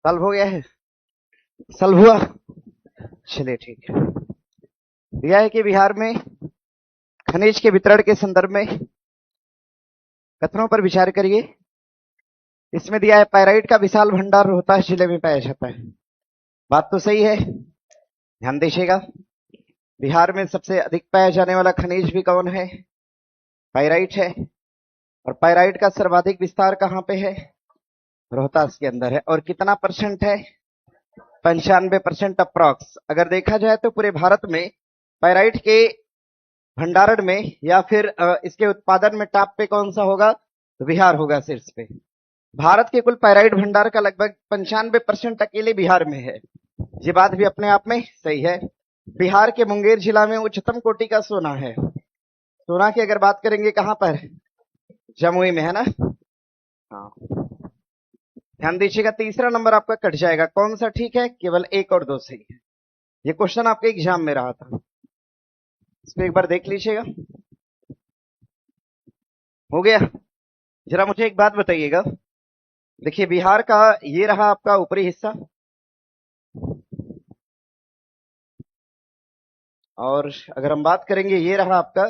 Solve हो गया है? सॉल्व हुआ? चलिए ठीक है। दिया है कि बिहार में खनिज के वितरण के संदर्भ में कथनों पर विचार करिए। इसमें दिया है पाइराइट का विशाल भंडार रोहतास जिले में पाया जाता है। बात तो सही है, ध्यान दीजिएगा। बिहार में सबसे अधिक पाया जाने वाला खनिज भी कौन है? पाइराइट है। और पाइराइट का सर्वाधिक विस्तार कहां पे है? रोहतास के अंदर है। और कितना परसेंट है? 95% अप्रॉक्स। अगर देखा जाए तो पूरे भारत में पाइराइट के भंडारण में या फिर इसके उत्पादन में टॉप पे कौन सा होगा? तो बिहार होगा शीर्ष पे। भारत के कुल पाइराइट भंडार का लगभग 95% अकेले बिहार में है। ये बात भी अपने आप में सही है। बिहार के मुंगेर जिला में उच्चतम कोटि का सोना है। सोना की अगर बात करेंगे कहां पर? जमुई में है ना। हाँ, ध्यान दीजिएगा। तीसरा नंबर आपका कट जाएगा। कौन सा ठीक है? केवल 1 और 2 सही है। ये क्वेश्चन आपके एग्जाम में रहा था, इसको एक बार देख लीजिएगा। हो गया? जरा मुझे एक बात बताइएगा। देखिए, बिहार का ये रहा आपका ऊपरी हिस्सा, और अगर हम बात करेंगे ये रहा आपका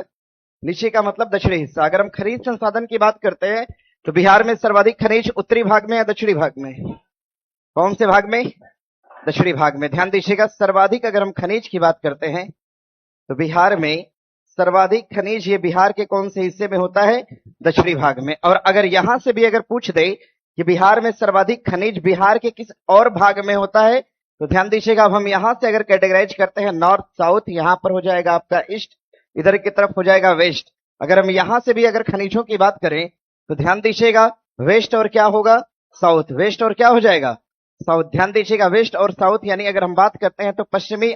नीचे का मतलब दक्षिणी हिस्सा। अगर हम खनिज संसाधन की बात करते हैं तो बिहार में सर्वाधिक खनिज उत्तरी भाग में या दक्षिणी भाग में? कौन से भाग में? दक्षिणी भाग में। ध्यान दीजिएगा, सर्वाधिक अगर हम खनिज की बात करते हैं तो बिहार में सर्वाधिक खनिज ये बिहार के कौन से हिस्से में होता है? दक्षिणी भाग में। और अगर यहां से भी अगर पूछ दे कि बिहार में सर्वाधिक खनिज बिहार के किस और भाग में होता है, तो ध्यान दीजिएगा, अब हम यहां से अगर कैटेगराइज करते हैं नॉर्थ साउथ, यहां पर हो जाएगा आपका ईस्ट, इधर की तरफ हो जाएगा वेस्ट। अगर हम यहां से भी अगर खनिजों की बात करें तो ध्यान दीजिएगा, वेस्ट और क्या होगा? साउथ। वेस्ट और क्या हो जाएगा? साउथ। ध्यान दीजिएगा, वेस्ट और साउथ, यानी अगर हम बात करते हैं तो पश्चिमी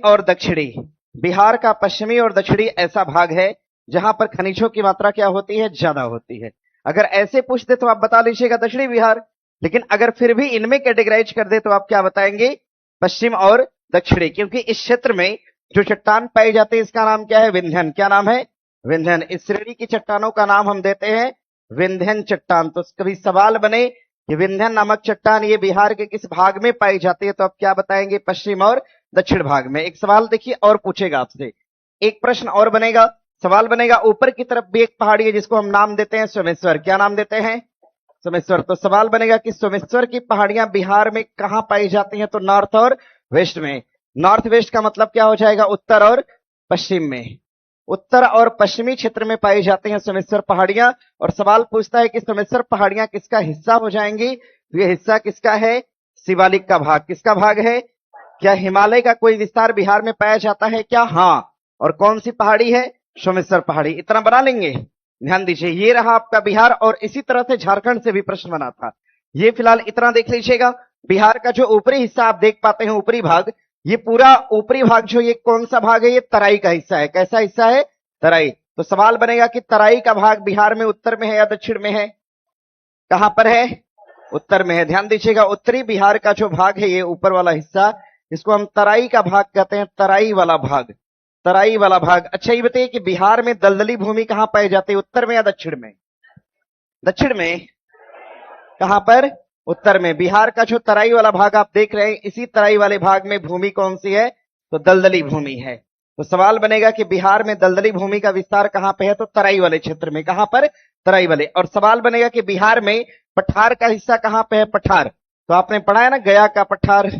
और दक्षिणी। बिहार का पश्चिमी और दक्षिणी ऐसा भाग है जहां पर खनिजों की मात्रा क्या होती है? ज्यादा होती है। अगर ऐसे पूछ दे तो आप बता लीजिएगा दक्षिणी बिहार, लेकिन अगर फिर भी इनमें कैटेगराइज कर दे तो आप क्या बताएंगे? पश्चिम और दक्षिणी। क्योंकि इस क्षेत्र में जो चट्टान पाई जाती है इसका नाम क्या है? विंध्यन। क्या नाम है? विंध्यन। इस श्रेणी की चट्टानों का नाम हम देते हैं विंध्यन चट्टान। तो कभी सवाल बने कि विंध्यन नामक चट्टान ये बिहार के किस भाग में पाई जाती है, तो आप क्या बताएंगे? पश्चिम और दक्षिण भाग में। एक सवाल देखिए और पूछेगा आपसे, एक प्रश्न और बनेगा, सवाल बनेगा। ऊपर की तरफ भी एक पहाड़ी है जिसको हम नाम देते हैं सोमेश्वर। क्या नाम देते हैं? सोमेश्वर। तो सवाल बनेगा कि सोमेश्वर की पहाड़ियां बिहार में कहां पाई जाती हैं? तो नॉर्थ और वेस्ट में। नॉर्थ वेस्ट का मतलब क्या हो जाएगा? उत्तर और पश्चिम में। उत्तर और पश्चिमी क्षेत्र में पाई जाती हैं सोमेश्वर पहाड़ियां। और सवाल पूछता है कि सोमेश्वर पहाड़ियां किसका हिस्सा हो जाएंगी? तो ये हिस्सा किसका है? शिवालिक का भाग। किसका भाग है? क्या हिमालय का कोई विस्तार बिहार में पाया जाता है क्या? हाँ। और कौन सी पहाड़ी है? सोमेश्वर पहाड़ी। इतना बना लेंगे। ध्यान दीजिए, ये रहा आपका बिहार। और इसी तरह से झारखंड से भी प्रश्न बना था। ये फिलहाल इतना देख लीजिएगा। बिहार का जो ऊपरी हिस्सा आप देख पाते हैं, ऊपरी भाग, ये पूरा ऊपरी भाग जो ये कौन सा भाग है? ये तराई का हिस्सा है। कैसा हिस्सा है? तराई। तो सवाल बनेगा कि तराई का भाग बिहार में उत्तर में है या दक्षिण में है? कहां पर है? उत्तर में है। ध्यान दीजिएगा, उत्तरी बिहार का जो भाग है ये ऊपर वाला हिस्सा, इसको हम तराई का भाग कहते हैं। तराई वाला भाग, तराई वाला भाग। अच्छा ये बताइए कि बिहार में दलदली भूमि कहां पाई जाती है? उत्तर में या दक्षिण में? दक्षिण में। कहां पर? उत्तर में। बिहार का जो तराई वाला भाग आप देख रहे हैं, इसी तराई वाले भाग में भूमि कौन सी है? तो दलदली भूमि है। तो सवाल बनेगा कि बिहार में दलदली भूमि का विस्तार कहां पे है? तो तराई वाले क्षेत्र में। कहां पर? तराई वाले। और सवाल बनेगा कि बिहार में पठार का हिस्सा कहां पे है? पठार। तो आपने पढ़ा है ना गया का पठार,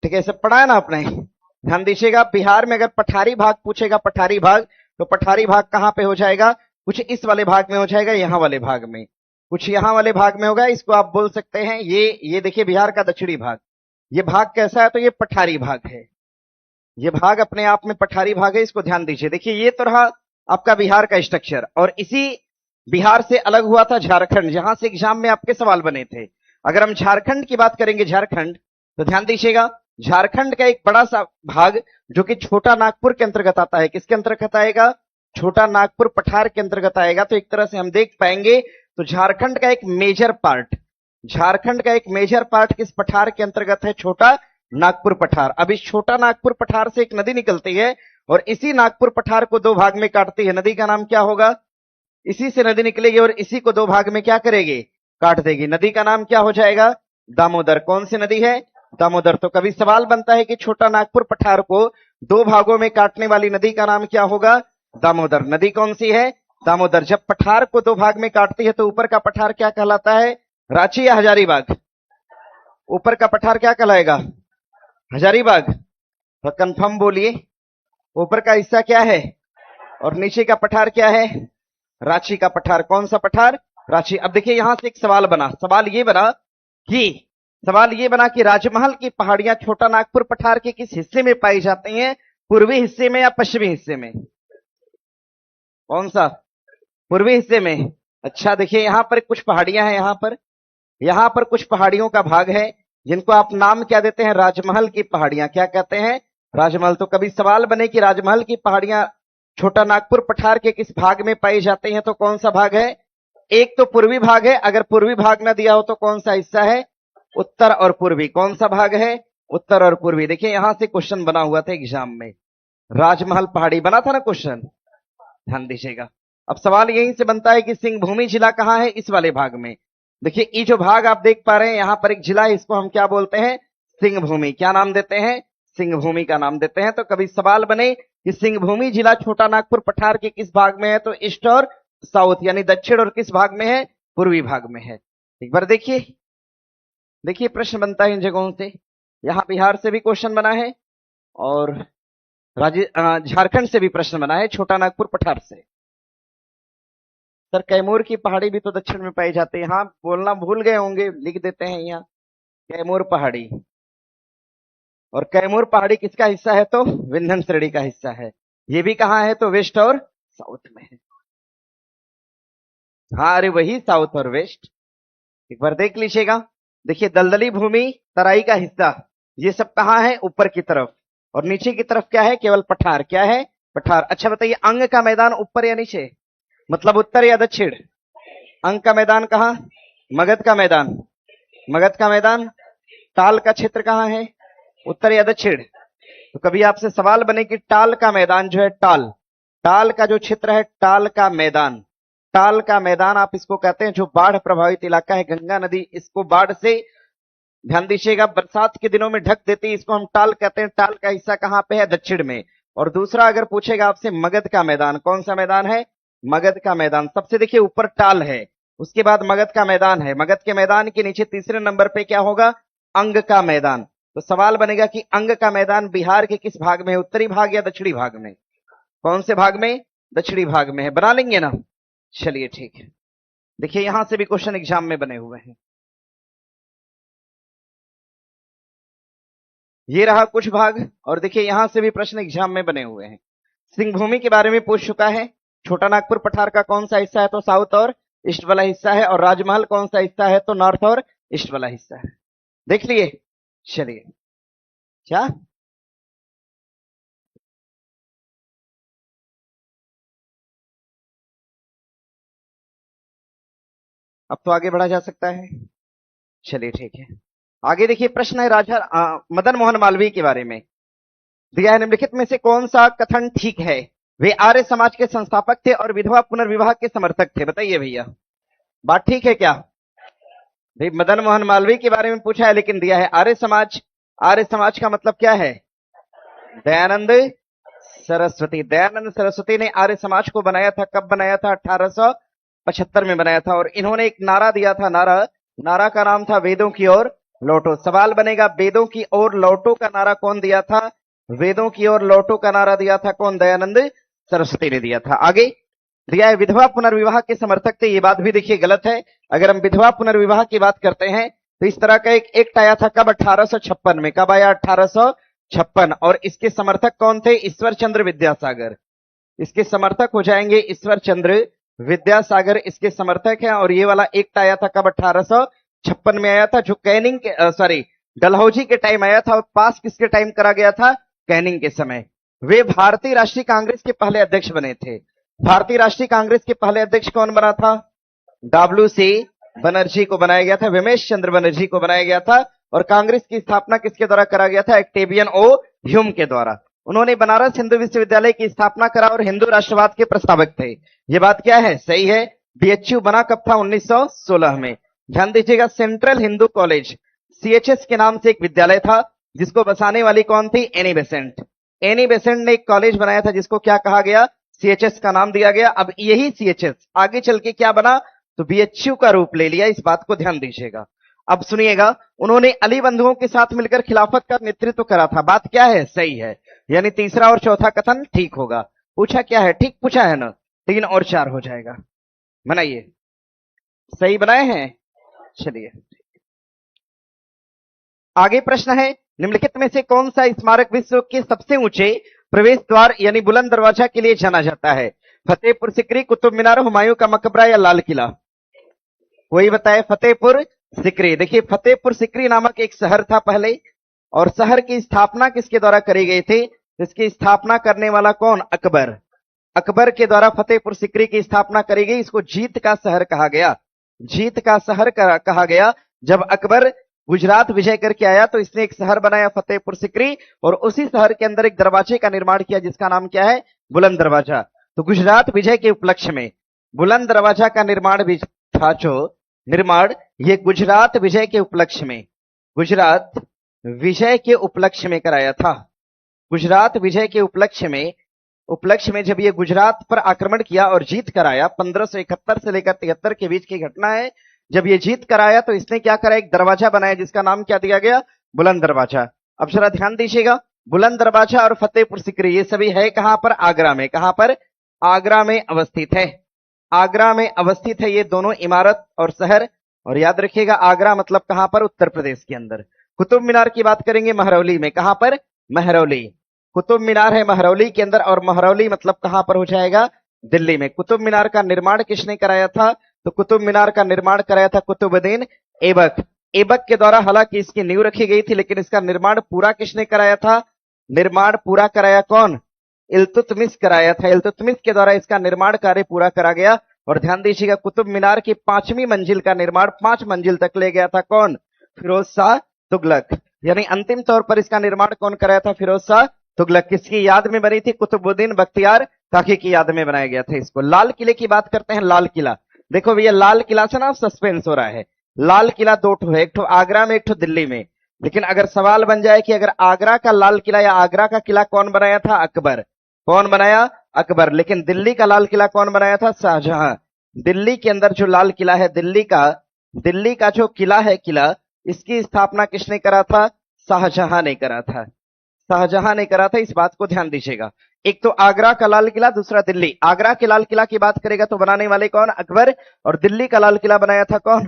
ठीक है, सब पढ़ा है ना आपने। ध्यान दीजिएगा, बिहार में अगर पठारी भाग पूछेगा, पठारी भाग, तो पठारी भाग कहां पे हो जाएगा? कुछ इस वाले भाग में हो जाएगा, यहां वाले भाग में, कुछ यहां वाले भाग में होगा। इसको आप बोल सकते हैं ये देखिए बिहार का दक्षिणी भाग, ये भाग कैसा है? तो ये पठारी भाग है। ये भाग अपने आप में पठारी भाग है, इसको ध्यान दीजिए। देखिए ये तो रहा आपका बिहार का स्ट्रक्चर। और इसी बिहार से अलग हुआ था झारखंड, जहां से एग्जाम में आपके सवाल बने थे। अगर हम झारखंड की बात करेंगे, झारखंड, तो ध्यान दीजिएगा, झारखंड का एक बड़ा सा भाग जो कि छोटा नागपुर के अंतर्गत आता है। किसके अंतर्गत आएगा? छोटा नागपुर पठार के अंतर्गत आएगा। तो एक तरह से हम देख पाएंगे तो झारखंड का एक मेजर पार्ट, झारखंड का एक मेजर पार्ट किस पठार के अंतर्गत है? छोटा नागपुर पठार। अब इस छोटा नागपुर पठार से एक नदी निकलती है और इसी नागपुर पठार को दो भाग में काटती है। नदी का नाम क्या होगा? इसी से नदी निकलेगी और इसी को दो भाग में क्या करेगी? काट देगी। नदी का नाम क्या हो जाएगा? दामोदर। कौन सी नदी है? दामोदर। तो कभी सवाल बनता है कि छोटा नागपुर पठार को दो भागों में काटने वाली नदी का नाम क्या होगा? दामोदर। नदी कौन सी है? दामोदर। जब पठार को दो भाग में काटती है तो ऊपर का पठार क्या कहलाता है? रांची या हजारीबाग? ऊपर का पठार क्या कहलाएगा? हजारीबाग। तो कंफर्म बोलिए, ऊपर का हिस्सा क्या है और नीचे का पठार क्या है? रांची का पठार। कौन सा पठार? रांची। अब देखिए यहां से एक सवाल बना, सवाल ये बना कि राजमहल की पहाड़ियां छोटा नागपुर पठार के किस हिस्से में पाई जाती हैं? पूर्वी हिस्से में या पश्चिमी हिस्से में? कौन सा? पूर्वी हिस्से में। अच्छा देखिए यहां पर कुछ पहाड़ियां हैं, यहां पर कुछ पहाड़ियों का भाग है जिनको आप नाम क्या देते हैं? राजमहल की पहाड़ियां। क्या कहते हैं? राजमहल। तो कभी सवाल बने कि राजमहल की पहाड़ियां छोटा नागपुर पठार के किस भाग में पाई जाती हैं, तो कौन सा भाग है? एक तो पूर्वी भाग है, अगर पूर्वी भाग ना दिया हो तो कौन सा हिस्सा है? उत्तर और पूर्वी। कौन सा भाग है? उत्तर और पूर्वी। देखिए यहां से क्वेश्चन बना हुआ था एग्जाम में, राजमहल पहाड़ी बना था ना क्वेश्चन, ध्यान दीजिएगा। अब सवाल यहीं से बनता है कि सिंहभूमि जिला कहां है? इस वाले भाग में। देखिए ये जो भाग आप देख पा रहे हैं यहां पर एक जिला है, इसको हम क्या बोलते हैं? सिंहभूमि। क्या नाम देते हैं? सिंहभूमि का नाम देते हैं। तो कभी सवाल बने कि सिंहभूमि जिला छोटा नागपुर पठार के किस भाग में है, तो ईस्ट और साउथ यानी दक्षिण और किस भाग में है? पूर्वी भाग में है। एक बार देखिए प्रश्न बनता है इन जगहों से। यहां बिहार से भी क्वेश्चन बना है और झारखंड से भी प्रश्न बना है छोटा नागपुर पठार से। सर कैमूर की पहाड़ी भी तो दक्षिण में पाई जाती है। हाँ बोलना भूल गए होंगे, लिख देते हैं यहाँ कैमूर पहाड़ी। और कैमूर पहाड़ी किसका हिस्सा है? तो विंध्य श्रेणी का हिस्सा है। ये भी कहाँ है? तो वेस्ट और साउथ में है। हाँ अरे वही साउथ और वेस्ट। एक बार देख लीजिएगा। देखिए दलदली भूमि, तराई का हिस्सा, ये सब कहाँ है? ऊपर की तरफ। और नीचे की तरफ क्या है? केवल पठार। क्या है? पठार। अच्छा बताइए अंग का मैदान ऊपर या नीचे? मतलब उत्तर या दक्षिण? अंग का मैदान कहाँ? मगध का मैदान। मगध का मैदान। टाल का क्षेत्र कहाँ है? उत्तर या दक्षिण? तो कभी आपसे सवाल बने कि टाल का मैदान जो है, टाल का जो क्षेत्र है, टाल का मैदान आप इसको कहते हैं जो बाढ़ प्रभावित इलाका है। गंगा नदी इसको बाढ़ से, ध्यान दीजिएगा, बरसात के दिनों में ढक देती है, इसको हम टाल कहते हैं। टाल का हिस्सा कहां पे है? दक्षिण में। और दूसरा अगर पूछेगा आपसे मगध का मैदान, कौन सा मैदान है? मगध का मैदान। सबसे देखिए ऊपर टाल है, उसके बाद मगध का मैदान है, मगध के मैदान के नीचे तीसरे नंबर पे क्या होगा? अंग का मैदान। तो सवाल बनेगा कि अंग का मैदान बिहार के किस भाग में है? उत्तरी भाग या दक्षिणी भाग में? कौन से भाग में? दक्षिणी भाग में है। बना लेंगे ना? चलिए ठीक है। देखिए यहां से भी क्वेश्चन एग्जाम में बने हुए हैं। ये रहा कुछ भाग, और देखिए यहां से भी प्रश्न एग्जाम में बने हुए हैं। सिंहभूमि के बारे में पूछ चुका है। छोटा नागपुर पठार का कौन सा हिस्सा है? तो साउथ और ईस्ट वाला हिस्सा है। और राजमहल कौन सा हिस्सा है? तो नॉर्थ और ईस्ट वाला हिस्सा है। देख लिए। चलिए क्या अब तो आगे बढ़ा जा सकता है? चलिए ठीक है। आगे देखिए प्रश्न है राजा मदन मोहन मालवीय के बारे में। दिया है निम्नलिखित में से कौन सा कथन ठीक है? वे आर्य समाज के संस्थापक थे और विधवा पुनर्विवाह के समर्थक थे। बताइए भैया, बात ठीक है क्या? भाई मदन मोहन मालवीय के बारे में पूछा है लेकिन दिया है आर्य समाज। आर्य समाज का मतलब क्या है? दयानंद सरस्वती। दयानंद सरस्वती ने आर्य समाज को बनाया था। कब बनाया था? 1875 में बनाया था। और इन्होंने एक नारा दिया था, नारा का नाम था वेदों की ओर लौटो। सवाल बनेगा वेदों की ओर लौटो का नारा कौन दिया था? वेदों की ओर लौटो का नारा दिया था कौन? दयानंद सरस्वती ने दिया था। आगे दिया है विधवा पुनर्विवाह के समर्थक थे। ये बात भी देखिए गलत है। अगर हम विधवा पुनर्विवाह की बात करते हैं तो इस तरह का एक एक्ट आया था कब? 1856 में। कब आया? 1856। और इसके समर्थक कौन थे? ईश्वर चंद्र विद्यासागर। इसके समर्थक हो जाएंगे ईश्वर चंद्र विद्यासागर, इसके समर्थक हैं। और ये वाला एक्ट आया था कब? 1856 में आया था, जो कैनिंग के डलहौजी के टाइम आया था। और पास किसके टाइम करा गया था? कैनिंग के समय। वे भारतीय राष्ट्रीय कांग्रेस के पहले अध्यक्ष बने थे। भारतीय राष्ट्रीय कांग्रेस के पहले अध्यक्ष कौन बना था? डब्ल्यू.सी. बनर्जी को बनाया गया था, विमेश चंद्र बनर्जी को बनाया गया था। और कांग्रेस की स्थापना किसके द्वारा करा गया था? ऑक्टेवियन ओ ह्यूम के द्वारा। उन्होंने बनारस हिंदू विश्वविद्यालय की स्थापना करा और हिंदू राष्ट्रवाद के प्रस्तावक थे। ये बात क्या है? सही है। बीएचयू बना कब था? 1916 में। ध्यान दीजिएगा, सेंट्रल हिंदू कॉलेज सीएचएस के नाम से एक विद्यालय था, जिसको बसाने वाली कौन थी? Annie Besant. एनी बेसेंट ने एक कॉलेज बनाया था जिसको क्या कहा गया? सीएचएस का नाम दिया गया। अब यही सीएचएस आगे चल के क्या बना? तो बीएचयू का रूप ले लिया। इस बात को ध्यान दीजिएगा। अब सुनिएगा, उन्होंने अली बंधुओं के साथ मिलकर खिलाफत का नेतृत्व करा था। बात क्या है? सही है। यानी तीसरा और चौथा कथन ठीक होगा। पूछा क्या है? ठीक पूछा है ना? 3 और 4 हो जाएगा। बनाइए, सही बनाए हैं। चलिए आगे प्रश्न है, निम्नलिखित में से कौन सा स्मारक विश्व के सबसे ऊंचे प्रवेश द्वार यानी बुलंद दरवाजा के लिए जाना जाता है? फतेहपुर सिकरी, कुतुब मीनार, हुमायूं का मकबरा या लाल किला? कोई बताए? फतेहपुर सिकरी। देखिए, फतेहपुर सिकरी नामक एक शहर था पहले, और शहर की स्थापना किसके द्वारा करी गई थी? इसकी स्थापना करने वाला कौन? अकबर। अकबर के द्वारा फतेहपुर सिकरी की स्थापना करी गई। इसको जीत का शहर कहा गया। जीत का शहर कहा गया। जब अकबर गुजरात विजय करके आया तो इसने एक शहर बनाया फतेहपुर सिकरी, और उसी शहर के अंदर एक दरवाजे का निर्माण किया जिसका नाम क्या है? बुलंद दरवाजा। तो गुजरात विजय के उपलक्ष्य में बुलंद दरवाजा का निर्माण भी था। जो निर्माण ये गुजरात विजय के उपलक्ष्य में, गुजरात विजय के उपलक्ष्य में कराया था। गुजरात विजय के उपलक्ष्य में जब ये गुजरात पर आक्रमण किया और जीत कराया, 1571 से लेकर 73 के बीच की घटना है। जब ये जीत कराया तो इसने क्या करा? एक दरवाजा बनाया जिसका नाम क्या दिया गया? बुलंद दरवाजा। अब जरा ध्यान दीजिएगा, बुलंद दरवाजा और फतेहपुर सिकरी ये सभी है कहां पर? आगरा में। कहां पर? आगरा में अवस्थित है। आगरा में अवस्थित है ये दोनों इमारत और शहर। और याद रखिएगा, आगरा मतलब कहां पर? उत्तर प्रदेश के अंदर। कुतुब मीनार की बात करेंगे महरौली में। कहां पर? महरौली। कुतुब मीनार है महरौली के अंदर, और महरौली मतलब कहां पर हो जाएगा? दिल्ली में। कुतुब मीनार का निर्माण किसने कराया था? तो कुतुब मीनार का निर्माण कराया था कुतुबुद्दीन ऐबक। ऐबक के द्वारा हालांकि इसकी नींव रखी गई थी, लेकिन इसका निर्माण पूरा किसने कराया था? निर्माण पूरा कराया कौन? इल्तुतमिश कराया था। इल्तुतमिश के द्वारा इसका निर्माण कार्य पूरा करा गया। और ध्यान दीजिएगा, कुतुब मीनार की 5वीं मंजिल का निर्माण 5 मंजिल तक ले गया था कौन? फिरोज शाह तुगलक। यानी अंतिम तौर पर इसका निर्माण कौन कराया था? फिरोज शाह तुगलक। किसकी याद में बनी थी? कुतुबुद्दीन बख्तियार काकी की याद में बनाया गया था इसको। लाल किले की बात करते हैं। लाल किला देखो भैया, लाल किला से ना सस्पेंस हो रहा है। लाल किला 2 ठो है, एक ठो आगरा में, एक ठो दिल्ली में। लेकिन अगर सवाल बन जाए कि अगर आगरा का लाल किला या आगरा का किला कौन बनाया था? अकबर। कौन बनाया? अकबर। लेकिन दिल्ली का लाल किला कौन बनाया था? शाहजहां। दिल्ली के अंदर जो लाल किला है, दिल्ली का जो किला है, इसकी स्थापना किसने करा था? शाहजहां ने करा था। शाहजहां ने करा था। इस बात को ध्यान दीजिएगा। एक तो आगरा का लाल किला, दूसरा दिल्ली। आगरा के लाल किला की बात करेगा तो बनाने वाले कौन? अकबर। और दिल्ली का लाल किला बनाया था कौन?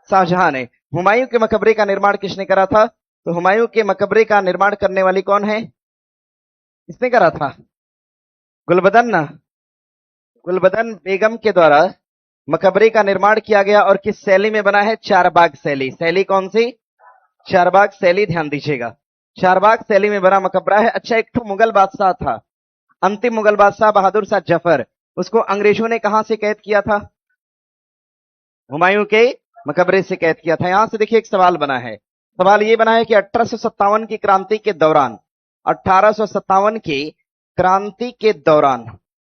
शाहजहां ने। हुमायूं के मकबरे का निर्माण किसने करा था? तो हुमायूं के मकबरे का निर्माण करने वाली कौन है? किसने करा था? गुलबदन बेगम के द्वारा मकबरे का निर्माण किया गया। और किस शैली में बना है? चारबाग शैली। शैली कौन सी? चारबाग शैली। ध्यान दीजिएगा, चारबाग शैली में बना मकबरा है। अच्छा, एक तो मुगल बादशाह था, अंतिम मुगल बादशाह बहादुर शाह जफर, उसको अंग्रेजों ने कहां से कैद किया था? हुमायूं के मकबरे से कैद किया था। यहां से देखिए एक सवाल बना है। सवाल ये बना है कि 1857 की क्रांति के दौरान, 1857 की क्रांति के दौरान,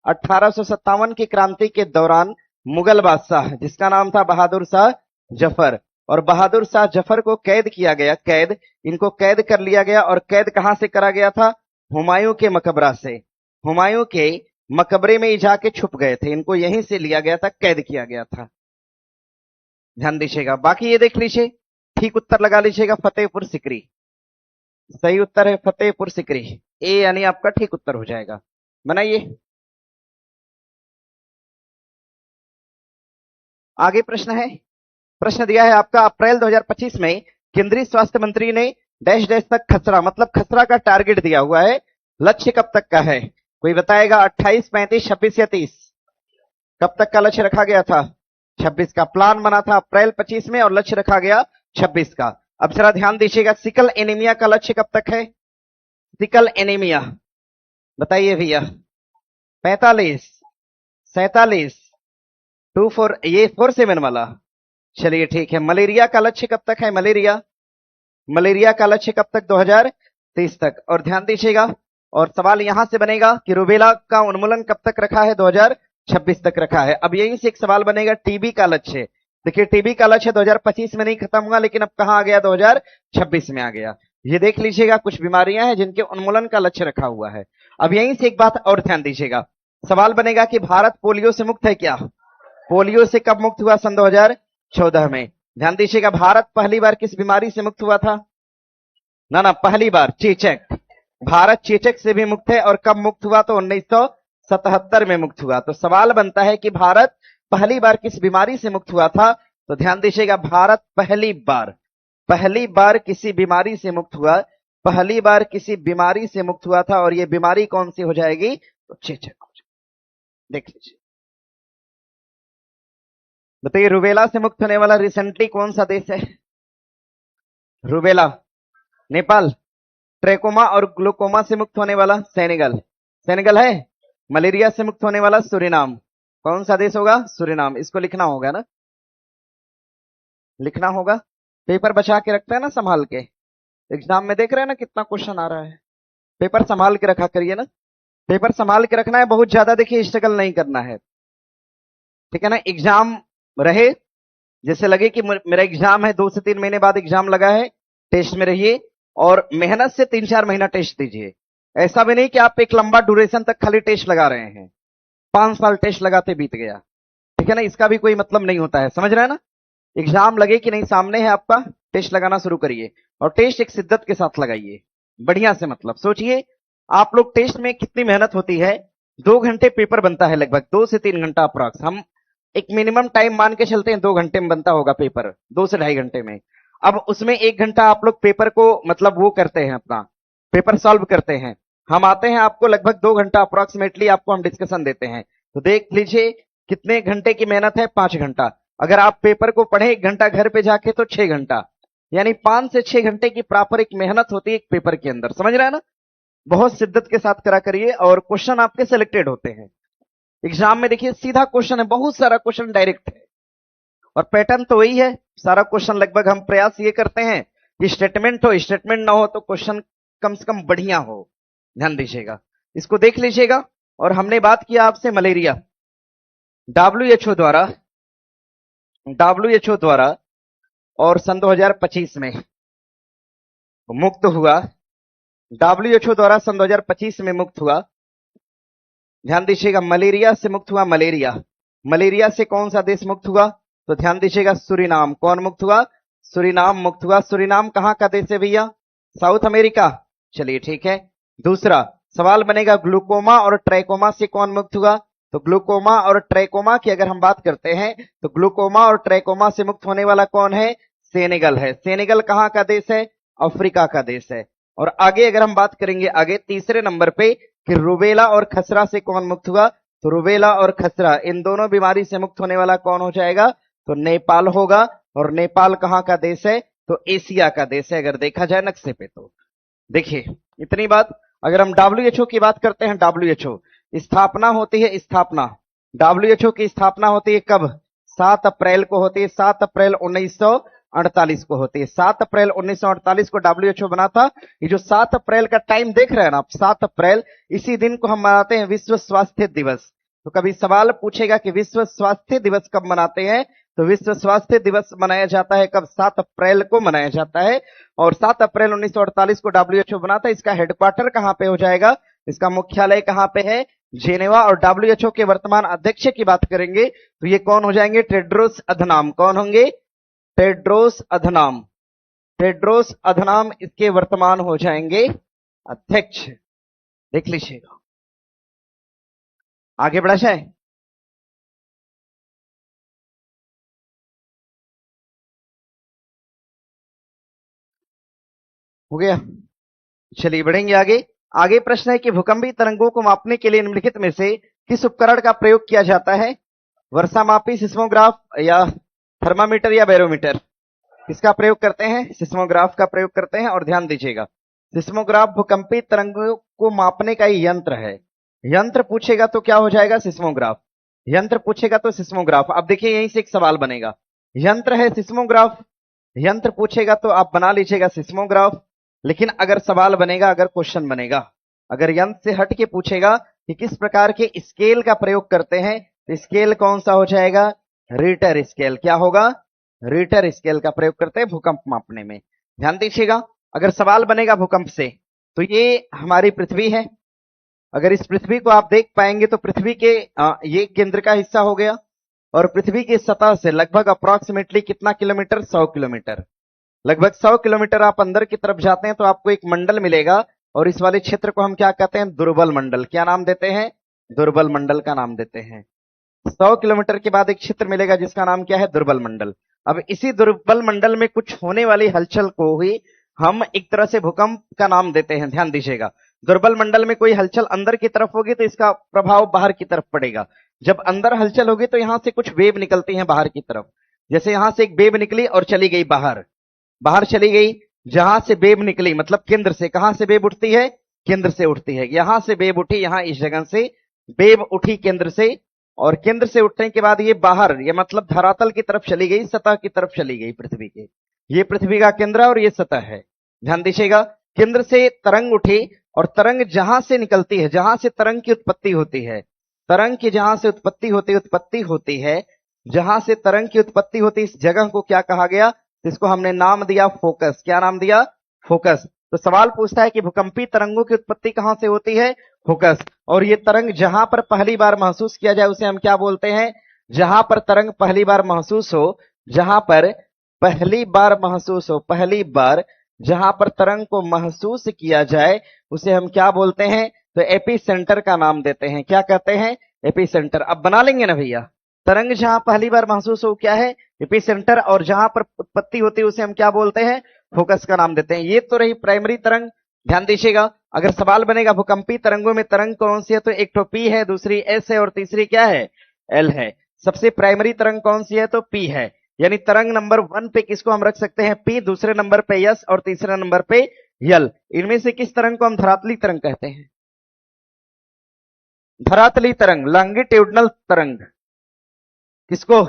1857 की क्रांति के दौरान मुगल बादशाह जिसका नाम था बहादुर शाह जफर, और बहादुर शाह जफर को कैद किया गया। इनको कैद कर लिया गया। और कैद कहां से करा गया था? हुमायूं के मकबरा से। हुमायूं के मकबरे में ही जाके छुप गए थे। इनको यहीं से लिया गया था, कैद किया गया था। ध्यान दीजिएगा। बाकी ये देख लीजिए, ठीक उत्तर लगा लीजिएगा फतेहपुर सिकरी। सही उत्तर है फतेहपुर सिकरी। ए यानी आपका ठीक उत्तर हो जाएगा। बनाइए। आगे प्रश्न है। प्रश्न दिया है आपका, अप्रैल 2025 में केंद्रीय स्वास्थ्य मंत्री ने डैश डैश तक खसरा, मतलब खसरा का टारगेट दिया हुआ है। लक्ष्य कब तक का है? कोई बताएगा? 28, 35, 26 या 30? कब तक का लक्ष्य रखा गया था? 26 का। प्लान बना था अप्रैल 25 में और लक्ष्य रखा गया 26 का। अब जरा ध्यान दीजिएगा, सिकल एनीमिया का लक्ष्य कब तक है? सिकल एनीमिया बताइए भैया। 45, 47, 24, ये 47 वाला। चलिए ठीक है। मलेरिया का लक्ष्य कब तक है? मलेरिया का लक्ष्य कब तक? 2030 तक। और ध्यान दीजिएगा, और सवाल यहां से बनेगा कि रूबेला का उन्मूलन कब तक रखा है? 2026 तक रखा है। अब यहीं से एक सवाल बनेगा, टीबी का लक्ष्य देखिए टीबी का लक्ष्य 2025 में नहीं खत्म हुआ, लेकिन अब कहां आ गया, 2026 में आ गया। ये देख लीजिएगा, कुछ बीमारियां हैं जिनके उन्मूलन का लक्ष्य रखा हुआ है। अब यहीं से एक बात और ध्यान दीजिएगा, सवाल बनेगा कि भारत पोलियो से मुक्त है क्या? पोलियो से कब मुक्त हुआ? सन 2014 में। ध्यान दीजिएगा, भारत पहली बार किस बीमारी से मुक्त हुआ था? ना पहली बार चेचक। भारत चेचक से भी मुक्त है, और कब मुक्त हुआ? तो 1977 में मुक्त हुआ। तो सवाल बनता है कि भारत पहली बार किस बीमारी से मुक्त हुआ था? तो ध्यान दीजिएगा, भारत पहली बार किसी बीमारी से मुक्त हुआ, पहली बार किसी बीमारी से मुक्त हुआ था, और यह बीमारी कौन सी हो जाएगी? तो चेचक हो जाएगी। देख लीजिए, बताइए रूबेला से मुक्त होने वाला रिसेंटली कौन सा देश है? रूबेला, नेपाल। ट्रेकोमा और ग्लूकोमा से मुक्त होने वाला सेनेगल है। मलेरिया से मुक्त होने वाला सूरीनाम। कौन सा देश होगा? सूरीनाम। इसको लिखना होगा ना, लिखना होगा। पेपर बचा के रखते हैं ना संभाल के, एग्जाम में देख रहे हैं ना कितना क्वेश्चन आ रहा है। पेपर संभाल के रखा करिए ना, पेपर संभाल के रखना है, बहुत ज्यादा देखिए स्ट्रगल नहीं करना है, ठीक है ना। एग्जाम रहे, जैसे लगे कि मेरा एग्जाम है, 2 से 3 महीने बाद एग्जाम लगा है, टेस्ट में रहिए और मेहनत से 3-4 महीना टेस्ट दीजिए। ऐसा भी नहीं कि आप एक लंबा ड्यूरेशन तक खाली टेस्ट लगा रहे हैं, 5 साल टेस्ट लगाते बीत गया, ठीक है ना। इसका भी कोई मतलब नहीं होता है, समझ रहे हैं ना। एग्जाम लगे कि नहीं सामने है आपका, टेस्ट लगाना शुरू करिए, और टेस्ट एक शिद्दत के साथ लगाइए, बढ़िया से। मतलब सोचिए आप लोग टेस्ट में कितनी मेहनत होती है। 2 घंटे पेपर बनता है, लगभग 2 से 3 घंटा अप्रॉक्स। हम एक मिनिमम टाइम मान के चलते हैं, 2 घंटे में बनता होगा पेपर, 2 से 2.5 घंटे में। अब उसमें 1 घंटा आप लोग पेपर को मतलब वो करते हैं, अपना पेपर सॉल्व करते हैं। हम आते हैं आपको लगभग 2 घंटा अप्रॉक्सीमेटली आपको हम डिस्कशन देते हैं। तो देख लीजिए कितने घंटे की मेहनत है, 5 घंटा। अगर आप पेपर को पढ़े 1 घंटा घर पे जाके तो 6 घंटा, यानी 5 से 6 घंटे की प्रॉपर एक मेहनत होती है एक पेपर के अंदर, समझ रहे हैं ना। बहुत शिद्दत के साथ करा करिए, और क्वेश्चन आपके सिलेक्टेड होते हैं। एग्जाम में देखिए सीधा क्वेश्चन है, बहुत सारा क्वेश्चन डायरेक्ट है, और पैटर्न तो वही है। सारा क्वेश्चन लगभग हम प्रयास ये करते हैं कि स्टेटमेंट हो, स्टेटमेंट ना हो तो क्वेश्चन कम से कम बढ़िया हो। ध्यान दीजिएगा, इसको देख लीजिएगा। और हमने बात किया आपसे मलेरिया, डब्ल्यूएचओ द्वारा और सन 2025 में मुक्त हुआ, डब्ल्यूएचओ द्वारा सन 2025 में मुक्त हुआ। ध्यान दीजिएगा, मलेरिया से मुक्त हुआ, मलेरिया से कौन सा देश मुक्त हुआ? तो ध्यान दीजिएगा, सूरीनाम। कौन मुक्त हुआ? सूरीनाम मुक्त हुआ। सूरीनाम कहां का देश है भैया? South America. चलिए ठीक है। दूसरा सवाल बनेगा, ग्लूकोमा और ट्रैकोमा से कौन मुक्त हुआ? तो ग्लूकोमा और ट्रैकोमा की अगर हम बात करते हैं तो ग्लूकोमा और ट्रैकोमा से मुक्त होने वाला कौन है? सेनेगल है। सेनेगल कहां का देश है? अफ्रीका का देश है। और आगे अगर हम बात करेंगे, आगे तीसरे नंबर पे कि रूबेला और खसरा से कौन मुक्त हुआ? तो रूबेला और खसरा, इन दोनों बीमारी से मुक्त होने वाला कौन हो जाएगा? तो नेपाल होगा। और नेपाल कहां का देश है? तो एशिया का देश है, अगर देखा जाए नक्शे पे। तो देखिए इतनी बात। अगर हम डब्ल्यूएचओ की बात करते हैं, डब्ल्यूएचओ स्थापना होती है, डब्ल्यूएचओ की स्थापना होती है कब? 7 अप्रैल को होती है, 7 अप्रैल 1948 को होती है। 7 अप्रैल 1948 को डब्ल्यूएचओ बना था। ये जो 7 अप्रैल का टाइम देख रहे हैं ना आप, 7 अप्रैल, इसी दिन को हम मनाते हैं विश्व स्वास्थ्य दिवस। तो कभी सवाल पूछेगा कि विश्व स्वास्थ्य दिवस कब मनाते हैं? तो विश्व स्वास्थ्य दिवस मनाया जाता है कब? 7 अप्रैल को मनाया जाता है। और 7 अप्रैल 1948 को डब्ल्यूएचओ बना था। इसका हेडक्वार्टर कहां पे हो जाएगा? इसका मुख्यालय कहां पे है? जेनेवा। और डब्ल्यूएचओ के वर्तमान अध्यक्ष की बात करेंगे तो ये कौन हो जाएंगे? Tedros Adhanom. कौन होंगे? Tedros Adhanom. टेड्रोस अधनाम इसके वर्तमान हो जाएंगे अध्यक्ष। देख लीजिएगा, आगे बढ़ा जाए। हो गया, चलिए बढ़ेंगे आगे। आगे प्रश्न है कि भूकंपी तरंगों को मापने के लिए निम्नलिखित में से किस उपकरण का प्रयोग किया जाता है? वर्षामापी, सिस्मोग्राफ, या थर्मामीटर, या बैरोमीटर? किसका प्रयोग करते हैं? सिस्मोग्राफ का प्रयोग करते हैं। और ध्यान दीजिएगा, सिस्मोग्राफ भूकंपी तरंगों को मापने का ही यंत्र है। यंत्र पूछेगा तो क्या हो जाएगा? सिस्मोग्राफ। यंत्र पूछेगा तो सिस्मोग्राफ। अब देखिए यहीं से एक सवाल बनेगा, यंत्र है सिस्मोग्राफ, यंत्र पूछेगा तो आप बना लीजिएगा सिस्मोग्राफ। लेकिन अगर सवाल बनेगा, अगर क्वेश्चन बनेगा, अगर यंत्र से हट के पूछेगा कि किस प्रकार के स्केल का प्रयोग करते हैं, तो स्केल कौन सा हो जाएगा? Richter scale. क्या होगा? रिटर स्केल का प्रयोग करते हैं भूकंप मापने में। ध्यान दीजिएगा, अगर सवाल बनेगा भूकंप से तो ये हमारी पृथ्वी है। अगर इस पृथ्वी को आप देख पाएंगे तो पृथ्वी के ये केंद्र का हिस्सा हो गया, और पृथ्वी की सतह से लगभग अप्रोक्सीमेटली कितना किलोमीटर? 100 किलोमीटर। लगभग 100 किलोमीटर आप अंदर की तरफ जाते हैं तो आपको एक मंडल मिलेगा, और इस वाले क्षेत्र को हम क्या कहते हैं? दुर्बल मंडल। क्या नाम देते हैं? दुर्बल मंडल का नाम देते हैं। 100 किलोमीटर के बाद एक क्षेत्र मिलेगा जिसका नाम क्या है? दुर्बल मंडल। अब इसी दुर्बल मंडल में कुछ होने वाली हलचल को ही हम एक तरह से भूकंप का नाम देते हैं। ध्यान दीजिएगा, दुर्बल मंडल में कोई हलचल अंदर की तरफ होगी तो इसका प्रभाव बाहर की तरफ पड़ेगा। जब अंदर हलचल होगी तो यहां से कुछ वेव निकलती हैं बाहर की तरफ। जैसे यहां से एक वेव निकली और चली गई बाहर, बाहर चली गई। जहां से वेव निकली मतलब केंद्र से, कहां से वेव उठती है? केंद्र से उठती है। यहां से वेव उठी, यहां इस जगह से वेव उठी केंद्र से, और केंद्र से उठने के बाद ये बाहर, ये मतलब धरातल की तरफ चली गई, सतह की तरफ चली गई पृथ्वी के। ये पृथ्वी का केंद्र और ये सतह है। ध्यान दीजिएगा, केंद्र से तरंग उठी, और तरंग जहां से निकलती है, जहां से तरंग की उत्पत्ति होती है, तरंग की जहां से उत्पत्ति होती है, जहां से तरंग की उत्पत्ति होती है, इस जगह को क्या कहा गया? इसको हमने नाम दिया फोकस। क्या नाम दिया? फोकस। तो सवाल पूछता है कि भूकंपी तरंगों की उत्पत्ति कहां से होती है? फोकस। और ये तरंग जहां पर पहली बार महसूस किया जाए उसे हम क्या बोलते हैं? जहां पर तरंग पहली बार महसूस हो, जहां पर पहली बार महसूस हो, पहली बार जहां पर तरंग को महसूस किया जाए उसे हम क्या बोलते हैं? तो एपी सेंटर का नाम देते हैं। क्या कहते हैं? AP centre. अब बना लेंगे ना भैया, तरंग जहां पहली बार महसूस हो क्या है? AP centre. और जहां पर उत्पत्ति होती है उसे हम क्या बोलते हैं? फोकस का नाम देते हैं। ये तो रही प्राइमरी तरंग। ध्यान दीजिएगा, अगर सवाल बनेगा भूकंपी तरंगों में तरंग कौन सी है, तो एक तो पी है, दूसरी एस है, और तीसरी क्या है? एल है। सबसे प्राइमरी तरंग कौन सी है? तो पी है। यानी तरंग नंबर 1 पे किसको हम रख सकते हैं? पी, दूसरे नंबर पे यस, और तीसरे नंबर पे यल। इनमें से किस तरंग को हम धरातली तरंग कहते हैं? धरातली तरंग, लॉन्गिट्यूडनल तरंग। किसको?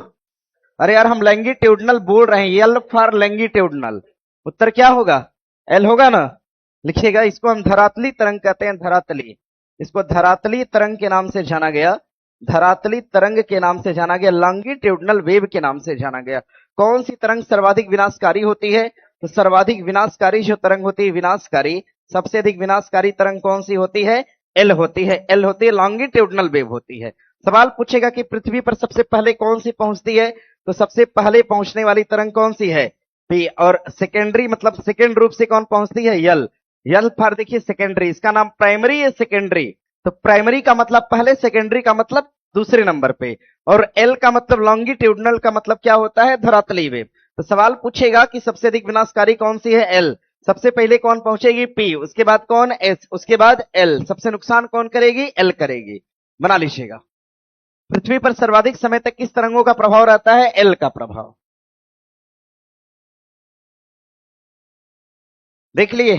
अरे यार, हम लैंगिट्यूडनल बोल रहे हैं, एल फॉर लैंगिट्यूडनल। उत्तर क्या होगा? एल होगा ना। लिखिएगा, इसको हम धरातली तरंग कहते हैं। धरातली, इसको धरातली तरंग के नाम से जाना गया। धरातली तरंग के नाम से जाना गया, लॉन्गिट्यूडनल वेव के नाम से जाना गया। कौन सी तरंग सर्वाधिक विनाशकारी होती है? तो सर्वाधिक विनाशकारी जो तरंग होती है, विनाशकारी, सबसे अधिक विनाशकारी तरंग कौन सी होती है? एल होती है। एल होती है, लॉन्गिट्यूडनल वेव होती है। सवाल पूछेगा कि पृथ्वी पर सबसे पहले कौन सी पहुंचती है, तो सबसे पहले पहुंचने वाली तरंग कौन सी है? पी। और सेकेंडरी मतलब सेकेंड रूप से कौन पहुंचती है? यल। यल फॉर देखिए सेकेंडरी, इसका नाम प्राइमरी है सेकेंडरी। तो प्राइमरी का मतलब पहले, सेकेंडरी का मतलब दूसरे नंबर पे, और एल का मतलब लॉन्गिट्यूडनल का मतलब क्या होता है? धरातली वेव। तो सवाल पूछेगा कि सबसे अधिक विनाशकारी कौन सी है? एल। सबसे पहले कौन पहुंचेगी? पी। उसके बाद कौन? एस। उसके बाद एल। सबसे नुकसान कौन करेगी? एल करेगी। बना लीजिएगा। पृथ्वी पर सर्वाधिक समय तक किस तरंगों का प्रभाव रहता है? एल का प्रभाव। देख लिए,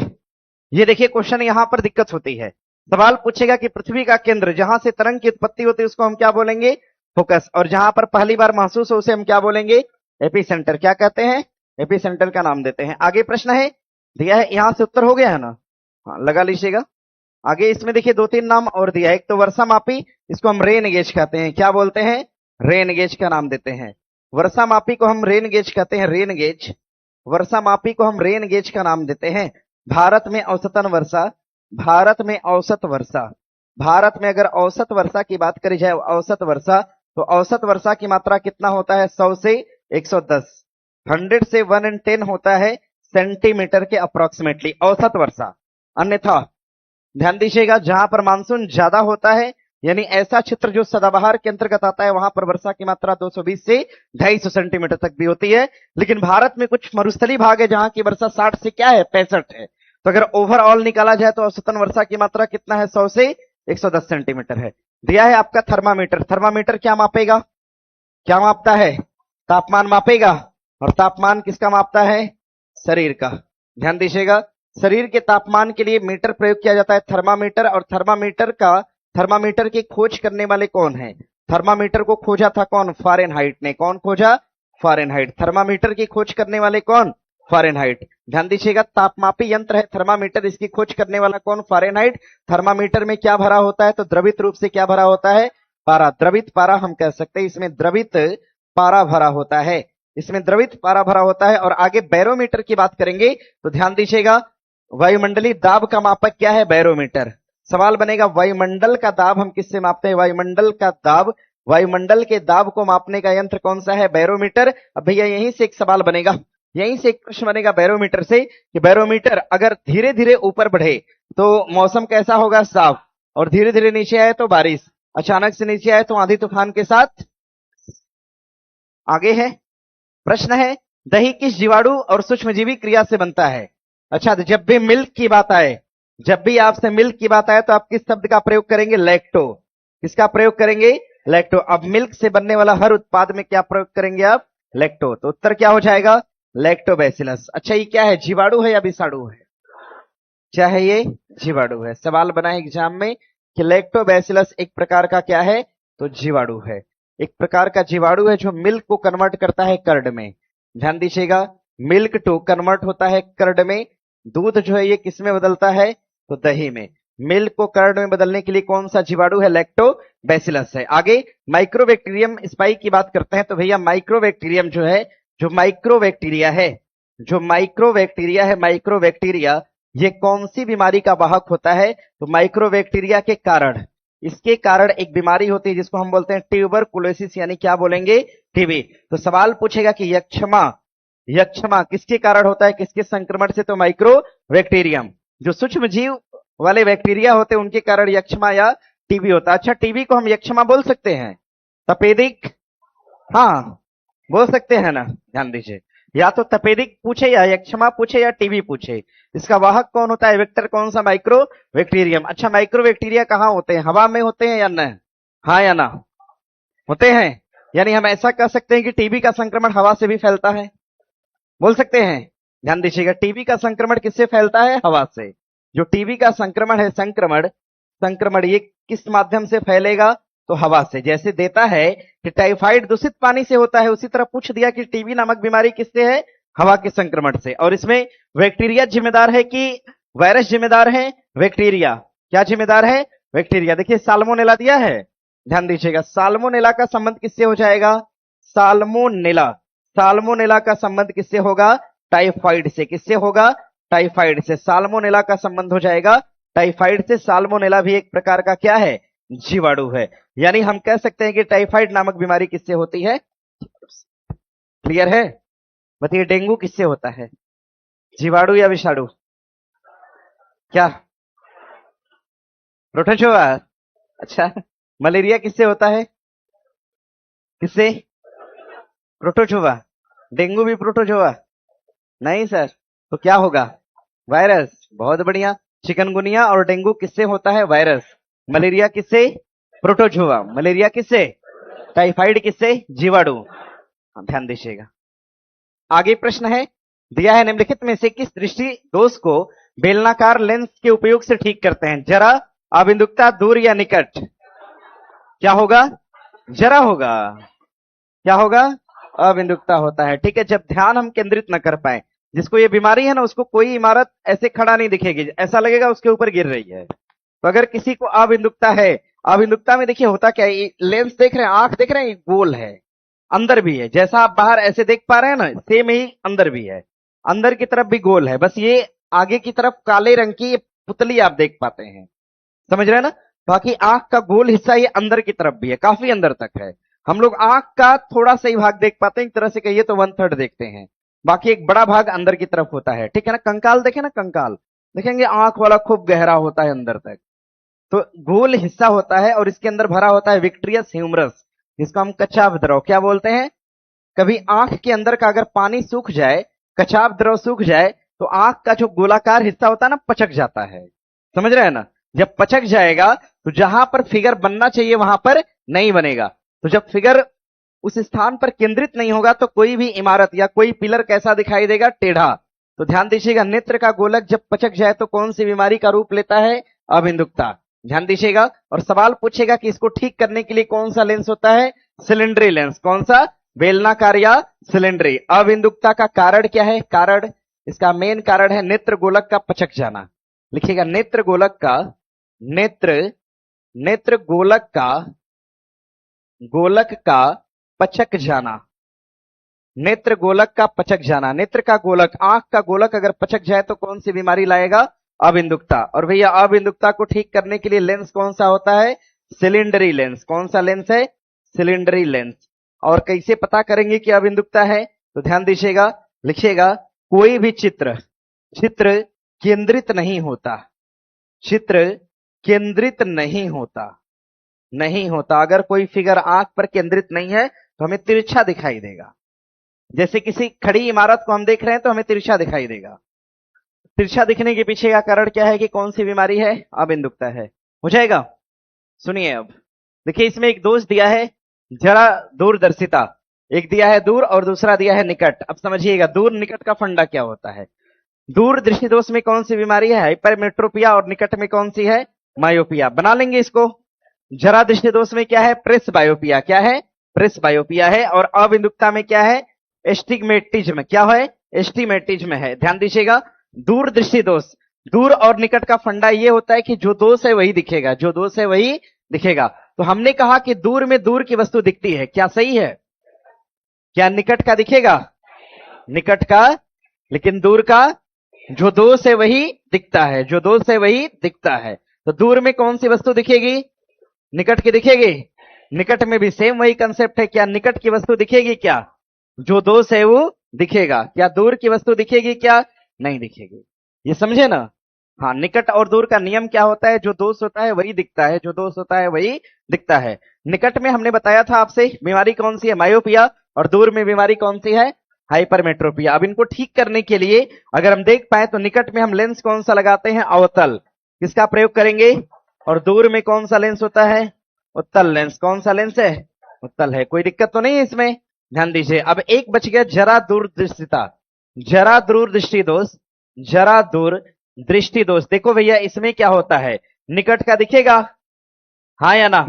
ये देखिए क्वेश्चन यहां पर दिक्कत होती है। सवाल पूछेगा कि पृथ्वी का केंद्र जहां से तरंग की उत्पत्ति होती है उसको हम क्या बोलेंगे? फोकस। और जहां पर पहली बार महसूस हो उसे हम क्या बोलेंगे? AP centre. क्या कहते हैं? एपी सेंटर का नाम देते हैं। आगे प्रश्न है दिया है, यहां से उत्तर हो गया है ना? हाँ, लगा लीजिएगा। आगे इसमें देखिए 2-3 नाम और दिया है। एक तो वर्षा मापी, इसको हम रेन गेज कहते हैं। क्या बोलते हैं? रेन गेज का नाम देते हैं। वर्षा मापी को हम रेन गेज कहते हैं, रेन गेज। वर्षा मापी को हम रेन गेज का नाम देते हैं। भारत में औसतन वर्षा, भारत में औसत वर्षा, भारत में अगर औसत वर्षा की बात करी जाए, औसत वर्षा, तो औसत वर्षा की मात्रा कितना होता है? 100 से 110, 100 से 110 होता है सेंटीमीटर के अप्रोक्सीमेटली औसत वर्षा। अन्यथा ध्यान दीजिएगा, जहां पर मानसून ज्यादा होता है, यानी ऐसा क्षेत्र जो सदाबहार के अंतर्गत आता है, वहां पर वर्षा की मात्रा 220 से 250 सेंटीमीटर तक भी होती है। लेकिन भारत में कुछ मरुस्थली भाग है जहां की वर्षा 60 से क्या है? 65 है। तो अगर ओवरऑल निकाला जाए तो औसतन वर्षा की मात्रा कितना है? 100 से 110 सेंटीमीटर है। दिया है आपका थर्मामीटर। थर्मामीटर क्या मापेगा? क्या मापता है? तापमान मापेगा। और तापमान किसका मापता है? शरीर का। ध्यान दीजिएगा, शरीर के तापमान के लिए मीटर प्रयोग किया जाता है, थर्मामीटर। और थर्मामीटर की खोज करने वाले कौन है? थर्मामीटर को खोजा था कौन? फारेनहाइट ने। कौन खोजा? फारेनहाइट। थर्मामीटर की खोज करने वाले कौन? फारेनहाइट। ध्यान दीजिएगा, तापमापी यंत्र है थर्मामीटर, इसकी खोज करने वाला कौन? फारेनहाइट। थर्मामीटर में क्या भरा होता है? तो द्रवित रूप से क्या भरा होता है? पारा। द्रवित पारा हम कह सकते हैं। इसमें द्रवित पारा भरा होता है, इसमें द्रवित पारा भरा होता है। और आगे बैरोमीटर की बात करेंगे तो ध्यान दीजिएगा, वायुमंडलीय दाब का मापक क्या है? बैरोमीटर। सवाल बनेगा वायुमंडल का दाब हम किससे मापते हैं? वायुमंडल का दाब, वायुमंडल के दाब को मापने का यंत्र कौन सा है? बैरोमीटर। अब भैया यहीं से एक सवाल बनेगा, यहीं से एक प्रश्न बनेगा बैरोमीटर से कि बैरोमीटर अगर धीरे धीरे ऊपर बढ़े तो मौसम कैसा होगा? साफ। और धीरे धीरे नीचे आए तो बारिश, अचानक से नीचे आए तो आंधी तूफान के साथ। आगे है प्रश्न है, दही किस जीवाणु और सूक्ष्मजीवी क्रिया से बनता है? अच्छा, तो जब भी मिल्क की बात आए, जब भी आपसे मिल्क की बात आए तो आप किस शब्द का प्रयोग करेंगे? लैक्टो। किसका प्रयोग करेंगे? लैक्टो। अब मिल्क से बनने वाला हर उत्पाद में क्या प्रयोग करेंगे आप? लैक्टो। तो उत्तर क्या हो जाएगा? लैक्टोबैसिलस। अच्छा, ये क्या है? जीवाणु है या विषाणु है? क्या है ये? जीवाणु है। सवाल बना है एग्जाम में कि लैक्टोबैसिलस एक प्रकार का क्या है? तो जीवाणु है। एक प्रकार का जीवाणु है जो मिल्क को कन्वर्ट करता है कर्ड में। ध्यान दीजिएगा, मिल्क टू कन्वर्ट होता है कर्ड में। दूध जो है ये किस में बदलता है? तो दही में। मिल्क को कर्ड में बदलने के लिए कौन सा जीवाणु है? लैक्टोबैसिलस है। आगे माइक्रोबैक्टीरियम स्पाइक की बात करते हैं तो भैया माइक्रोबैक्टीरियम जो है, जो माइक्रोबैक्टीरिया है, जो माइक्रोबैक्टीरिया है, माइक्रोबैक्टीरिया ये कौन सी बीमारी का वाहक होता है? तो माइक्रोबैक्टीरिया के कारण, इसके कारण एक बीमारी होती है जिसको हम बोलते हैं ट्यूबरकुलोसिस, यानी क्या बोलेंगे? टीबी। तो सवाल पूछेगा कि यक्षमा, यक्षमा किसके कारण होता है? किसके संक्रमण से? तो माइक्रोबैक्टीरियम। जो सूक्ष्म जीव वाले बैक्टीरिया होते हैं उनके कारण यक्षमा या टीबी होता है। अच्छा, टीबी को हम यक्षमा बोल सकते हैं? तपेदिक, हाँ बोल सकते हैं ना? ध्यान दीजिए, या तो तपेदिक पूछे या यक्षमा पूछे या टीबी पूछे, इसका वाहक कौन होता है? वेक्टर कौन सा? माइक्रोबैक्टीरियम। अच्छा, माइक्रोबैक्टीरिया कहां होते हैं? हवा में होते हैं या न? हाँ या ना? होते हैं। यानी हम ऐसा कह सकते हैं कि टीबी का संक्रमण हवा से भी फैलता है, बोल सकते हैं। ध्यान दीजिएगा, टीबी का संक्रमण किससे फैलता है? हवा से। जो टीबी का संक्रमण है, संक्रमण, संक्रमण ये किस माध्यम से फैलेगा? तो हवा से। जैसे देता है कि टाइफाइड दूषित पानी से होता है, उसी तरह पूछ दिया कि टीबी नामक बीमारी किससे है? हवा के संक्रमण से। और इसमें बैक्टीरिया जिम्मेदार है कि वायरस जिम्मेदार है? बैक्टीरिया। क्या जिम्मेदार है? बैक्टीरिया। देखिए साल्मोनेला दिया है, ध्यान दीजिएगा, साल्मोनेला का संबंध किससे हो जाएगा? साल्मोनेला, साल्मोनेला का संबंध किससे होगा? टाइफाइड से। किससे होगा? टाइफाइड से। साल्मोनेला का संबंध हो जाएगा टाइफाइड से। साल्मोनेला भी एक प्रकार का क्या है? जीवाणु है। यानी हम कह सकते हैं कि टाइफाइड नामक बीमारी किससे होती है? क्लियर है? बताइए, डेंगू किससे होता है? जीवाणु या विषाणु? क्या? प्रोटोजोआ। अच्छा, मलेरिया किससे होता है? किससे? प्रोटोजोआ। डेंगू भी प्रोटोजोआ? नहीं सर। तो क्या होगा? वायरस। बहुत बढ़िया। चिकनगुनिया और डेंगू किससे होता है? वायरस। मलेरिया किससे? प्रोटोजोआ। मलेरिया किससे? टाइफाइड किससे? जीवाणु। ध्यान दीजिएगा, आगे प्रश्न है, दिया है निम्नलिखित में से किस दृष्टि दोष को बेलनाकार लेंस के उपयोग से ठीक करते हैं? जरा, अबिंदुकता, दूर या निकट? क्या होगा? जरा होगा। क्या होगा? अबिंदुकता होता है। ठीक है, जब ध्यान हम केंद्रित न कर पाए, जिसको ये बीमारी है ना, उसको कोई इमारत ऐसे खड़ा नहीं दिखेगी, ऐसा लगेगा उसके ऊपर गिर रही है। तो अगर किसी को अबिंदुकता है, अबिंदुकता में देखिए होता क्या है, लेंस देख रहे हैं, आंख देख रहे हैं, गोल है, अंदर भी है। जैसा आप बाहर ऐसे देख पा रहे हैं ना, सेम ही अंदर भी है, अंदर की तरफ भी गोल है। बस ये आगे की तरफ काले रंग की ये पुतली आप देख पाते हैं, समझ रहे हैं ना? बाकी आंख का गोल हिस्सा ये अंदर की तरफ भी है, काफी अंदर तक है। हम लोग आंख का थोड़ा सा ही भाग देख पाते हैं, एक तरह से कहिए तो 1/3 देखते हैं, बाकी एक बड़ा भाग अंदर की तरफ होता है। ठीक है ना? कंकाल देखे ना, कंकाल देखेंगे, आंख वाला खूब गहरा होता है अंदर तक। तो गोल हिस्सा होता है और इसके अंदर भरा होता है विक्ट्रियस ह्यूमरस, जिसको हम कचाव द्रव क्या बोलते हैं? कभी आंख के अंदर का अगर पानी सूख जाए, कचाव द्रव सूख जाए, तो आंख का जो गोलाकार हिस्सा होता है ना, पचक जाता है। समझ रहे हैं ना? जब पचक जाएगा तो जहां पर फिगर बनना चाहिए वहां पर नहीं बनेगा। तो जब फिगर उस स्थान पर केंद्रित नहीं होगा तो कोई भी इमारत या कोई पिलर कैसा दिखाई देगा? टेढ़ा। तो ध्यान दीजिएगा, नेत्र का गोलक जब पचक जाए तो कौन सी बीमारी का रूप लेता है? अबिंदुकता। ध्यान दीजिएगा, और सवाल पूछेगा कि इसको ठीक करने के लिए कौन सा लेंस होता है? सिलेंडरी लेंस। कौन सा? बेलनाकार या सिलेंडरी। अबिंदुकता का कारण क्या है? कारण, इसका मेन कारण है नेत्र गोलक का पचक जाना। लिखिएगा, नेत्र गोलक का, नेत्र, नेत्र गोलक का पचक जाना, नेत्र गोलक का पचक जाना। नेत्र का गोलक, आंख का गोलक अगर पचक जाए तो कौन सी बीमारी लाएगा? अबिंदुकता। और भैया अबिंदुकता को ठीक करने के लिए लेंस कौन सा होता है? सिलिंडरी लेंस। कौन सा लेंस है? सिलिंडरी लेंस। और कैसे पता करेंगे कि अबिंदुकता है? तो ध्यान दीजिएगा, लिखिएगा, कोई भी चित्र केंद्रित नहीं होता, चित्र केंद्रित नहीं होता। अगर कोई फिगर आंख पर केंद्रित नहीं है तो हमें तिरछा दिखाई देगा। जैसे किसी खड़ी इमारत को हम देख रहे हैं तो हमें तिरछा दिखाई देगा। तिरछा दिखने के पीछे का कारण क्या है कि कौन सी बीमारी है? अबिंदुकता है। हो जाएगा? सुनिए अब, देखिए इसमें एक दोष दिया है जरा दूरदर्शिता, एक दिया है दूर और दूसरा दिया है निकट। अब समझिएगा दूर निकट का फंडा क्या होता है। दूर दृष्टि दोष में कौन सी बीमारी है? हाइपरमेट्रोपिया। और निकट में कौन सी है? मायोपिया। बना लेंगे इसको। जरा दृष्टि दोष में क्या है? प्रेस बायोपिया। क्या है? प्रेस बायोपिया है। और अबिंदुकता में क्या है? एस्टिग्मेटिज्म। क्या है? एस्टिमेटिज्म है। ध्यान दीजिएगा, दूर दृष्टि दोष, दूर और निकट का फंडा ये होता है कि जो दोष है वही दिखेगा, जो दोष है वही दिखेगा। तो हमने कहा कि दूर में दूर की वस्तु दिखती है, क्या सही है? क्या निकट का दिखेगा? निकट का, लेकिन दूर का जो दोष है वही दिखता है, जो दोष है वही दिखता है। तो दूर में कौन सी वस्तु दिखेगी? निकट की दिखेगी। निकट में भी सेम वही कंसेप्ट है। क्या निकट की वस्तु दिखेगी? क्या जो दोष है वो दिखेगा। क्या दूर की वस्तु दिखेगी? क्या नहीं दिखेगी। ये समझे ना? हाँ, निकट और दूर का नियम क्या होता है? जो दोष होता है वही दिखता है, जो दोष होता है वही दिखता है। निकट में हमने बताया था आपसे बीमारी कौन सी है? मायोपिया। और दूर में बीमारी कौन सी है? हाइपरमेट्रोपिया। अब इनको ठीक करने के लिए अगर हम देख पाए तो निकट में हम लेंस कौन सा लगाते हैं? अवतल। किसका प्रयोग करेंगे? और दूर में कौन सा लेंस होता है? उत्तल लेंस। कौन सा लेंस है? उत्तल है। कोई दिक्कत तो नहीं है इसमें? ध्यान दीजिए, अब एक बच गया जरा दूरदृष्टिता, जरा दूर दृष्टि दोष, जरा दूर दृष्टि दोष। देखो भैया इसमें क्या होता है? निकट का दिखेगा, हाँ या ना?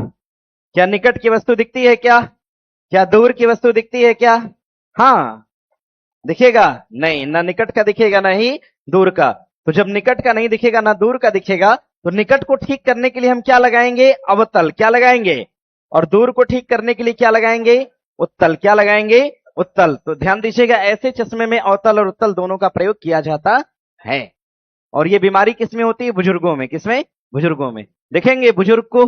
क्या निकट की वस्तु दिखती है? क्या क्या दूर की वस्तु दिखती है? क्या हाँ दिखेगा? नहीं, ना निकट का दिखेगा ना ही दूर का। तो जब निकट का नहीं दिखेगा ना दूर का दिखेगा तो निकट को ठीक करने के लिए हम क्या लगाएंगे? अवतल। क्या लगाएंगे? और दूर को ठीक करने के लिए क्या लगाएंगे? उत्तल। क्या लगाएंगे? उत्तल। तो ध्यान दीजिएगा, ऐसे चश्मे में अवतल और उत्तल दोनों का प्रयोग किया जाता है। और ये बीमारी किसमें होती है? बुजुर्गों में। किसमें? बुजुर्गों में। देखेंगे बुजुर्ग को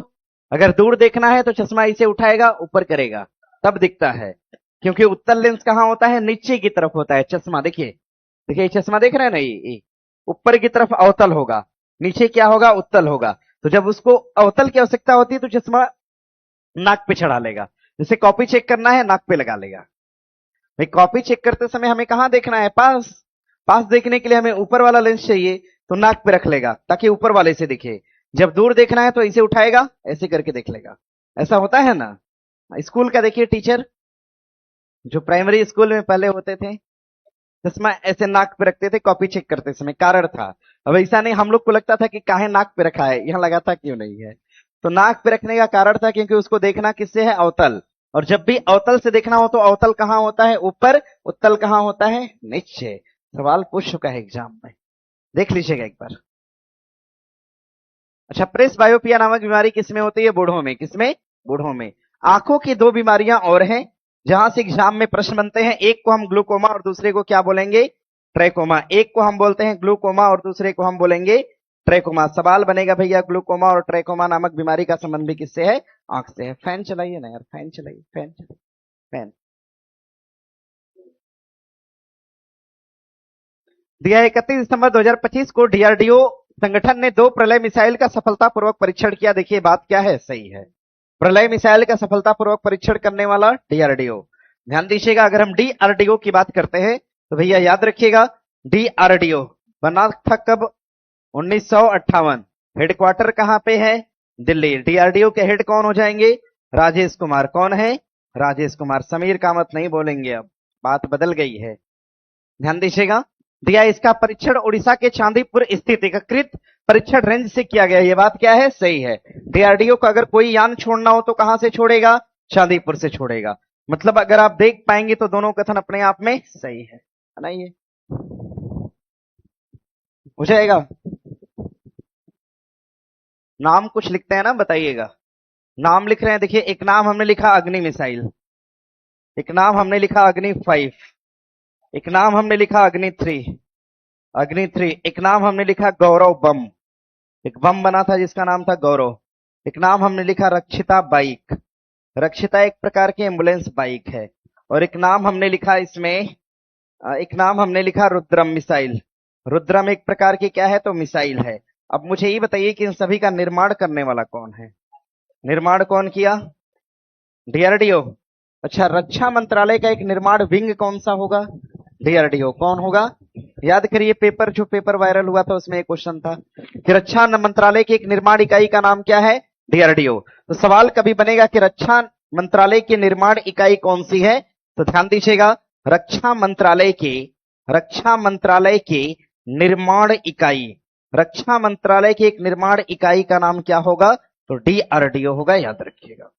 अगर दूर देखना है तो चश्मा इसे उठाएगा, ऊपर करेगा, तब दिखता है। क्योंकि उत्तल लेंस कहां होता है? नीचे की तरफ होता है चश्मा। देखिए देखिए, चश्मा देख रहे हैं ना, ये ऊपर की तरफ अवतल होगा, नीचे क्या होगा? उत्तल होगा। तो जब उसको अवतल की आवश्यकता होती है तो चश्मा नाक पे चढ़ा लेगा। जैसे कॉपी चेक करना है, नाक पे लगा लेगा। भाई कॉपी चेक करते समय हमें कहां देखना है? पास। पास देखने के लिए हमें ऊपर वाला लेंस चाहिए, तो नाक पे रख लेगा ताकि ऊपर वाले से दिखे। जब दूर देखना है तो इसे उठाएगा, ऐसे करके देख लेगा। ऐसा होता है ना? स्कूल का देखिए टीचर, जो प्राइमरी स्कूल में पहले होते थे, चश्मा ऐसे नाक पे रखते थे कॉपी चेक करते समय, कारण था। अब ऐसा नहीं, हम लोग को लगता था कि काहे नाक पे रखा है, यहां लगाता क्यों नहीं है? तो नाक पे रखने का कारण था क्योंकि उसको देखना किससे है? अवतल। और जब भी अवतल से देखना हो तो अवतल कहां होता है? ऊपर। उत्तल कहां होता है? नीचे। सवाल पूछ चुका है एग्जाम में, देख लीजिएगा एक बार। अच्छा, प्रेस बायोपिया नामक बीमारी किसमें होती है? बूढ़ों में। किसमें? बूढ़ों में। आंखों की दो बीमारियां और हैं जहां से एग्जाम में प्रश्न बनते हैं। एक को हम ग्लूकोमा और दूसरे को क्या बोलेंगे? ट्रैकोमा। एक को हम बोलते हैं ग्लूकोमा और दूसरे को हम बोलेंगे ट्रैकोमा। सवाल बनेगा भैया ग्लूकोमा और ट्रैकोमा नामक बीमारी का संबंध भी किससे है? आंख से है। फैन चलाइए ना यार, फैन चलाइए, फैन चलाइए, फैन। दिया 31 दिसंबर 2025 को डीआरडीओ संगठन ने 2 प्रलय मिसाइल का सफलतापूर्वक परीक्षण किया। देखिए बात क्या है? सही है, प्रलय मिसाइल का सफलतापूर्वक परीक्षण करने वाला डीआरडीओ। ध्यान दीजिएगा, अगर हम डीआरडीओ की बात करते हैं तो भैया याद रखिएगा, डीआरडीओ बना था कब? 1958। हेडक्वार्टर कहां पे है? दिल्ली। डीआरडीओ के हेड कौन हो जाएंगे? राजेश कुमार। कौन है? राजेश कुमार। समीर कामत नहीं बोलेंगे, अब बात बदल गई है। ध्यान दीजिएगा, दिया इसका परीक्षण उड़ीसा के चांदीपुर स्थित एकीकृत परीक्षण रेंज से किया गया। ये बात क्या है? सही है। डीआरडीओ को अगर कोई यान छोड़ना हो तो कहां से छोड़ेगा? चांदीपुर से छोड़ेगा। मतलब अगर आप देख पाएंगे तो दोनों कथन अपने आप में सही है ना? ये हो जाएगा। नाम कुछ लिखते हैं ना, बताइएगा। नाम लिख रहे हैं, देखिए एक नाम हमने लिखा अग्नि मिसाइल, एक नाम हमने लिखा अग्नि 5, एक नाम हमने लिखा अग्नि 3, अग्नि 3, एक नाम हमने लिखा गौरव बम, एक बम बना था जिसका नाम था गौरव। एक नाम हमने लिखा रक्षिता बाइक, रक्षिता एक प्रकार की एम्बुलेंस बाइक है। और एक नाम हमने लिखा इसमें, एक नाम हमने लिखा रुद्रम मिसाइल, रुद्रम एक प्रकार की क्या है तो मिसाइल है। अब मुझे ये बताइए कि इन सभी का निर्माण करने वाला कौन है? निर्माण कौन किया? डीआरडीओ। अच्छा, रक्षा मंत्रालय का एक निर्माण विंग कौन सा होगा? डीआरडीओ। कौन होगा? याद करिए, पेपर जो पेपर वायरल हुआ था उसमें एक क्वेश्चन था कि रक्षा मंत्रालय की एक निर्माण इकाई का नाम क्या है? डीआरडीओ। तो सवाल कभी बनेगा कि रक्षा मंत्रालय की निर्माण इकाई कौन सी है, तो ध्यान दीजिएगा, रक्षा मंत्रालय की निर्माण इकाई, रक्षा मंत्रालय की एक निर्माण इकाई का नाम क्या होगा? तो डीआरडीओ होगा, याद रखिएगा।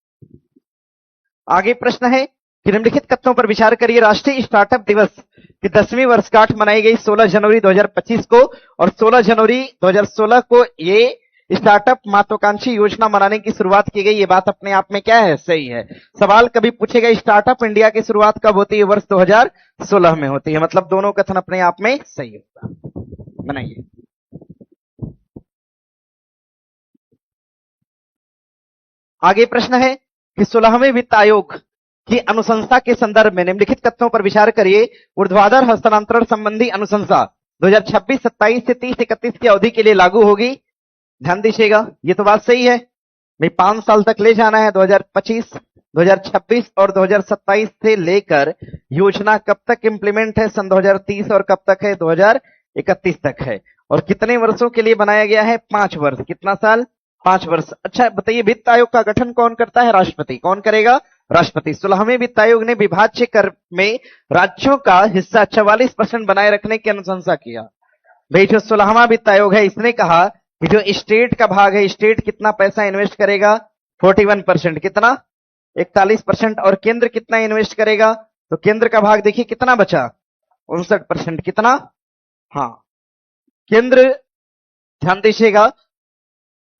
आगे प्रश्न है कि निम्नलिखित कथनों पर विचार करिए। राष्ट्रीय स्टार्टअप दिवस की 10वीं वर्षगांठ मनाई गई 16 जनवरी 2025 को, और 16 जनवरी 2016 को ये स्टार्टअप महत्वाकांक्षी योजना मनाने की शुरुआत की गई। ये बात अपने आप में क्या है? सही है। सवाल कभी पूछेगा स्टार्टअप इंडिया की शुरुआत कब होती है? वर्ष 2016 में होती है। मतलब दोनों कथन अपने आप में सही होगा। बनाइए। आगे प्रश्न है कि 16वें वित्त आयोग की अनुशंसा के संदर्भ में निम्नलिखित कथनों पर विचार करिए। ऊर्ध्वाधर हस्तांतरण संबंधी अनुशंसा 2026-27 से 30-31 की अवधि के लिए लागू होगी। ध्यान दीजिएगा, ये तो बात सही है भाई, 5 साल तक ले जाना है, 2025, 2026 और 2027 से लेकर योजना कब तक इंप्लीमेंट है? सन 2030, और कब तक है? 2031 तक है। और कितने वर्षों के लिए बनाया गया है? 5 वर्ष। कितना साल? 5 वर्ष। अच्छा बताइए, वित्त आयोग का गठन कौन करता है? राष्ट्रपति। कौन करेगा? राष्ट्रपति। 16वें वित्त आयोग ने विभाज्य कर में राज्यों का हिस्सा 44% बनाए रखने की अनुशंसा किया। भाई जो 16वां वित्त आयोग है, इसने कहा कि जो स्टेट का भाग है, स्टेट कितना पैसा इन्वेस्ट करेगा? 41%। कितना? 41%। और केंद्र कितना इन्वेस्ट करेगा? तो केंद्र का भाग देखिए कितना बचा? 59%। कितना? हाँ, केंद्र, ध्यान दीजिएगा,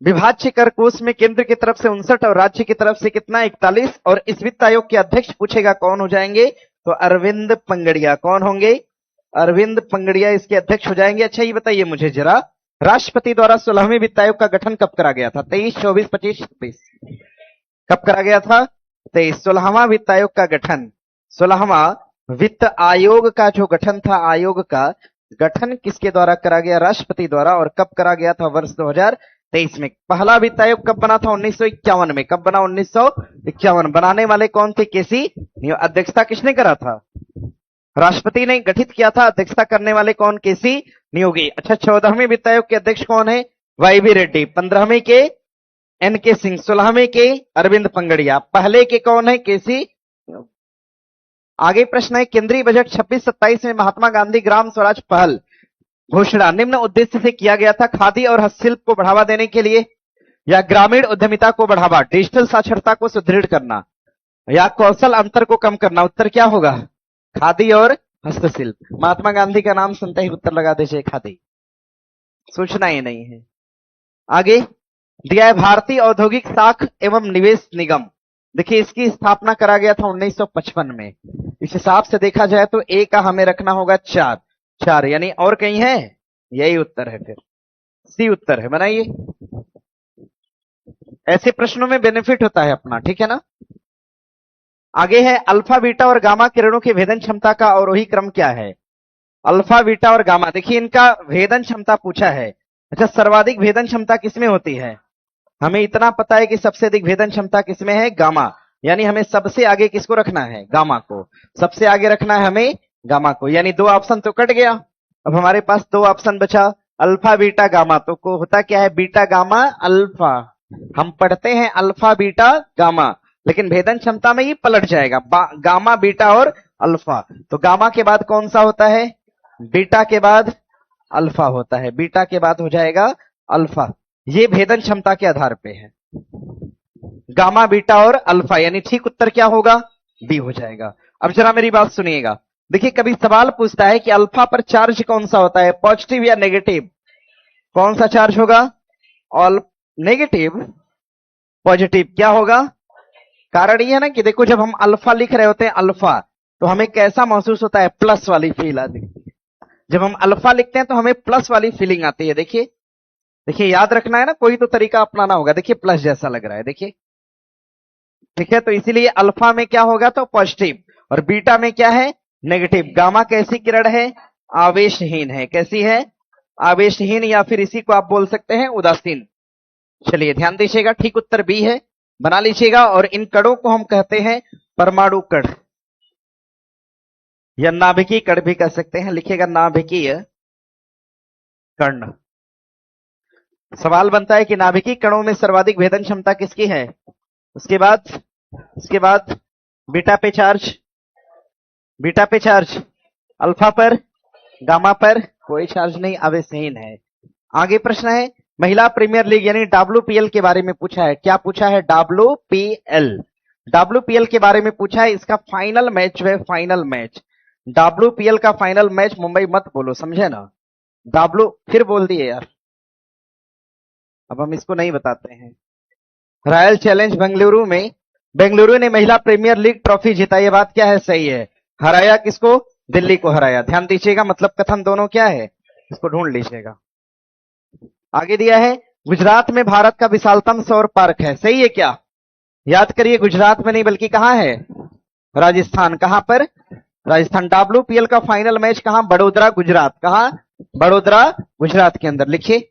विभाज्य कर कोष में केंद्र की तरफ से 59 और राज्य की तरफ से कितना? 41। और इस वित्त आयोग के अध्यक्ष पूछेगा कौन हो जाएंगे? तो अरविंद पंगड़िया। कौन होंगे? अरविंद पंगड़िया इसके अध्यक्ष हो जाएंगे। अच्छा ये बताइए मुझे जरा, राष्ट्रपति द्वारा 16वें वित्त आयोग का गठन कब करा गया था? 23, 24, 25, 26। कब करा गया था? 23। 16वां वित्त आयोग का गठन, 16वां वित्त आयोग का जो गठन था, आयोग का गठन किसके द्वारा करा गया? राष्ट्रपति द्वारा। और कब करा गया था? वर्ष 2023 में। पहला वित्त आयोग कब बना था? 1951 में। कब बना? 1951। बनाने वाले कौन थे? केसी। अध्यक्षता किसने करा था? राष्ट्रपति ने गठित किया था। अध्यक्षता करने वाले कौन? केसी नियोगी। अच्छा, 14वें वित्त आयोग के अध्यक्ष कौन है? वाईबी रेड्डी। 15वें के एनके सिंह। 16वें के अरविंद पंगड़िया। पहले के कौन है? केसी। आगे प्रश्न है, केंद्रीय बजट 26-27 में महात्मा गांधी ग्राम स्वराज पहल घोषणा निम्न उद्देश्य से किया गया था? खादी और हस्तशिल्प को बढ़ावा देने के लिए, या ग्रामीण उद्यमिता को बढ़ावा, डिजिटल साक्षरता को सुदृढ़ करना, या कौशल अंतर को कम करना? उत्तर क्या होगा? खादी और हस्तशिल्प। महात्मा गांधी का नाम सुनते ही उत्तर लगा दीजिए खादी, सोचना ही नहीं है। आगे दिया है भारतीय औद्योगिक साख एवं निवेश निगम। देखिए इसकी स्थापना करा गया था 1955 में। इस हिसाब से देखा जाए तो ए का हमें रखना होगा 4, 4 यानी और कहीं है? यही उत्तर है, फिर सी उत्तर है। बनाइए। ऐसे प्रश्नों में बेनिफिट होता है अपना, ठीक है ना। आगे है, अल्फा बीटा और गामा किरणों की भेदन क्षमता का अवरोही क्रम क्या है? अल्फा बीटा और गामा, देखिए इनका भेदन क्षमता पूछा है। अच्छा, सर्वाधिक भेदन क्षमता किसमें होती है? हमें इतना पता है कि सबसे अधिक भेदन क्षमता किसमें है? गामा। यानी हमें सबसे आगे किसको रखना है? गामा को। सबसे आगे रखना है हमें गामा को। यानी 2 ऑप्शन तो कट गया, अब हमारे पास 2 ऑप्शन बचा, अल्फा बीटा गामा। तो को होता क्या है? Beta gamma alpha. हम पढ़ते हैं अल्फा बीटा गामा, लेकिन भेदन क्षमता में ये पलट जाएगा, गामा बीटा और अल्फा। तो गामा के बाद कौन सा होता है? बीटा के बाद अल्फा होता है। बीटा के बाद हो जाएगा अल्फा। ये भेदन क्षमता के आधार पे है, गामा बीटा और अल्फा। यानी ठीक उत्तर क्या होगा? बी हो जाएगा। अब जरा मेरी बात सुनिएगा, देखिए कभी सवाल पूछता है कि अल्फा पर चार्ज कौन सा होता है, पॉजिटिव या नेगेटिव? कौन सा चार्ज होगा? All negative. पॉजिटिव क्या होगा? कारण ये है ना कि देखो जब हम अल्फा लिख रहे होते हैं अल्फा, तो हमें कैसा महसूस होता है, प्लस वाली फील आती है। जब हम अल्फा लिखते हैं तो हमें प्लस वाली फीलिंग आती है। देखिए देखिए, याद रखना है ना, कोई तो तरीका अपनाना होगा। देखिए प्लस जैसा लग रहा है, देखिए, ठीक है। तो इसीलिए अल्फा में क्या होगा, तो पॉजिटिव, और बीटा में क्या है, नेगेटिव। गामा कैसी किरण है, आवेशहीन है। कैसी है, आवेशहीन, या फिर इसी को आप बोल सकते हैं उदासीन। चलिए ध्यान दीजिएगा, ठीक उत्तर बी है, बना लीजिएगा। और इन कणों को हम कहते हैं परमाणु कण, या नाभिकीय कण भी कह सकते हैं। लिखिएगा नाभिकीय कण। सवाल बनता है कि नाभिकीय कणों में सर्वाधिक भेदन क्षमता किसकी है। उसके बाद बीटा पे चार्ज, बीटा पे चार्ज, अल्फा पर, गामा पर कोई चार्ज नहीं, आवेशहीन है। आगे प्रश्न है, महिला प्रीमियर लीग यानी WPL के बारे में पूछा है। क्या पूछा है, WPL, WPL के बारे में पूछा है। इसका फाइनल मैच जो है, फाइनल मैच, WPL का फाइनल मैच, मुंबई मत बोलो, समझे ना, फिर बोल दिए यार, अब हम इसको नहीं बताते हैं। रॉयल चैलेंज बेंगलुरु में बेंगलुरु ने महिला प्रीमियर लीग ट्रॉफी जीता। ये बात क्या है, सही है। हराया किसको, दिल्ली को हराया। ध्यान दीजिएगा, मतलब कथन दोनों क्या है, इसको ढूंढ लीजिएगा। आगे दिया है, गुजरात में भारत का विशालतम सौर पार्क है। सही है क्या, याद करिए, गुजरात में नहीं बल्कि कहां है, राजस्थान। कहां पर, राजस्थान। WPL का फाइनल मैच कहां, बड़ोदरा गुजरात। कहां, बड़ोदरा गुजरात के अंदर। लिखिए,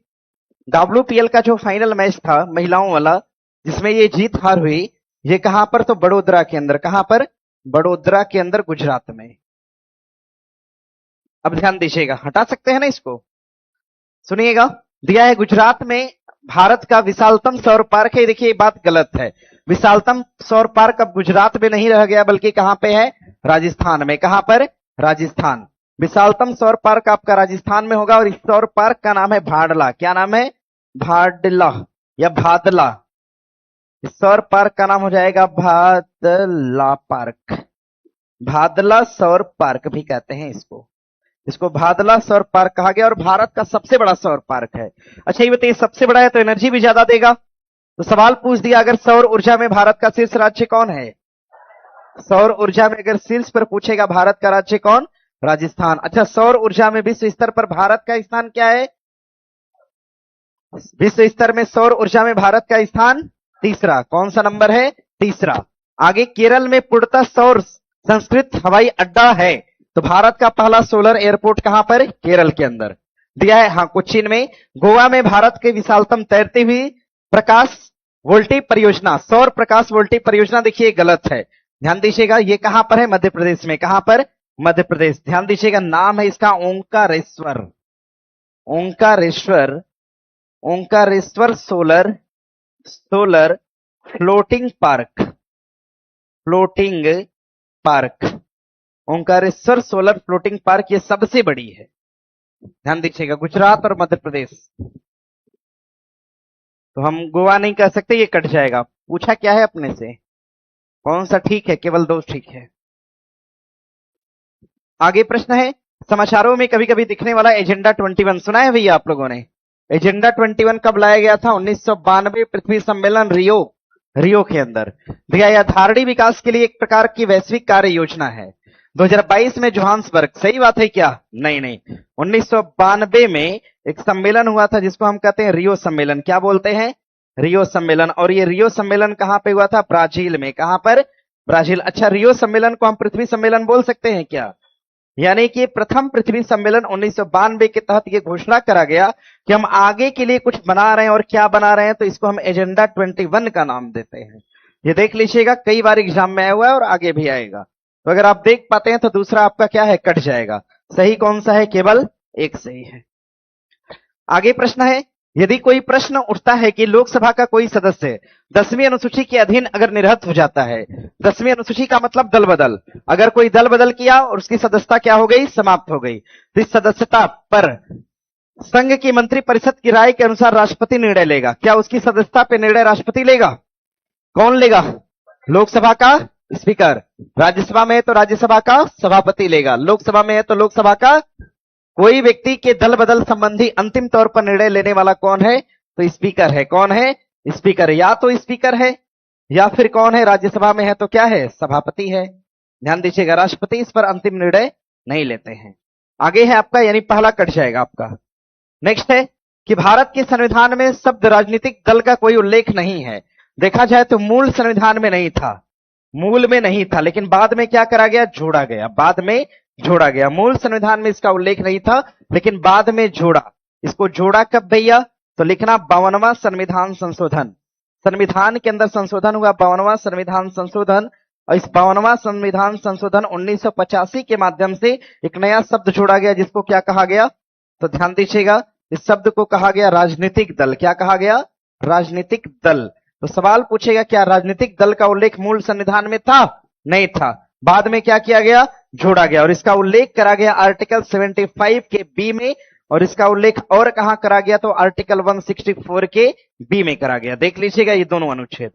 WPL का जो फाइनल मैच था महिलाओं वाला, जिसमें ये जीत हार हुई, ये कहां पर, तो बड़ोदरा के अंदर। कहां पर, बड़ोदरा के अंदर, गुजरात में। अब ध्यान दीजिएगा, हटा सकते हैं ना इसको, सुनिएगा। दिया है, गुजरात में भारत का विशालतम सौर पार्क है। देखिए ये बात गलत है, विशालतम सौर पार्क अब गुजरात में नहीं रह गया, बल्कि कहां पे है, राजस्थान में। कहां पर, राजस्थान। विशालतम सौर पार्क आपका राजस्थान में होगा, और इस सौर पार्क का नाम है भाडला। क्या नाम है, भाडला या भादला। इस सौर पार्क का नाम हो जाएगा भादला पार्क, भादला सौर पार्क भी कहते हैं इसको। इसको भादला सौर पार्क कहा गया, और भारत का सबसे बड़ा सौर पार्क है। अच्छा ये बताइए, सबसे बड़ा है तो एनर्जी भी ज्यादा देगा। तो सवाल पूछ दिया, अगर सौर ऊर्जा में भारत का शीर्ष राज्य कौन है। सौर ऊर्जा में अगर शीर्ष पर पूछेगा भारत का राज्य कौन, राजस्थान। अच्छा, सौर ऊर्जा में विश्व स्तर पर भारत का स्थान क्या है, विश्व स्तर में सौर ऊर्जा में भारत का स्थान तीसरा। कौन सा नंबर है, तीसरा। आगे, केरल में पूर्णतः सौर संस्कृत हवाई अड्डा है। तो भारत का पहला सोलर एयरपोर्ट कहां पर, केरल के अंदर। दिया है, हाँ, कोच्चिन में। गोवा में भारत के विशालतम तैरती हुई प्रकाश वोल्टिक परियोजना, सौर प्रकाश वोल्टिक परियोजना, देखिए गलत है। ध्यान दीजिएगा, ये कहां पर है, मध्य प्रदेश में। कहां पर, मध्य प्रदेश। ध्यान दीजिएगा, नाम है इसका Omkareshwar, Omkareshwar, Omkareshwar solar floating park, floating park, Omkareshwar solar floating park, ये सबसे बड़ी है। ध्यान दीजिएगा, गुजरात और मध्य प्रदेश। तो हम गोवा नहीं कह सकते, ये कट जाएगा। पूछा क्या है अपने से, कौन सा ठीक है, केवल 2 ठीक है। आगे प्रश्न है, समाचारों में कभी कभी दिखने वाला एजेंडा 21 सुना है भैया आप लोगों ने। एजेंडा 21 कब लाया गया था, 1992 पृथ्वी सम्मेलन रियो के अंदर। दिया, यह धारणीय विकास के लिए एक प्रकार की वैश्विक कार्य योजना है। 2022 में जोहान्सबर्ग, सही बात है क्या, नहीं नहीं, 1992 में एक सम्मेलन हुआ था जिसको हम कहते हैं रियो सम्मेलन। क्या बोलते हैं, रियो सम्मेलन। और ये रियो सम्मेलन कहां पे हुआ था, ब्राजील में। कहां पर, ब्राजील। अच्छा, रियो सम्मेलन को हम पृथ्वी सम्मेलन बोल सकते हैं क्या, यानी कि प्रथम पृथ्वी सम्मेलन 1992 के तहत यह घोषणा करा गया कि हम आगे के लिए कुछ बना रहे हैं, और क्या बना रहे हैं, तो इसको हम एजेंडा 21 का नाम देते हैं। ये देख लीजिएगा, कई बार एग्जाम में आया हुआ है और आगे भी आएगा। तो अगर आप देख पाते हैं तो दूसरा आपका क्या है, कट जाएगा। सही कौन सा है, केवल एक सही है। आगे प्रश्न है, यदि कोई प्रश्न उठता है कि लोकसभा का कोई सदस्य 10वीं अनुसूची के अधीन अगर निरस्त हो जाता है, 10वीं अनुसूची का मतलब दल बदल, अगर कोई दल बदल किया और उसकी सदस्यता क्या हो गई, समाप्त हो गई, तो इस सदस्यता पर संघ की मंत्रिपरिषद की राय के अनुसार राष्ट्रपति निर्णय लेगा। क्या उसकी सदस्यता पे निर्णय राष्ट्रपति लेगा, कौन लेगा, लोकसभा का स्पीकर। राज्यसभा में है तो राज्यसभा का सभापति लेगा, लोकसभा में है तो लोकसभा का। कोई व्यक्ति के दल बदल संबंधी अंतिम तौर पर निर्णय लेने वाला कौन है, तो स्पीकर है। कौन है, स्पीकर। या तो स्पीकर है या फिर कौन है, राज्यसभा में है तो क्या है, सभापति है। ध्यान दीजिएगा, राष्ट्रपति इस पर अंतिम निर्णय नहीं लेते हैं। आगे है आपका, यानी पहला कट जाएगा आपका। नेक्स्ट है कि भारत के संविधान में शब्द राजनीतिक दल का कोई उल्लेख नहीं है। देखा जाए तो मूल संविधान में नहीं था, मूल में नहीं था, लेकिन बाद में क्या करा गया, जोड़ा गया, बाद में जोड़ा गया। मूल संविधान में इसका उल्लेख नहीं था, लेकिन बाद में जोड़ा। इसको जोड़ा कब भैया, तो लिखना 52वां संविधान संशोधन। संविधान के अंदर संशोधन हुआ, 52वां संविधान संशोधन। और इस 52वां संविधान संशोधन 1985 के माध्यम से एक नया शब्द जोड़ा गया, जिसको क्या कहा गया, तो ध्यान दीजिएगा, इस शब्द को कहा गया राजनीतिक दल। क्या कहा गया, राजनीतिक दल। तो सवाल पूछेगा, क्या राजनीतिक दल का उल्लेख मूल संविधान में था, नहीं था, बाद में क्या किया गया, जोड़ा गया। और इसका उल्लेख करा गया आर्टिकल 75 के बी में, और इसका उल्लेख और कहां करा गया, तो आर्टिकल 164 के बी में करा गया। देख लीजिएगा ये दोनों अनुच्छेद।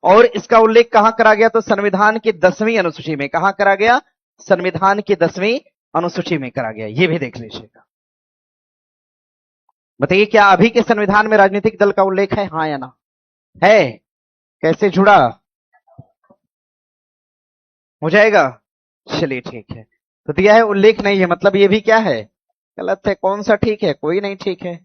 और इसका उल्लेख कहां करा गया, तो संविधान की 10वीं अनुसूची में। कहां करा गया, संविधान की 10वीं अनुसूची में करा गया। ये भी देख लीजिएगा। बताइए, क्या अभी के संविधान में राजनीतिक दल का उल्लेख है, हाँ या ना, है? कैसे जुड़ा हो जाएगा, चलिए ठीक है। तो दिया है उल्लेख नहीं है, मतलब ये भी क्या है, गलत है। कौन सा ठीक है, कोई नहीं ठीक है।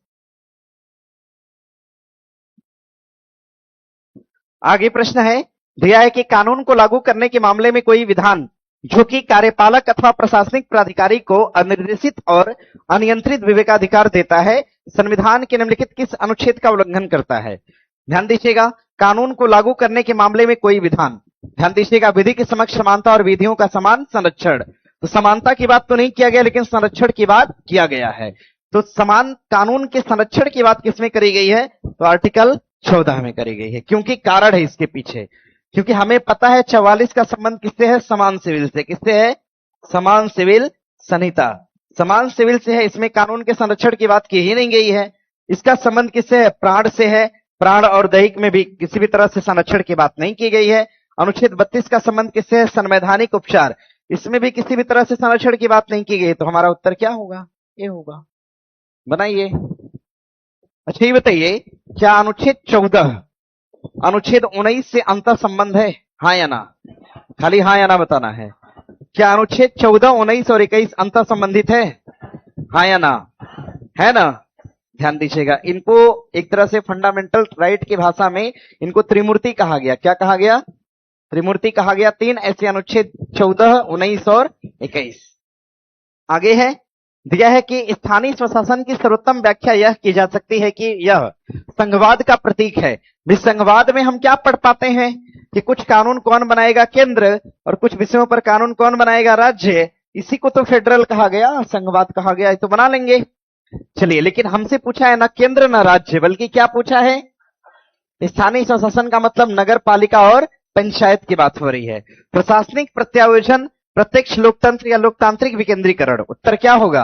आगे प्रश्न है, दिया है कि कानून को लागू करने के मामले में कोई विधान जो कि कार्यपालक अथवा प्रशासनिक प्राधिकारी को अनिर्देशित और अनियंत्रित विवेकाधिकार देता है, संविधान के निम्नलिखित किस अनुच्छेद का उल्लंघन करता है। ध्यान दीजिएगा, कानून को लागू करने के मामले में कोई विधान, ध्यान दीजिएगा, विधि के समक्ष समानता और विधियों का समान संरक्षण। तो समानता की बात तो नहीं किया गया, लेकिन संरक्षण की बात किया गया है। तो समान कानून के संरक्षण की बात किसमें करी गई है, तो आर्टिकल 14 में करी गई है। क्योंकि कारण है इसके पीछे, क्योंकि हमें पता है 44 का संबंध किससे है, समान सिविल से। किससे है, समान सिविल संहिता, समान सिविल से है। इसमें कानून के संरक्षण की बात की ही नहीं गई है। इसका संबंध किससे है, प्राण से है। प्राण और दैहिक में भी किसी भी तरह से संरक्षण की बात नहीं की गई है। अनुच्छेद 32 का संबंध किससे है, संवैधानिक उपचार, इसमें भी किसी भी तरह से संरक्षण की बात नहीं की गई। तो हमारा उत्तर क्या होगा, ये होगा। बनाइए। अच्छा ये बताइए, क्या अनुच्छेद 14 अनुच्छेद 19 से अंतर संबंध है, हाँ या ना, खाली हाँ या ना बताना है। क्या अनुच्छेद 14, 19 और 21 अंतर संबंधित है, हाँ या ना, है ना। ध्यान दीजिएगा, इनको एक तरह से फंडामेंटल राइट की भाषा में इनको त्रिमूर्ति कहा गया। क्या कहा गया, त्रिमूर्ति कहा गया। 3 ऐसे अनुच्छेद 14, 19 और 21। आगे है, दिया है कि स्थानीय स्वशासन की सर्वोत्तम व्याख्या यह की जा सकती है कि यह संघवाद का प्रतीक है। संघवाद में हम क्या पढ़ पाते हैं कि कुछ कानून कौन बनाएगा, केंद्र, और कुछ विषयों पर कानून कौन बनाएगा, राज्य। इसी को तो फेडरल कहा गया, संघवाद कहा गया। तो बना लेंगे। चलिए, लेकिन हमसे पूछा है ना केंद्र ना राज्य, बल्कि क्या पूछा है, स्थानीय स्वशासन का मतलब नगर पालिका और पंचायत की बात हो रही है। प्रशासनिक प्रत्यायोजन, प्रत्यक्ष लोकतंत्र या लोकतांत्रिक विकेंद्रीकरण। उत्तर क्या होगा,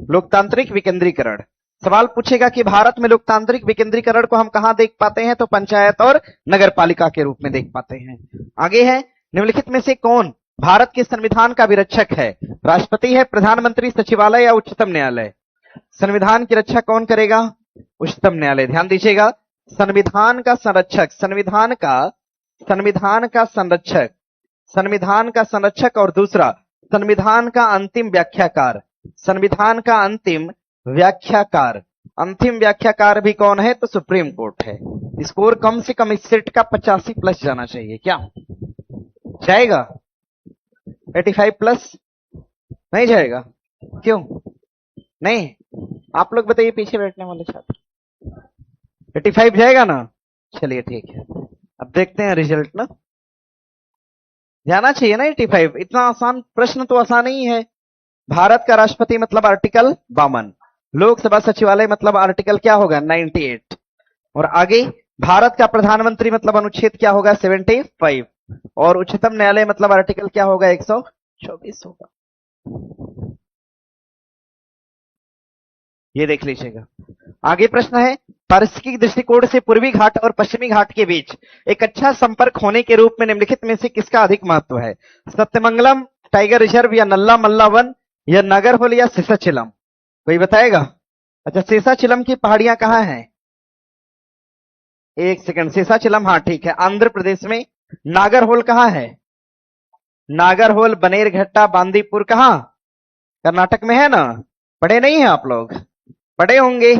लोकतांत्रिक विकेंद्रीकरण। सवाल पूछेगा कि भारत में लोकतांत्रिक विकेंद्रीकरण को हम कहां देख पाते हैं, तो पंचायत और नगर पालिका के रूप में देख पाते हैं। आगे है, निम्नलिखित में से कौन भारत के संविधान का विरक्षक है। राष्ट्रपति है, प्रधानमंत्री, सचिवालय या उच्चतम न्यायालय। संविधान की रक्षा कौन करेगा, उच्चतम न्यायालय। ध्यान दीजिएगा, संविधान का संरक्षक, संविधान का संरक्षक और दूसरा संविधान का अंतिम व्याख्याकार। संविधान का अंतिम व्याख्याकार, अंतिम व्याख्याकार भी कौन है, तो सुप्रीम कोर्ट है। स्कोर कम से कम इस सेट का 85 प्लस जाना चाहिए। क्या जाएगा, 85 प्लस नहीं जाएगा, क्यों नहीं, आप लोग बताइए, पीछे बैठने वाले छात्र। 85 जाएगा ना, चलिए ठीक है। अब देखते हैं रिजल्ट ना, जाना चाहिए ना 85। इतना आसान प्रश्न तो आसान ही है। भारत का राष्ट्रपति मतलब आर्टिकल 52, लोकसभा सचिवालय मतलब आर्टिकल क्या होगा, 98। और आगे भारत का प्रधानमंत्री मतलब अनुच्छेद क्या होगा, 75। और उच्चतम न्यायालय मतलब आर्टिकल क्या होगा, 124 होगा। ये देख लीजिएगा। आगे प्रश्न है, पारिस्थितिक दृष्टिकोण से पूर्वी घाट और पश्चिमी घाट के बीच एक अच्छा संपर्क होने के रूप में निम्नलिखित में से किसका अधिक महत्व है। सत्यमंगलम टाइगर रिजर्व या नल्ला मल्ला वन या नागरहोल या शेषाचलम, कोई बताएगा। अच्छा, शेषाचलम की पहाड़ियां कहां हैं, एक सेकंड, शेषाचलम, हाँ ठीक है। आंध्र प्रदेश में। नागरहोल कहाँ है? नागरहोल, बनेरघट्टा, बांदीपुर कहाँ? कर्नाटक में है ना? पढ़े नहीं है आप लोग? पढ़े होंगे।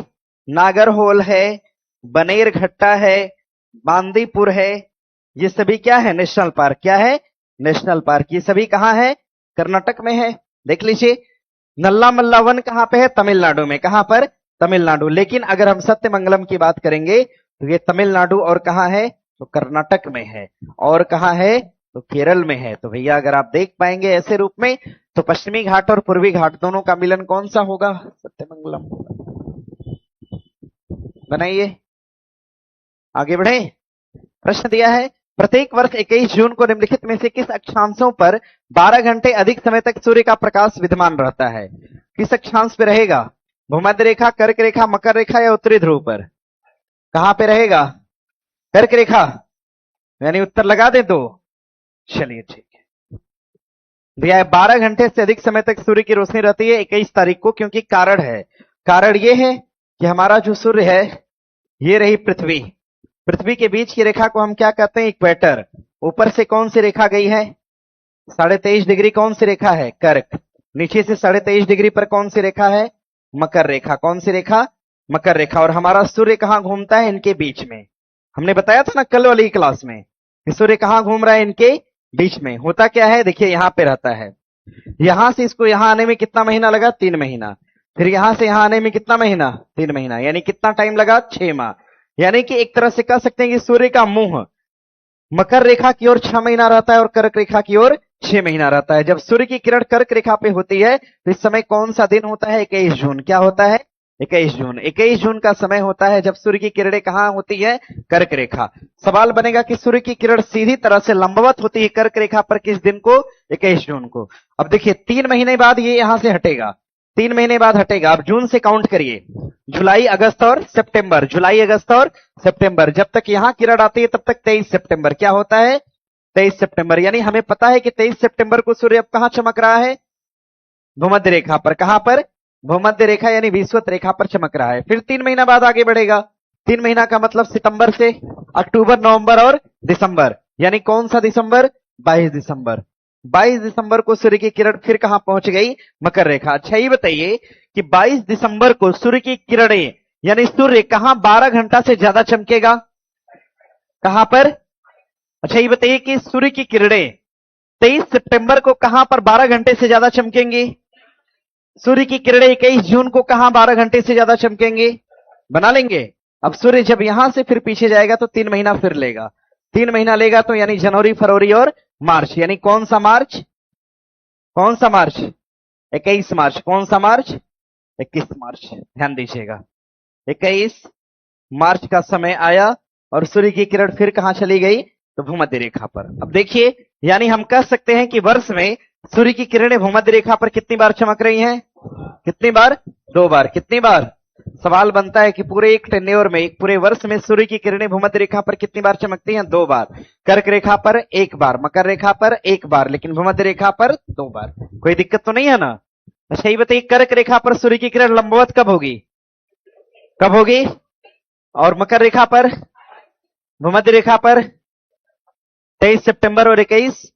नागरहोल है, बनेरघट्टा है, बांदीपुर है, ये सभी क्या है? National park. क्या है? National park. ये सभी कहाँ है? कर्नाटक में है। देख लीजिए। नल्लामल्ला वन कहाँ पे है? तमिलनाडु में। कहाँ पर? तमिलनाडु। लेकिन अगर हम सत्यमंगलम की बात करेंगे तो ये तमिलनाडु और कहाँ है? तो कर्नाटक में है। और कहाँ है? तो केरल में है। तो भैया अगर आप देख पाएंगे ऐसे रूप में, तो पश्चिमी घाट और पूर्वी घाट दोनों का मिलन कौन सा होगा? सत्यमंगलम। बनाइए, आगे बढ़े। प्रश्न दिया है, प्रत्येक वर्ष 21 जून को निम्नलिखित में से किस अक्षांशों पर 12 घंटे अधिक समय तक सूर्य का प्रकाश विद्यमान रहता है? किस अक्षांश पे रहेगा? भूमध्य रेखा, कर्क रेखा, मकर रेखा या उत्तरी ध्रुव पर? कहां पे रहेगा? कर्क रेखा, यानी उत्तर लगा दे तो। चलिए ठीक है। दिया है 12 घंटे से अधिक समय तक सूर्य की रोशनी रहती है 21 तारीख को, क्योंकि कारण है। कारण ये है कि हमारा जो सूर्य है, ये रही पृथ्वी। पृथ्वी के बीच की रेखा को हम क्या कहते हैं? इक्वेटर। ऊपर से कौन सी रेखा गई है? 23.5 डिग्री। कौन सी रेखा है? कर्क। नीचे से 23.5 डिग्री पर कौन सी रेखा है? मकर रेखा। कौन सी रेखा? मकर रेखा। और हमारा सूर्य कहां घूमता है? इनके बीच में। हमने बताया था ना कल वाली क्लास में कि सूर्य कहां घूम रहा है? इनके बीच में। होता क्या है, देखिए यहां पे रहता है। यहां से इसको यहां आने में कितना महीना लगा? 3 महीना। फिर यहां से यहां आने में कितना महीना? 3 महीना। यानी कितना टाइम लगा? 6 माह। यानी कि एक तरह से कह सकते हैं कि सूर्य का मुंह मकर रेखा की ओर 6 महीना रहता है और कर्क रेखा की ओर 6 महीना रहता है। जब सूर्य की किरण कर्क रेखा पे होती है तो इस समय कौन सा दिन होता है? 21 जून। क्या होता है? 21 जून। 21 जून का समय होता है जब सूर्य की किरणें कहां होती है? कर्क रेखा। सवाल बनेगा कि सूर्य की किरण सीधी तरह से लंबवत होती है कर्क रेखा पर किस दिन को? 21 जून को। अब देखिए 3 महीने बाद ये यहां से हटेगा। 3 महीने बाद हटेगा। अब जून से काउंट करिए। जुलाई, अगस्त और सितंबर। जुलाई, अगस्त और सितंबर। जब तक यहां किरण आती है तब तक 23 सितंबर। क्या होता है? 23 सितंबर। यानी हमें पता है कि 23 सितंबर को सूर्य अब कहां चमक रहा है? भूमध्य रेखा पर। कहां पर? भूमध्य रेखा यानी विषुवत रेखा पर चमक रहा है। फिर 3 महीना बाद आगे बढ़ेगा। 3 महीना का मतलब सितंबर से अक्टूबर, नवंबर और दिसंबर। यानी कौन सा दिसंबर? 22 दिसंबर। 22 दिसंबर को सूर्य की किरण फिर कहां पहुंच गई? मकर रेखा। अच्छा ये बताइए कि 22 दिसंबर को सूर्य की किरणें यानी सूर्य कहां 12 घंटा से ज्यादा चमकेगा? कहां पर? अच्छा ये बताइए कि सूर्य की किरणें 23 सितंबर को कहां पर 12 घंटे से ज्यादा चमकेंगी? सूर्य की किरणें 21 जून को कहां 12 घंटे से ज्यादा चमकेंगे? बना लेंगे। अब सूर्य जब यहां से फिर पीछे जाएगा तो 3 महीना फिर लेगा। 3 महीना लेगा तो यानी जनवरी, फरवरी और मार्च। यानी कौन सा मार्च? कौन सा मार्च? 21 मार्च। कौन सा मार्च? 21 मार्च। ध्यान दीजिएगा। 21 मार्च का समय आया और सूर्य की किरण फिर कहां चली गई? तो भूमध्य रेखा पर। अब देखिए, यानी हम कह सकते हैं कि वर्ष में सूर्य की किरणें भूमध्य रेखा पर कितनी बार चमक रही हैं? कितनी बार? 2 बार। कितनी बार? सवाल बनता है कि पूरे एक टेन्योर में, एक पूरे वर्ष में सूर्य की किरणें भूमध्य रेखा पर कितनी बार चमकती हैं? 2 बार। कर्क रेखा पर 1 बार, मकर रेखा पर 1 बार, लेकिन भूमध्य रेखा पर 2 बार। कोई दिक्कत तो नहीं है ना? अच्छा ये बताइए, कर्क रेखा पर सूर्य की किरण लंबवत कब होगी? कब होगी? और मकर रेखा पर, भूमध्य रेखा पर 23 सितंबर और 21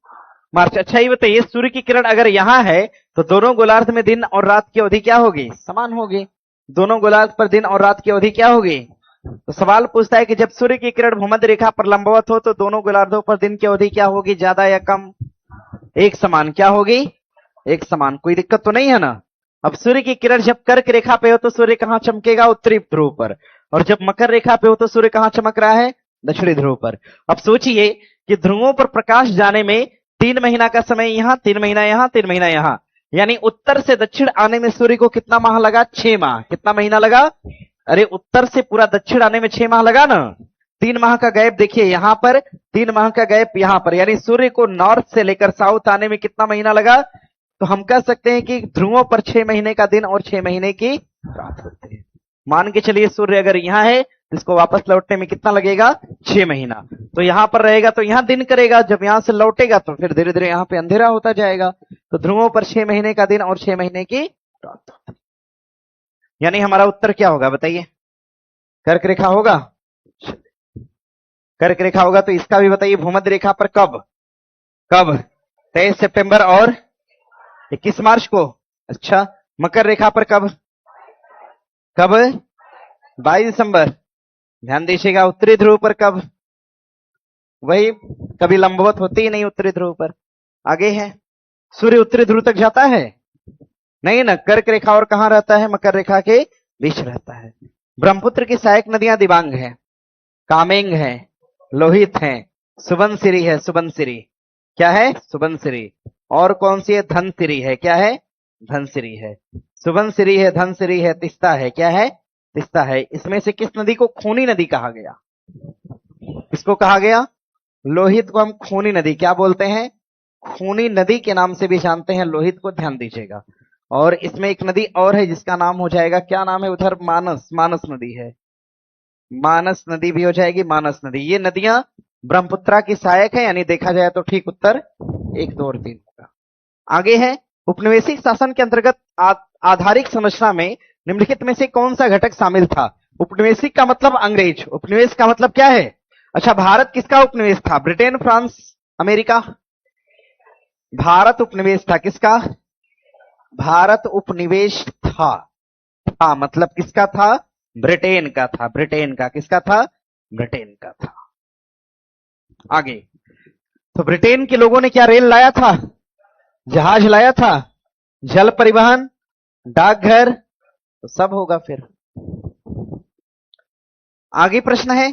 मार्च। अच्छा ये बताइए, सूर्य की किरण अगर यहां है तो दोनों गोलार्ध में दिन और रात की अवधि क्या होगी? समान होगी। दोनों गोलार्ध पर दिन और रात की अवधि क्या होगी? तो सवाल पूछता है कि जब सूर्य की किरण भूमध्य रेखा पर लंबवत हो तो दोनों गोलार्धों पर दिन की अवधि क्या होगी? ज्यादा या कम? एक समान। क्या होगी? एक समान। कोई दिक्कत तो नहीं है ना? अब सूर्य की किरण जब कर्क रेखा पे हो तो सूर्य कहां चमकेगा? उत्तरी ध्रुव पर। और जब मकर रेखा पे हो तो सूर्य कहां चमक रहा है? दक्षिणी ध्रुव पर। अब सोचिए कि ध्रुवों पर प्रकाश जाने में 3 महीना का समय यहां, 3 महीना यहां, 3 महीना यहां। यानी उत्तर से दक्षिण आने में सूर्य को कितना माह लगा? 6 माह। कितना महीना लगा? अरे उत्तर से पूरा दक्षिण आने में 6 माह लगा ना। 3 माह का गैप देखिए यहां पर, 3 माह का गैप यहां पर। यानी सूर्य को नॉर्थ से लेकर साउथ आने में कितना महीना लगा? तो हम कह सकते हैं कि ध्रुवों पर 6 महीने का दिन और 6 महीने की रात होती है। मान के चलिए सूर्य अगर यहां है तो इसको वापस लौटने में कितना लगेगा? 6 महीना। तो यहां पर रहेगा तो यहां दिन करेगा, जब यहां से लौटेगा तो फिर धीरे धीरे यहां पे अंधेरा होता जाएगा। तो ध्रुवों पर 6 महीने का दिन और 6 महीने की रात होती है। यानी हमारा उत्तर क्या होगा बताइए? कर्क रेखा होगा। कर्क रेखा होगा तो इसका भी बताइए, भूमध्य रेखा पर कब कब 23 सितंबर और 21 मार्च को। अच्छा, मकर रेखा पर कब कब 22 दिसंबर। ध्यान दीजिएगा, उत्तरी ध्रुव पर कब, वही कभी लंबवत होती ही नहीं उत्तरी ध्रुव पर। आगे है, सूर्य उत्तरी ध्रुव तक जाता है नहीं ना, कर्क रेखा और कहां रहता है, मकर रेखा के बीच रहता है। ब्रह्मपुत्र की सहायक नदियां दिबांग है, कामेंग है, लोहित है, सुबनसिरी है, सुबनसिरी क्या है, सुबनसिरी। और कौन सी है, धनसिरी है, क्या है, धनसिरी है। सुबनसिरी है, धनसिरी है, तिस्ता है, क्या है, तिस्ता है। इसमें से किस नदी को खूनी नदी कहा गया, किसको कहा गया, लोहित को हम खूनी नदी क्या बोलते हैं, खूनी नदी के नाम से भी जानते हैं लोहित को, ध्यान दीजिएगा। और इसमें एक नदी और है जिसका नाम हो जाएगा, क्या नाम है उधर, मानस, मानस नदी है, मानस नदी भी हो जाएगी, मानस नदी। ये नदियां ब्रह्मपुत्रा की सहायक है, यानी देखा जाए तो ठीक उत्तर 1, 2 और 3 होगा। आगे है, उपनिवेशिक शासन के अंतर्गत आधारिक संरचना में निम्नलिखित में से कौन सा घटक शामिल था। उपनिवेशिक का मतलब अंग्रेज, उपनिवेश का मतलब क्या है। अच्छा, भारत किसका उपनिवेश था, ब्रिटेन, फ्रांस, अमेरिका। भारत उपनिवेश था, किसका, भारत उपनिवेश था मतलब किसका था, ब्रिटेन का था, ब्रिटेन का, किसका था, ब्रिटेन का था। आगे, तो ब्रिटेन के लोगों ने क्या रेल लाया था, जहाज लाया था, जल परिवहन, डाकघर, तो सब होगा फिर। आगे प्रश्न है,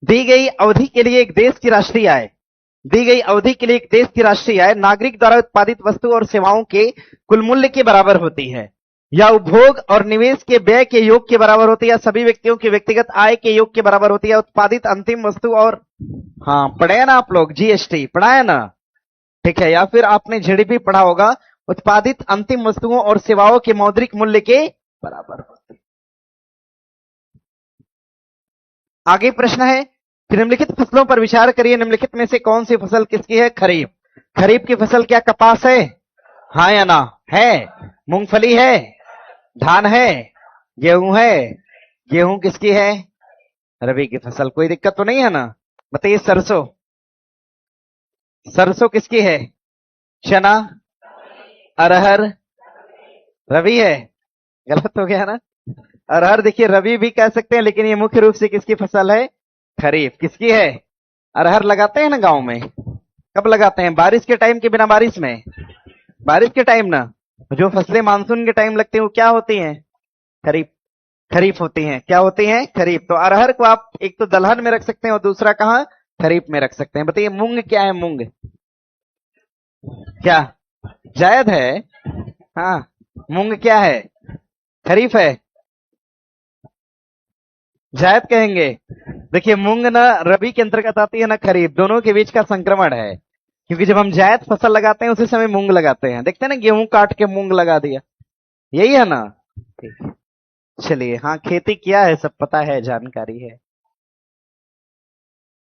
दी गई अवधि के लिए एक देश की राष्ट्रीय आय, दी गई अवधि के लिए एक देश की राष्ट्रीय आय नागरिक द्वारा उत्पादित वस्तु और सेवाओं के कुल मूल्य के बराबर होती है, या उपभोग और निवेश के व्यय के योग के बराबर होती है, या सभी व्यक्तियों के व्यक्तिगत आय के योग के बराबर होती है, उत्पादित अंतिम वस्तु और, हाँ पढ़े हैं ना आप लोग, जीएसटी पढ़ा है ना, ठीक है। या फिर आपने जीडीपी पढ़ा होगा, उत्पादित अंतिम वस्तुओं और सेवाओं के मौद्रिक मूल्य के बराबर होती है। आगे प्रश्न है, निम्नलिखित फसलों पर विचार करिए, निम्नलिखित में से कौन सी फसल किसकी है, खरीफ। खरीफ की फसल क्या कपास है, हाँ या ना, है। मूंगफली है, धान है, गेहूं है, गेहूं किसकी है, रबी की फसल, कोई दिक्कत तो नहीं है ना। बताइए, सरसों, सरसों किसकी है, चना, अरहर, रबी है, गलत हो गया ना। अरहर देखिए रबी भी कह सकते हैं, लेकिन ये मुख्य रूप से किसकी फसल है, खरीफ। किसकी है, अरहर लगाते हैं ना गांव में, कब लगाते हैं, बारिश के टाइम के बिना बारिश में, बारिश के टाइम ना। जो फसलें मानसून के टाइम लगती हैं वो क्या होती हैं, खरीफ, खरीफ होती हैं, क्या होती हैं, खरीफ। तो अरहर को आप एक तो दलहन में रख सकते हैं और दूसरा कहां, खरीफ में रख सकते हैं। बताइए, मूंग क्या है, मूंग क्या, जायद है, हाँ, मूंग क्या है, खरीफ है, जायद कहेंगे। देखिए, मूंग ना रबी के अंतर्गत आती है ना खरीफ, दोनों के बीच का संक्रमण है, क्योंकि जब हम जायद फसल लगाते हैं उसी समय मूंग लगाते हैं। देखते हैं ना, गेहूं काट के मूंग लगा दिया, यही है ना। चलिए, हाँ खेती किया है, सब पता है, जानकारी है,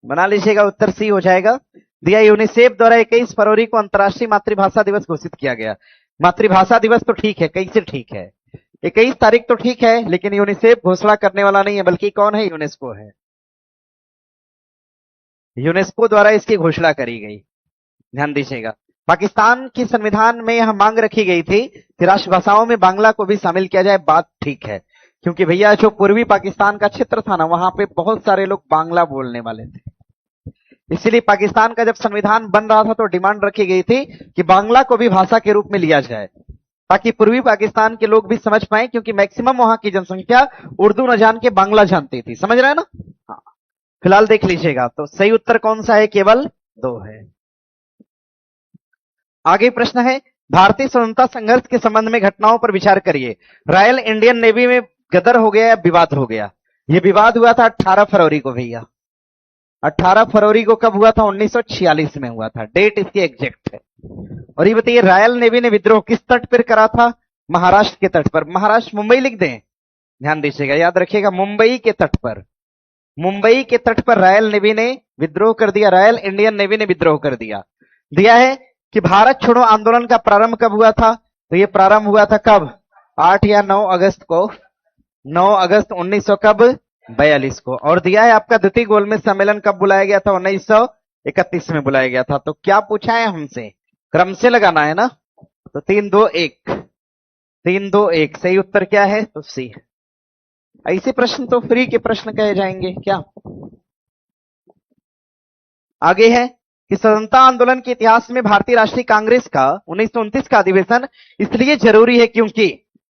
बना लीजिएगा, उत्तर सी हो जाएगा। दिया, यूनिसेफ द्वारा 21 फरवरी को अंतर्राष्ट्रीय मातृभाषा दिवस घोषित किया गया। मातृभाषा दिवस तो ठीक है, कैसे ठीक है, 21 तारीख तो ठीक है, लेकिन यूनिसेफ घोषणा करने वाला नहीं है, बल्कि कौन है, यूनेस्को है। यूनेस्को द्वारा इसकी घोषणा करी गई, ध्यान दीजिएगा। पाकिस्तान के संविधान में यह मांग रखी गई थी कि राष्ट्रभाषाओं में बांग्ला को भी शामिल किया जाए। बात ठीक है, क्योंकि भैया जो पूर्वी पाकिस्तान का क्षेत्र था ना, वहां पे बहुत सारे लोग बांग्ला बोलने वाले थे, इसीलिए पाकिस्तान का जब संविधान बन रहा था तो डिमांड रखी गई थी कि बांग्ला को भी भाषा के रूप में लिया जाए, ताकि पूर्वी पाकिस्तान के लोग भी समझ पाए, क्योंकि मैक्सिमम वहां की जनसंख्या उर्दू न जान के बांग्ला जानती थी। समझ रहे हैं ना, हाँ। फिलहाल देख लीजिएगा, तो सही उत्तर कौन सा है, केवल 2 है। आगे प्रश्न है, भारतीय स्वतंत्रता संघर्ष के संबंध में घटनाओं पर विचार करिए। रॉयल इंडियन नेवी में गदर हो गया या विवाद हो गया। यह विवाद हुआ था 18 फरवरी को भैया, 18 फरवरी को कब हुआ था, 1946 में हुआ था, डेट इसकी एग्जैक्ट है। और ये बताइए, रॉयल नेवी ने विद्रोह किस तट पर करा था, महाराष्ट्र के तट पर। महाराष्ट्र, मुंबई लिख दें, ध्यान दीजिएगा, याद रखिएगा, मुंबई के तट पर, मुंबई के तट पर रॉयल नेवी ने विद्रोह कर दिया, रॉयल इंडियन नेवी ने विद्रोह कर दिया। दिया है कि भारत छोड़ो आंदोलन का प्रारंभ कब हुआ था, तो ये प्रारंभ हुआ था कब, 8 या 9 अगस्त को, 9 अगस्त 1900 कब 42 को। और दिया है आपका द्वितीय गोलमेज सम्मेलन कब बुलाया गया था? 1931 में बुलाया गया था। तो क्या पूछा है हमसे? क्रम से लगाना है ना। तो 3 2 1, 3 2 1 सही उत्तर क्या है? तो सी। ऐसे प्रश्न तो फ्री के प्रश्न कहे जाएंगे क्या। आगे है कि स्वतंत्रता आंदोलन के इतिहास में भारतीय राष्ट्रीय कांग्रेस का 1929 का अधिवेशन इसलिए जरूरी है क्योंकि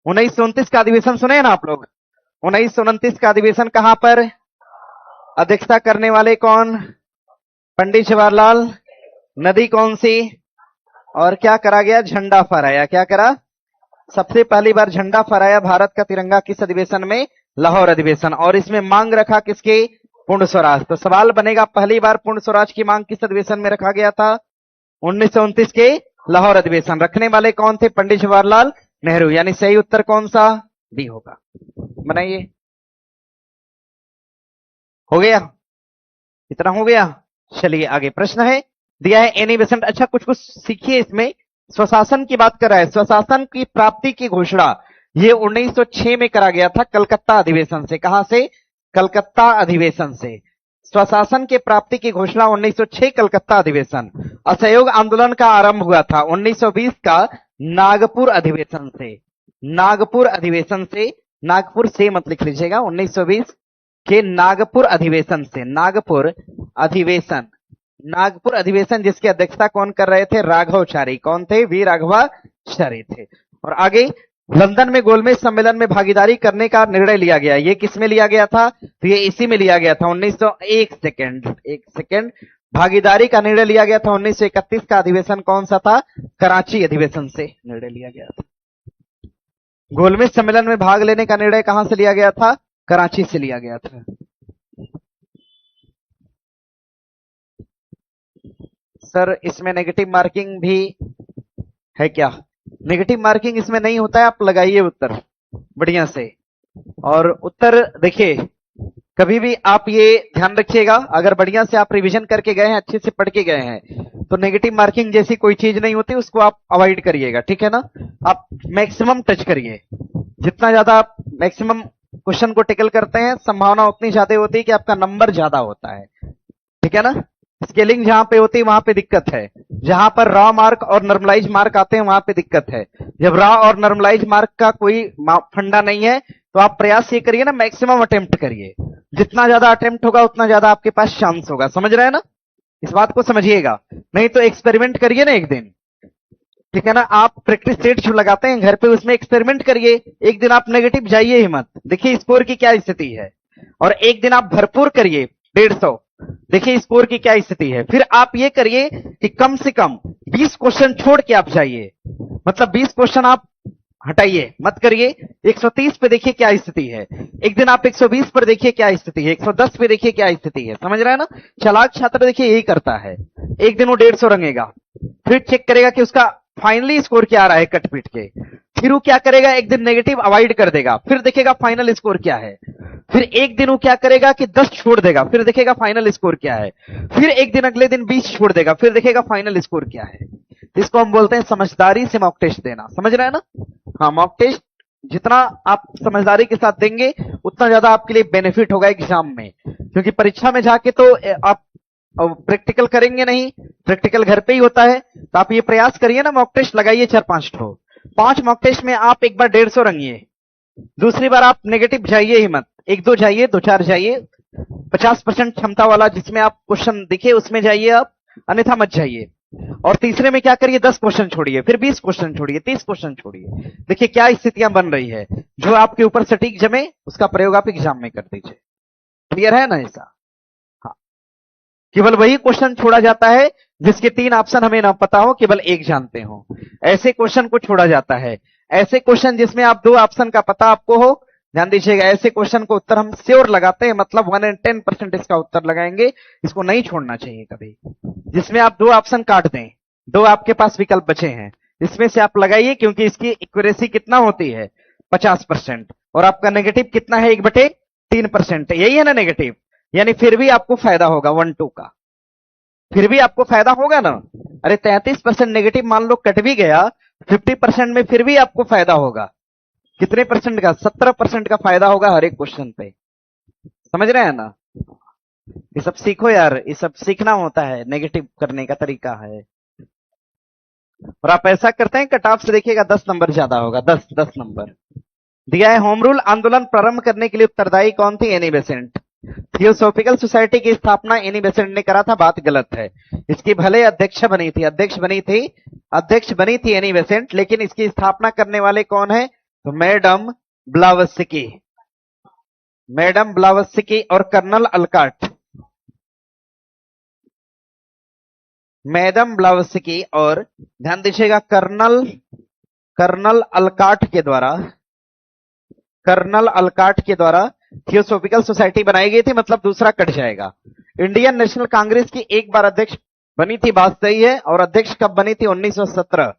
1929 का अधिवेशन सुने हैं ना आप लोग? 1929 का अधिवेशन कहां पर अध्यक्षता करने वाले कौन? पंडित जवाहरलाल। नदी कौन सी? और क्या करा गया? झंडा फहराया। क्या करा? सबसे पहली बार झंडा फहराया भारत का तिरंगा किस अधिवेशन में? लाहौर अधिवेशन। और इसमें मांग रखा किसके? पूर्ण स्वराज। तो सवाल बनेगा पहली बार पूर्ण स्वराज की मांग किस अधिवेशन में रखा गया था? 1929 के लाहौर अधिवेशन। रखने वाले कौन थे? पंडित जवाहरलाल नेहरू। यानी सही उत्तर कौन सा? डी होगा। बनाइए। हो गया? इतना हो गया। चलिए आगे प्रश्न है दिया है एनी बेसेंट। अच्छा कुछ कुछ सीखिए इसमें। स्वशासन की बात कर रहा है। स्वशासन की प्राप्ति की घोषणा ये 1906 में करा गया था कलकत्ता अधिवेशन से। कहां से? कलकत्ता अधिवेशन से। स्वशासन के प्राप्ति की घोषणा 1906 कलकत्ता अधिवेशन। असहयोग आंदोलन का आरंभ हुआ था 1920 का नागपुर अधिवेशन से। नागपुर अधिवेशन से। नागपुर से मत लिख लीजिएगा। 1920 के नागपुर अधिवेशन से। नागपुर अधिवेशन। नागपुर अधिवेशन जिसकी अध्यक्षता कौन कर रहे थे? राघवाचारी। कौन थे? वी राघवाचारी थे। और आगे लंदन में गोलमेज सम्मेलन में भागीदारी करने का निर्णय लिया गया। ये किसमें लिया गया था? तो ये इसी में लिया गया था 1901 सेकेंड। भागीदारी का निर्णय लिया गया था 1931 का अधिवेशन कौन सा था? कराची अधिवेशन से निर्णय लिया गया था। गोलमेज सम्मेलन में भाग लेने का निर्णय कहां से लिया गया था? कराची से लिया गया था। सर इसमें नेगेटिव मार्किंग भी है क्या? नेगेटिव मार्किंग इसमें नहीं होता है। आप लगाइए उत्तर बढ़िया से। और उत्तर देखिए कभी भी आप ये ध्यान रखिएगा, अगर बढ़िया से आप रिवीजन करके गए हैं, अच्छे से पढ़ के गए हैं, तो नेगेटिव मार्किंग जैसी कोई चीज नहीं होती, उसको आप अवॉइड करिएगा। ठीक है ना? आप मैक्सिमम टच करिए। जितना ज्यादा आप मैक्सिमम क्वेश्चन को टेकल करते हैं, संभावना उतनी ज्यादा होती है कि आपका नंबर ज्यादा होता है। ठीक है ना? स्केलिंग जहां पे होती है वहां पे दिक्कत है। जहां पर रॉ मार्क और नॉर्मलाइज मार्क आते हैं वहां पे दिक्कत है। जब रॉ और नॉर्मलाइज मार्क का कोई फंडा नहीं है तो आप प्रयास ये करिए ना, मैक्सिमम अटेम्प्ट करिए। जितना ज्यादा अटेम्प्ट होगा उतना ज्यादा आपके पास चांस होगा। समझ रहे हैं ना? इस बात को समझिएगा। नहीं तो एक्सपेरिमेंट करिए ना एक दिन। ठीक है ना? आप प्रैक्टिस सेट जो लगाते हैं घर पे, उसमें एक्सपेरिमेंट करिए। एक दिन आप नेगेटिव जाइए ही मत, देखिए स्कोर की क्या स्थिति है। और एक दिन आप भरपूर करिए 150, देखिए स्कोर की क्या स्थिति है। फिर आप ये करिए कि कम से कम 20 क्वेश्चन छोड़ के आप जाइए। मतलब 20 क्वेश्चन आप हटाइए मत करिए। 130 पे देखिए क्या स्थिति है। एक दिन आप 120 पर देखिए क्या स्थिति है। 110 पे देखिए क्या स्थिति है। समझ रहे हैं ना? चालाक छात्र देखिए यही करता है। एक दिन वो 150 रंगेगा, फिर चेक करेगा कि उसका फाइनली स्कोर क्या आ रहा है कट पीट के। फिर वो क्या करेगा? एक दिन नेगेटिव अवॉइड कर देगा, फिर देखेगा फाइनल स्कोर क्या है। फिर एक दिन वो क्या करेगा कि 10 छोड़ देगा, फिर देखेगा फाइनल स्कोर क्या है। फिर एक दिन अगले दिन 20 छोड़ देगा, फिर देखेगा फाइनल स्कोर क्या है। तो इसको हम बोलते हैं समझदारी से मॉक टेस्ट देना। समझ रहे हैं ना? हाँ, मॉक टेस्ट जितना आप समझदारी के साथ देंगे उतना ज्यादा आपके लिए बेनिफिट होगा एग्जाम में। क्योंकि परीक्षा में जाके तो आप प्रैक्टिकल करेंगे नहीं, प्रैक्टिकल घर पे ही होता है। तो आप ये प्रयास करिए ना, मॉक टेस्ट लगाइए 4-5 ठो। 5 मॉक टेस्ट में आप एक बार 150 रंगिए, दूसरी बार आप नेगेटिव जाइए ही मत। 1-2 जाइए, 2-4 जाइए। 50% क्षमता वाला जिसमें आप क्वेश्चन दिखे उसमें जाइए आप, अन्यथा मत जाइए। और तीसरे में क्या करिए? 10 क्वेश्चन छोड़िए, फिर 20 क्वेश्चन छोड़िए, 30 क्वेश्चन छोड़िए। देखिए क्या स्थितियां बन रही है। जो आपके ऊपर सटीक जमे उसका प्रयोग आप एग्जाम में कर दीजिए। क्लियर है ना? ऐसा हाँ, केवल वही क्वेश्चन छोड़ा जाता है जिसके 3 ऑप्शन हमें ना पता हो, केवल एक जानते हो, ऐसे क्वेश्चन को छोड़ा जाता है। ऐसे क्वेश्चन जिसमें आप 2 ऑप्शन का पता आपको हो, ध्यान दीजिएगा, ऐसे क्वेश्चन को उत्तर हम श्योर लगाते हैं। मतलब 110% इसका उत्तर लगाएंगे। इसको नहीं छोड़ना चाहिए कभी। जिसमें आप 2 ऑप्शन काट दें, 2 आपके पास विकल्प बचे हैं, इसमें से आप लगाइए। क्योंकि इसकी एक्यूरेसी कितना होती है? 50%। और आपका नेगेटिव कितना है? 1/3%। यही है ना नेगेटिव? यानी फिर भी आपको फायदा होगा 1-2 का, फिर भी आपको फायदा होगा ना। अरे 33% नेगेटिव मान लो कट भी गया, 50% में फिर भी आपको फायदा होगा। कितने परसेंट का? 17% का फायदा होगा हर एक क्वेश्चन पे। समझ रहे हैं ना? ये सब सीखो यार, ये सब सीखना होता है, नेगेटिव करने का तरीका है। और आप ऐसा करते हैं कट ऑफ से देखिएगा 10 नंबर ज्यादा होगा, 10 नंबर। दिया है होम रूल आंदोलन प्रारंभ करने के लिए उत्तरदायी कौन थी? Annie Besant. थियोसॉफिकल सोसाइटी की स्थापना एनी बेसेंट ने करा था, बात गलत है। इसकी भले अध्यक्ष बनी थी एनी बेसेंट, लेकिन इसकी स्थापना करने वाले कौन है? तो मैडम ब्लावत्स्की और कर्नल अलकाट। मैडम ब्लावत्स्की और ध्यान दीजिएगा कर्नल अलकाट के द्वारा थियोसॉफिकल सोसाइटी बनाई गई थी, मतलब दूसरा कट जाएगा। इंडियन नेशनल कांग्रेस की एक बार अध्यक्ष बनी थी, बात सही है। और अध्यक्ष कब बनी थी? 1917।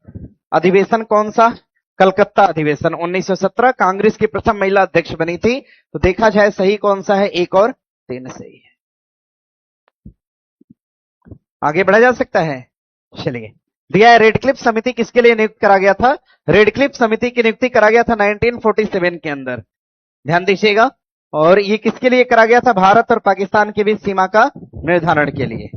अधिवेशन कौन सा? कलकत्ता अधिवेशन 1917। कांग्रेस की प्रथम महिला अध्यक्ष बनी थी। तो देखा जाए सही कौन सा है? 1 और 3 सही है। आगे बढ़ा जा सकता है। चलिए, दिया है रेडक्लिफ समिति किसके लिए नियुक्त करा गया था? रेडक्लिफ समिति की नियुक्ति करा गया था 1947 के अंदर, ध्यान दीजिएगा। और ये किसके लिए करा गया था? भारत और पाकिस्तान के बीच सीमा का निर्धारण के लिए,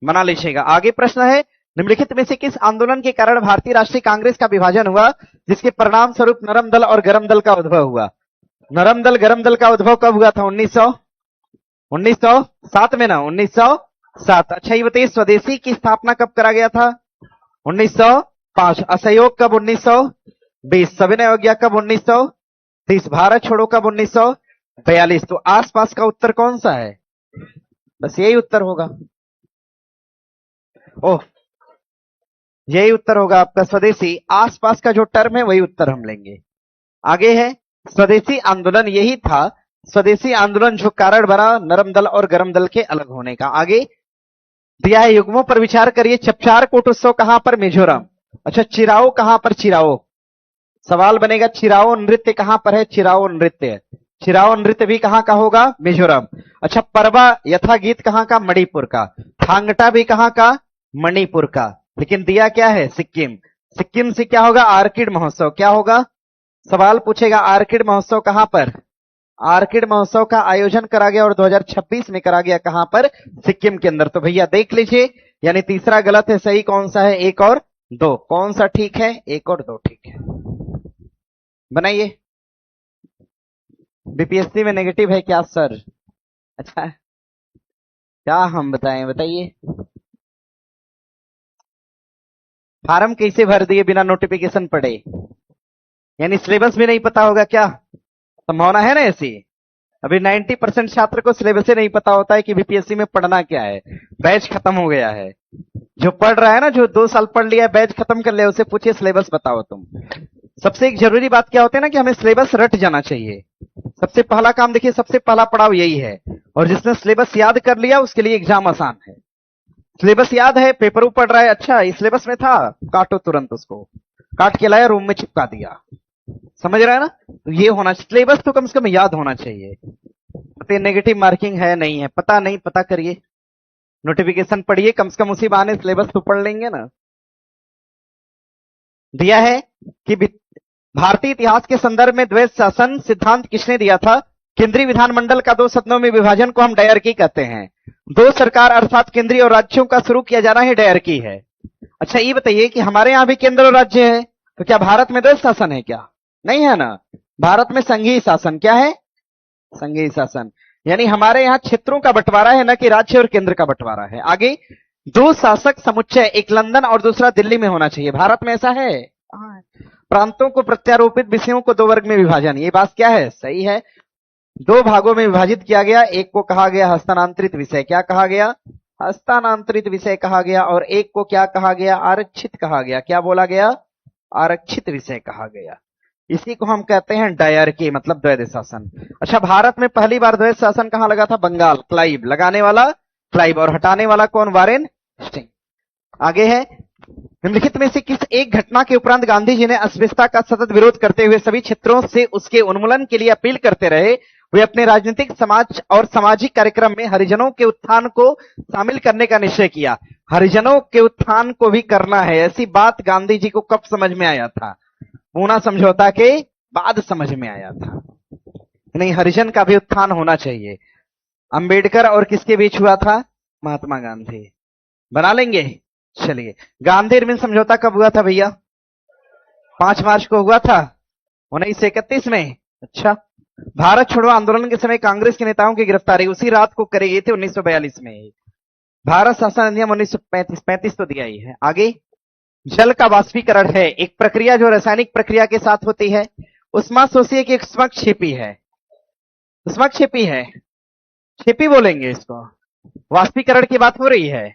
बना लीजिएगा। आगे प्रश्न है, निम्नलिखित में से किस आंदोलन के कारण भारतीय राष्ट्रीय कांग्रेस का विभाजन हुआ, जिसके परिणाम स्वरूप नरम दल और गरम दल का उद्भव हुआ? नरम दल गरम दल का उद्भव कब हुआ था? 1907 में ना, 1907। अच्छा ये बताइए, स्वदेशी की स्थापना कब करा गया था? 1905। असहयोग कब? 1920। सविनय अवज्ञा कब? 1930। भारत छोड़ो कब? 1942। तो आसपास का उत्तर कौन सा है? बस यही उत्तर होगा। ओह, यही उत्तर होगा आपका, स्वदेशी। आसपास का जो टर्म है वही उत्तर हम लेंगे। आगे है, स्वदेशी आंदोलन यही था, स्वदेशी आंदोलन जो कारण बना नरम दल और गरम दल के अलग होने का। आगे दिया है, युग्मों पर विचार करिए। चपचार कोट उत्सव कहां पर? मिजोरम। अच्छा, चिराओ कहां पर? चिराओ। सवाल बनेगा, चिराओ नृत्य कहां पर है? चिराओ नृत्य भी कहां का होगा? मिजोरम। अच्छा, परवा यथा गीत कहां का? मणिपुर का। थांगटा भी कहां का? मणिपुर का। लेकिन दिया क्या है? सिक्किम से क्या होगा? आर्किड महोत्सव। क्या होगा? सवाल पूछेगा, आर्किड महोत्सव कहां पर? आर्किड महोत्सव का आयोजन करा गया और 2026 में करा गया, कहां पर? सिक्किम के अंदर। तो भैया देख लीजिए, यानी तीसरा गलत है, सही कौन सा है? 1 और 2। कौन सा ठीक है? 1 और 2 ठीक है। बनाइए। बीपीएससी में नेगेटिव है क्या सर? अच्छा, क्या हम बताएं, बताइए। फार्म कैसे भर दिए बिना नोटिफिकेशन पढ़े? यानी सिलेबस भी नहीं पता होगा क्या? संभावना है ना ऐसी? अभी 90% छात्र को सिलेबस ही नहीं पता होता है कि बीपीएससी में पढ़ना क्या है। बैच खत्म हो गया है। जो पढ़ रहा है ना, जो 2 साल पढ़ लिया, बैच खत्म कर लिया, उसे पूछिए सिलेबस बताओ तुम। सबसे एक जरूरी बात क्या होती है ना, कि हमें सिलेबस रट जाना चाहिए। सबसे पहला काम देखिए, सबसे पहला पड़ाव यही है। और जिसने सिलेबस याद कर लिया उसके लिए एग्जाम आसान है। सिलेबस याद है, पेपर पढ़ रहा है, अच्छा इस सिलेबस में था, काटो तुरंत उसको, काट के लाया, रूम में चिपका दिया। समझ रहा है ना? तो ये होना, सिलेबस तो कम से कम याद होना चाहिए। तो नेगेटिव मार्किंग है नहीं है, पता नहीं, पता करिए, नोटिफिकेशन पढ़िए, कम से कम उसी बहाने सिलेबस तो पढ़ लेंगे ना। दिया है कि भारतीय इतिहास के संदर्भ में द्वैध शासन सिद्धांत किसने दिया था? केंद्रीय विधानमंडल का 2 सदनों में विभाजन को हम डायरकी कहते हैं। 2 सरकार अर्थात केंद्रीय और राज्यों का शुरू किया जाना ही डायरकी है। अच्छा ये बताइए कि हमारे यहां भी केंद्र और राज्य है, तो क्या भारत में द्वैध शासन है क्या? नहीं है ना। भारत में संघीय शासन। क्या है? संघीय शासन। यानी हमारे यहां क्षेत्रों का बंटवारा है, ना कि राज्य और केंद्र का बंटवारा है। आगे, 2 शासक समुच्चय, एक लंदन और दूसरा दिल्ली में होना चाहिए। भारत में ऐसा है? प्रांतों को प्रत्यारोपित विषयों को 2 वर्ग में विभाजन, ये बात क्या है? सही है। 2 भागों में विभाजित किया गया, एक को कहा गया हस्तांतरित विषय। क्या कहा गया? हस्तांतरित विषय कहा गया। और एक को क्या कहा गया? आरक्षित कहा गया। क्या बोला गया? आरक्षित विषय कहा गया। इसी को हम कहते हैं डायरकी, मतलब द्वैध शासन। अच्छा, भारत में पहली बार द्वैध शासन कहां लगा था? बंगाल। क्लाइव, लगाने वाला क्लाइव और हटाने वाला कौन? Warren Hastings. आगे है, निम्नलिखित में से किस एक घटना के उपरांत गांधी जी ने अस्पृश्यता का सतत विरोध करते हुए सभी क्षेत्रों से उसके उन्मूलन के लिए अपील करते रहे? वे अपने राजनीतिक, समाज और सामाजिक कार्यक्रम में हरिजनों के उत्थान को शामिल करने का निश्चय किया। हरिजनों के उत्थान को भी करना है, ऐसी बात गांधी जी को कब समझ में आया था? पूना समझौता के बाद समझ में आया था। नहीं, हरिजन का भी उत्थान होना चाहिए। अंबेडकर और किसके बीच हुआ था? महात्मा गांधी। बना लेंगे? चलिए, गांधी इरविन समझौता कब हुआ था भैया? 5 मार्च को हुआ था 1931 में। अच्छा, भारत छोड़ो आंदोलन के समय कांग्रेस के नेताओं की गिरफ्तारी उसी रात को करी गई थी 1942 में। भारत शासन अधिनियम 1935 तो दिया ही है। आगे, जल का वाष्पीकरण है एक प्रक्रिया जो रासायनिक प्रक्रिया के साथ होती है। उष्मा सोचिए कि एक उष्माक्षेपी है, उष्माक्षेपी है, क्षेपी बोलेंगे इसको। वाष्पीकरण की बात हो रही है,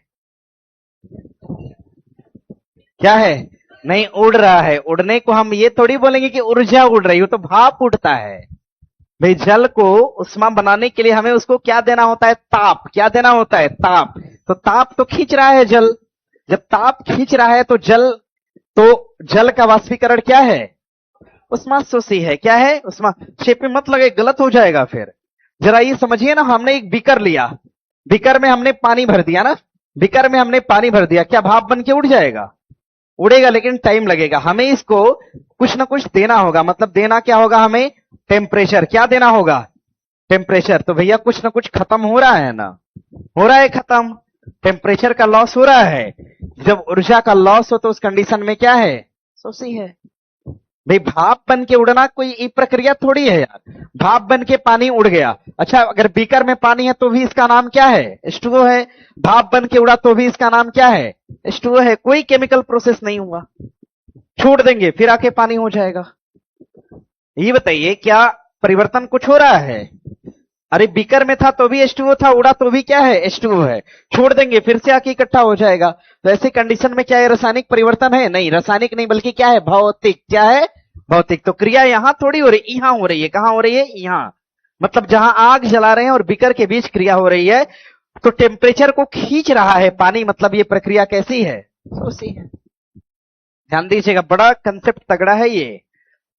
क्या है? नहीं, उड़ रहा है। उड़ने को हम ये थोड़ी बोलेंगे कि ऊर्जा उड़ रही हो, तो भाप उड़ता है भाई। जल को उष्मा बनाने के लिए हमें उसको क्या देना होता है? ताप। क्या देना होता है? ताप। तो ताप तो खींच रहा है जल। जब ताप खींच रहा है तो जल का वाष्पीकरण क्या है? उष्माशोषी है। क्या है? उष्मा क्षेपी मत लगे, गलत हो जाएगा फिर। जरा ये समझिए ना, हमने एक बीकर लिया, बीकर में हमने पानी भर दिया ना, बीकर में हमने पानी भर दिया, क्या भाप बन के उड़ जाएगा? उड़ेगा, लेकिन टाइम लगेगा। हमें इसको कुछ ना कुछ देना होगा। मतलब देना क्या होगा हमें? टेम्परेचर। क्या देना होगा? टेम्परेचर। तो भैया कुछ ना कुछ खत्म हो रहा है ना, हो रहा है खत्म। टेम्परेचर का लॉस हो रहा है। जब ऊर्जा का लॉस हो तो उस कंडीशन में क्या है? सोची है भाई। भाप बन के उड़ना कोई प्रक्रिया थोड़ी है यार। भाप बन के पानी उड़ गया। अच्छा, अगर बीकर में पानी है तो भी इसका नाम क्या है? H2O है। भाप बन के उड़ा तो भी इसका नाम क्या है? H2O है। कोई केमिकल प्रोसेस नहीं हुआ। छोड़ देंगे फिर आके पानी हो जाएगा। ये बताइए, क्या परिवर्तन कुछ हो रहा है? अरे बीकर में था तो भी H2O था, उड़ा तो भी क्या है? H2O है। छोड़ देंगे फिर से आके इकट्ठा हो जाएगा। तो ऐसे कंडीशन में क्या है? रासायनिक परिवर्तन है? नहीं, रासायनिक नहीं, बल्कि क्या है? भौतिक। क्या है? भौतिक। तो क्रिया यहां थोड़ी हो रही, यहां हो रही है। कहां हो रही है? यहां। मतलब जहां आग जला रहे हैं और बीकर के बीच क्रिया हो रही है, तो टेम्परेचर को खींच रहा है पानी। मतलब ये प्रक्रिया कैसी है? सोची है। ध्यान दीजिएगा, बड़ा कंसेप्ट तगड़ा है ये।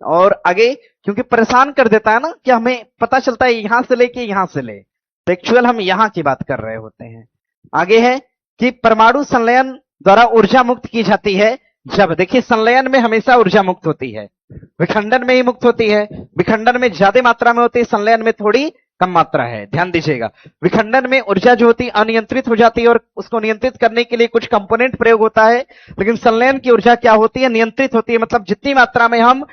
और आगे, क्योंकि परेशान कर देता है ना कि हमें पता चलता है यहां से लेके यहां से ले, तो एक्चुअल हम यहां की बात कर रहे होते हैं। आगे है कि परमाणु संलयन द्वारा ऊर्जा मुक्त की जाती है जब, देखिए संलयन में हमेशा ऊर्जा मुक्त होती है, विखंडन में ही मुक्त होती है। विखंडन में ज्यादा मात्रा में होती है, संलयन में थोड़ी कम मात्रा है। ध्यान दीजिएगा, विखंडन में ऊर्जा जो होती है अनियंत्रित हो जाती है और उसको नियंत्रित करने के लिए कुछ कंपोनेंट प्रयोग होता है। लेकिन संलयन की ऊर्जा क्या होती है? नियंत्रित होती है। मतलब जितनी मात्रा में हम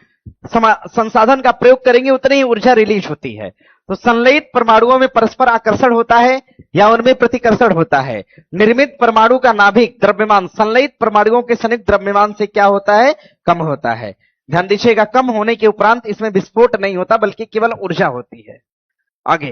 संसाधन का प्रयोग करेंगे उतनी ही ऊर्जा रिलीज होती है। तो संलयित परमाणुओं में परस्पर आकर्षण होता है या उनमें प्रतिकर्षण होता है। निर्मित परमाणु का नाभिक द्रव्यमान संलयित परमाणुओं के संयुक्त द्रव्यमान से क्या होता है? कम होता है। ध्यान दीजिएगा, कम होने के उपरांत इसमें विस्फोट नहीं होता बल्कि केवल ऊर्जा होती है। आगे,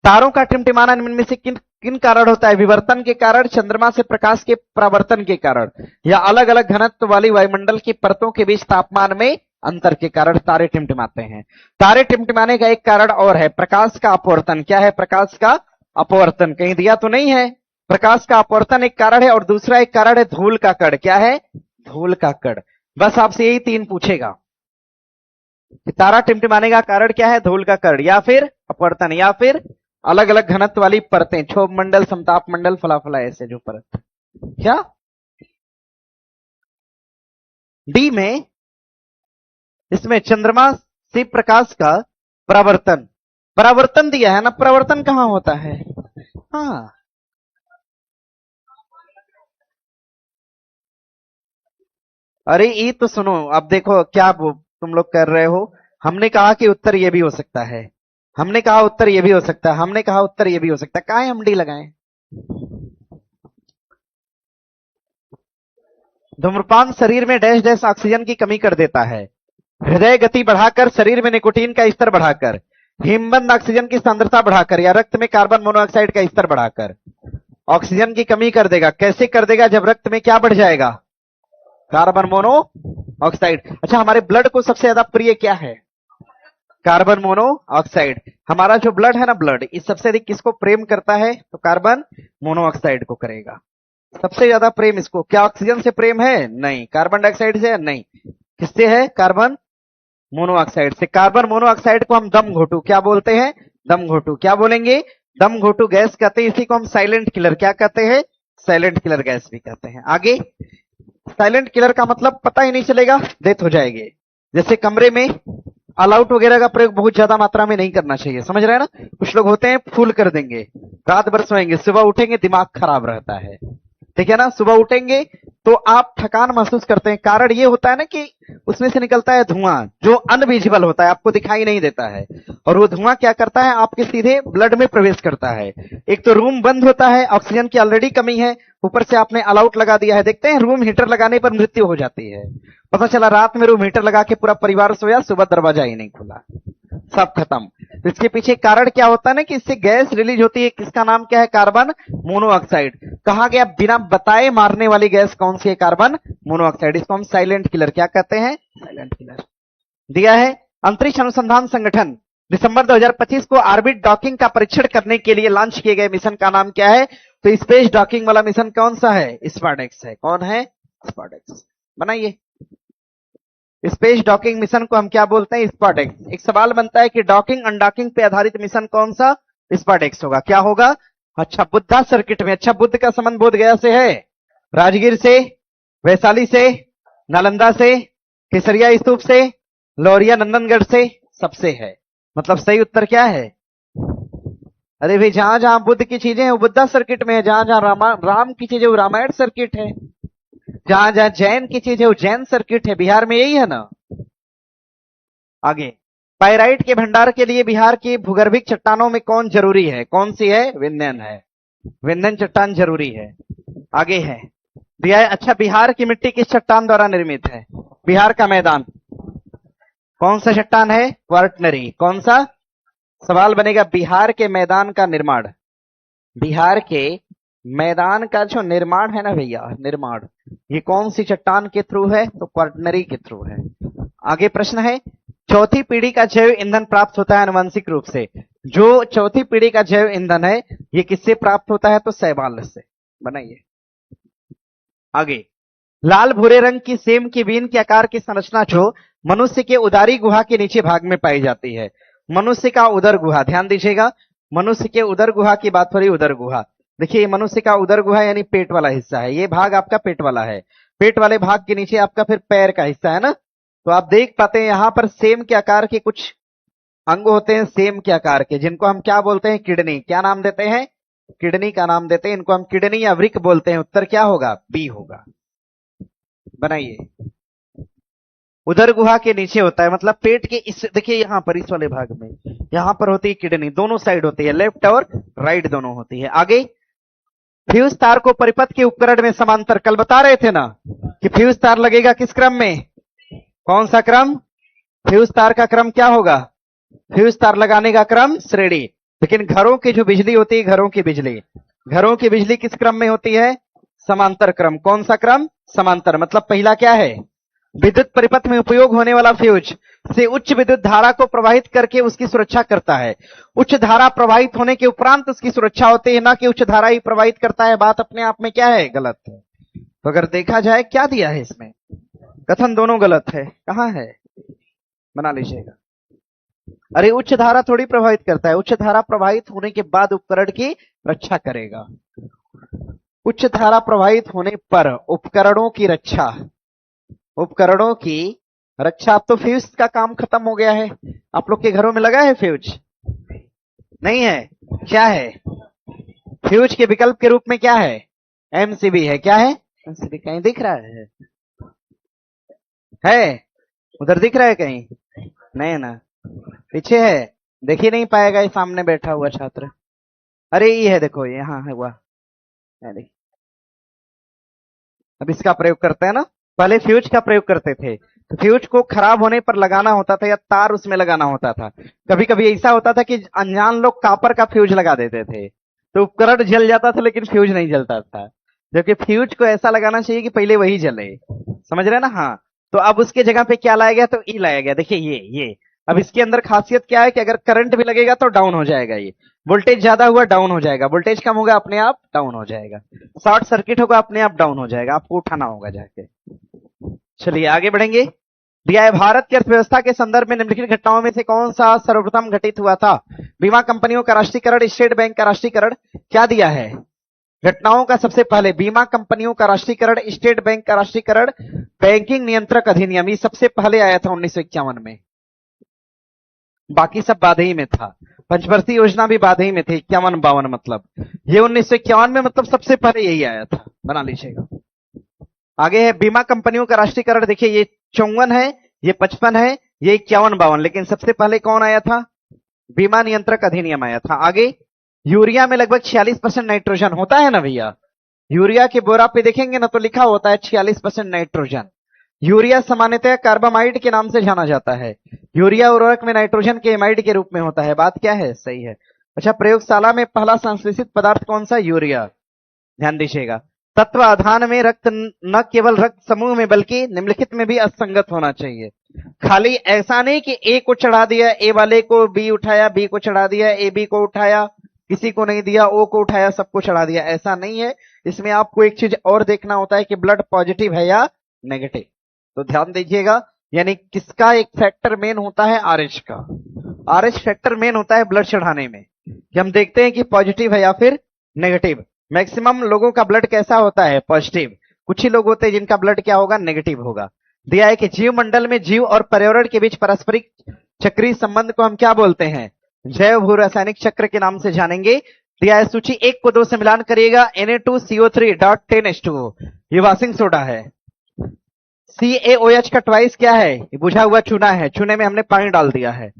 तारों का टिमटिमाना इनमें से किन किन कारण होता है? विवर्तन के कारण, चंद्रमा से प्रकाश के परावर्तन के कारण, या अलग अलग घनत्व वाली वायुमंडल की परतों के बीच तापमान में अंतर के कारण तारे टिमटिमाते हैं। तारे टिमटिमाने का एक कारण और है, प्रकाश का अपवर्तन। क्या है? प्रकाश का अपवर्तन। कहीं दिया तो नहीं है? प्रकाश का अपवर्तन एक कारण है, और दूसरा एक कारण है धूल का कण। क्या है? धूल का कण। बस आपसे यही 3 पूछेगा कि तारा टिमटिमाने का कारण क्या है? धूल का कण, या फिर अपवर्तन, या फिर अलग अलग घनत्व वाली परतें, क्षोभ मंडल, समताप मंडल, फलाफला, ऐसे जो परत। क्या डी में? इसमें चंद्रमा से प्रकाश का परावर्तन, परावर्तन दिया है ना, परावर्तन कहां होता है? हाँ, अरे ये तो सुनो, अब देखो क्या तुम लोग कर रहे हो। हमने कहा कि उत्तर ये भी हो सकता है, हमने कहा उत्तर ये भी हो सकता है, हमने कहा उत्तर ये भी हो सकता है। काहे हम डी लगाएं? धूम्रपान शरीर में डैश डैश ऑक्सीजन की कमी कर देता है। हृदय गति बढ़ाकर, शरीर में निकोटीन का स्तर बढ़ाकर, हिमबंद ऑक्सीजन की सांद्रता बढ़ाकर, या रक्त में कार्बन मोनोऑक्साइड का स्तर बढ़ाकर ऑक्सीजन की कमी कर देगा। कैसे कर देगा? जब रक्त में क्या बढ़ जाएगा? Carbon mono oxide. अच्छा, हमारे ब्लड को सबसे ज्यादा प्रिय क्या है? Carbon mono oxide. हमारा जो ब्लड है ना, ब्लड इस सबसे अधिक किसको प्रेम करता है? तो कार्बन मोनोऑक्साइड को करेगा सबसे ज्यादा प्रेम। इसको क्या ऑक्सीजन से प्रेम है? नहीं। कार्बन डाइऑक्साइड से? नहीं। किससे है? कार्बन मोनोऑक्साइड से। कार्बन मोनोऑक्साइड को हम दम घोटू क्या बोलते हैं? दम घोटू। क्या बोलेंगे? दम घोटू गैस कहते हैं। इसी को हम साइलेंट किलर क्या कहते हैं? साइलेंट किलर गैस भी कहते हैं। आगे, साइलेंट किलर का मतलब पता ही नहीं चलेगा, डेथ हो जाएगी। जैसे कमरे में ऑल आउट वगैरह का प्रयोग बहुत ज्यादा मात्रा में नहीं करना चाहिए, समझ रहे हैं ना। कुछ लोग होते हैं फूल कर देंगे, रात भर सोएंगे, सुबह उठेंगे दिमाग खराब रहता है, ठीक है ना। सुबह उठेंगे तो आप थकान महसूस करते हैं, कारण ये होता है ना कि उसमें से निकलता है धुआं जो अनविजिबल होता है, आपको दिखाई नहीं देता है। और वो धुआं क्या करता है, आपके सीधे ब्लड में प्रवेश करता है। एक तो रूम बंद होता है, ऑक्सीजन की ऑलरेडी कमी है, ऊपर से आपने ऑल आउट लगा दिया है। देखते हैं रूम हीटर लगाने पर मृत्यु हो जाती है, पता चला रात में रूम हीटर लगा के पूरा परिवार सोया, सुबह दरवाजा ही नहीं खुला, सब खत्म। तो इसके पीछे कारण क्या होता है ना कि इससे गैस रिलीज होती है, किसका नाम क्या है, कार्बन मोनोऑक्साइड। कहा गया बिना बताए मारने वाली गैस कौन सी है, कार्बन मोनोऑक्साइड। इसको हम साइलेंट किलर क्या कहते हैं, साइलेंट किलर। दिया है अंतरिक्ष अनुसंधान संगठन दिसंबर 2025 को ऑर्बिट डॉकिंग का परीक्षण करने के लिए लॉन्च किए गए मिशन का नाम क्या है। तो स्पेस डॉकिंग वाला मिशन कौन सा है, स्पार्डेक्स है। कौन है, स्पार्डेक्स। बनाइए, स्पेस डॉकिंग मिशन को हम क्या बोलते हैं, स्पार्डेक्स। एक सवाल बनता है कि डॉकिंग अनडॉकिंग पे आधारित मिशन कौन सा, स्पार्डेक्स होगा। क्या होगा, अच्छा बुद्धा सर्किट में। अच्छा बुद्ध का संबंध बोध गया से है, राजगीर से, वैशाली से, नालंदा से, केसरिया स्तूप से, लौरिया नंदनगढ़ से, सबसे है। मतलब सही उत्तर क्या है, अरे भाई जहां जहां बुद्ध की चीजें हैं वो बुद्धा सर्किट में है, जहां जहां राम की चीजें वो रामायण सर्किट है, जहां जहां जैन की चीज है वो जैन सर्किट है। बिहार में यही है ना। आगे, पाइराइट के भंडार के लिए बिहार की भूगर्भिक चट्टानों में कौन जरूरी है, कौन सी है, विंध्यन है। विंध्यन चट्टान जरूरी है। आगे है दिया है, अच्छा बिहार की मिट्टी किस चट्टान द्वारा निर्मित है। बिहार का मैदान कौन सा चट्टान है, क्वार्टनरी। कौन सा, सवाल बनेगा बिहार के मैदान का निर्माण, बिहार के मैदान का जो निर्माण है ना भैया, निर्माण, ये कौन सी चट्टान के थ्रू है, तो क्वार्टनरी के थ्रू है। आगे प्रश्न है, चौथी पीढ़ी का जैव ईंधन प्राप्त होता है आनुवंशिक रूप से। जो चौथी पीढ़ी का जैव ईंधन है ये किससे प्राप्त होता है, तो शैवाल से। बनाइए। आगे, लाल भूरे रंग की सेम की बीन के आकार की संरचना जो मनुष्य के उदारी गुहा के नीचे भाग में पाई जाती है। मनुष्य का उदर गुहा, ध्यान दीजिएगा, मनुष्य के उदर गुहा की बात हो रही, उदर गुहा। देखिए मनुष्य का उदर गुहा यानी पेट वाला हिस्सा है, ये भाग आपका पेट वाला है। पेट वाले भाग के नीचे आपका फिर पैर का हिस्सा है ना। तो आप देख पाते हैं यहां पर सेम के आकार के कुछ अंग होते हैं, सेम के आकार के, जिनको हम क्या बोलते हैं, किडनी। क्या नाम देते हैं, किडनी का नाम देते हैं इनको हम, किडनी या वृक्क बोलते हैं। उत्तर क्या होगा, बी होगा। बनाइए, उदर गुहा के नीचे होता है, मतलब पेट के इस, देखिए यहां पर इस वाले भाग में, यहां पर होती है किडनी, दोनों साइड होती है, लेफ्ट और राइट दोनों होती है। आगे, फ्यूज तार को परिपथ के उपकरण में समांतर, कल बता रहे थे ना कि फ्यूज तार लगेगा किस क्रम में, कौन सा क्रम, फ्यूज तार का क्रम क्या होगा, फ्यूज तार लगाने का क्रम श्रेणी। लेकिन घरों की जो बिजली होती है, घरों की बिजली किस क्रम में होती है, समांतर क्रम। कौन सा क्रम, समांतर। मतलब पहला क्या है, विद्युत परिपथ में उपयोग होने वाला फ्यूज से उच्च विद्युत धारा को प्रवाहित करके उसकी सुरक्षा करता है। उच्च धारा प्रवाहित होने के उपरांत उसकी सुरक्षा होती है, ना कि उच्च धारा ही प्रवाहित करता है। बात अपने आप में क्या है, गलत है। तो अगर देखा जाए क्या दिया है इसमें, कथन दोनों गलत है। कहां है, बना लीजिएगा। अरे उच्च धारा थोड़ी प्रभावित करता है, उच्च धारा प्रवाहित होने के बाद उपकरण की रक्षा करेगा। उच्च धारा प्रवाहित होने पर उपकरणों की रक्षा, उपकरणों की रक्षा। अब तो फ्यूज का काम खत्म हो गया है, आप लोग के घरों में लगा है फ्यूज, नहीं है, क्या है, फ्यूज के विकल्प के रूप में क्या है, एमसीबी है। क्या है, एमसीबी। कहीं दिख रहा है उधर दिख रहा है कहीं, नहीं ना, पीछे है, देख ही नहीं पाएगा ये सामने बैठा हुआ छात्र। अरे ये है, देखो यहाँ है हुआ, अब इसका प्रयोग करते हैं ना। पहले फ्यूज का प्रयोग करते थे, तो फ्यूज को खराब होने पर लगाना होता था या तार उसमें लगाना होता था। कभी कभी ऐसा होता था कि अनजान लोग कापर का फ्यूज लगा देते थे, तो उपकरण जल जाता था लेकिन फ्यूज नहीं जलता था। जबकि फ्यूज को ऐसा लगाना चाहिए कि पहले वही जले, समझ रहे हैं ना। हाँ, तो अब उसके जगह पे क्या लाया गया, तो ई लाया गया। देखिए ये अब इसके अंदर खासियत क्या है कि अगर करंट भी लगेगा तो डाउन हो जाएगा, ये वोल्टेज ज्यादा हुआ डाउन हो जाएगा, वोल्टेज कम होगा अपने आप डाउन हो जाएगा, शॉर्ट सर्किट होगा अपने आप डाउन हो जाएगा, आपको उठाना होगा जाके। चलिए आगे बढ़ेंगे। दिया है, भारत की अर्थव्यवस्था के संदर्भ में निम्नलिखित घटनाओं में से कौन सा सर्वप्रथम घटित हुआ था। बीमा कंपनियों का राष्ट्रीयकरण, स्टेट बैंक का राष्ट्रीयकरण। क्या दिया है, घटनाओं का सबसे पहले बीमा कंपनियों का राष्ट्रीयकरण, स्टेट बैंक का राष्ट्रीयकरण, बैंकिंग नियंत्रक अधिनियम, ये सबसे पहले आया था 1951 में। बाकी सब बाधई में था। पंचवर्षीय योजना भी बाधई में थी, 51-52 मतलब ये 1951 में मतलब सबसे पहले यही आया था, बना लीजिएगा। आगे है बीमा कंपनियों का राष्ट्रीयकरण। देखिए ये 54 है, ये 55 है, ये 51-52, लेकिन सबसे पहले कौन आया था? बीमा नियंत्रक अधिनियम आया था। आगे यूरिया में लगभग 46% नाइट्रोजन होता है ना भैया। यूरिया के बोरा पे देखेंगे ना तो लिखा होता है 46% नाइट्रोजन। यूरिया सामान्यतः कार्बामाइड के नाम से जाना जाता है। यूरिया उर्वरक में नाइट्रोजन के एमाइड के रूप में होता है। बात क्या है? सही है। अच्छा, प्रयोगशाला में पहला संश्लेषित पदार्थ कौन सा? यूरिया। ध्यान दीजिएगा। तत्व आधान में रक्त न केवल रक्त समूह में बल्कि निम्नलिखित में भी असंगत होना चाहिए। खाली ऐसा नहीं कि ए को चढ़ा दिया, ए वाले को बी उठाया, बी को चढ़ा दिया, ए बी को उठाया, किसी को नहीं दिया, ओ को उठाया, सबको चढ़ा दिया, ऐसा नहीं है। इसमें आपको एक चीज और देखना होता है कि ब्लड पॉजिटिव है या नेगेटिव। तो ध्यान दीजिएगा, यानी किसका एक फैक्टर मेन होता है? आरएच का। आरएच फैक्टर मेन होता है ब्लड चढ़ाने में, कि हम देखते हैं कि पॉजिटिव है या फिर नेगेटिव। मैक्सिमम लोगों का ब्लड कैसा होता है? पॉजिटिव। कुछ ही लोग होते हैं जिनका ब्लड क्या होगा? नेगेटिव होगा। दिया है कि जीव मंडल में जीव और पर्यावरण के बीच पारस्परिक चक्रीय संबंध को हम क्या बोलते हैं? जैव भू रासायनिक चक्र के नाम से जानेंगे। दिया है सूची 1 को 2 से मिलान करिएगा। Na2CO3.10H2O ये वाशिंग सोडा है। CaOH का ट्वाइस क्या है? ये बुझा हुआ चूना है, चूने में हमने पानी डाल दिया है।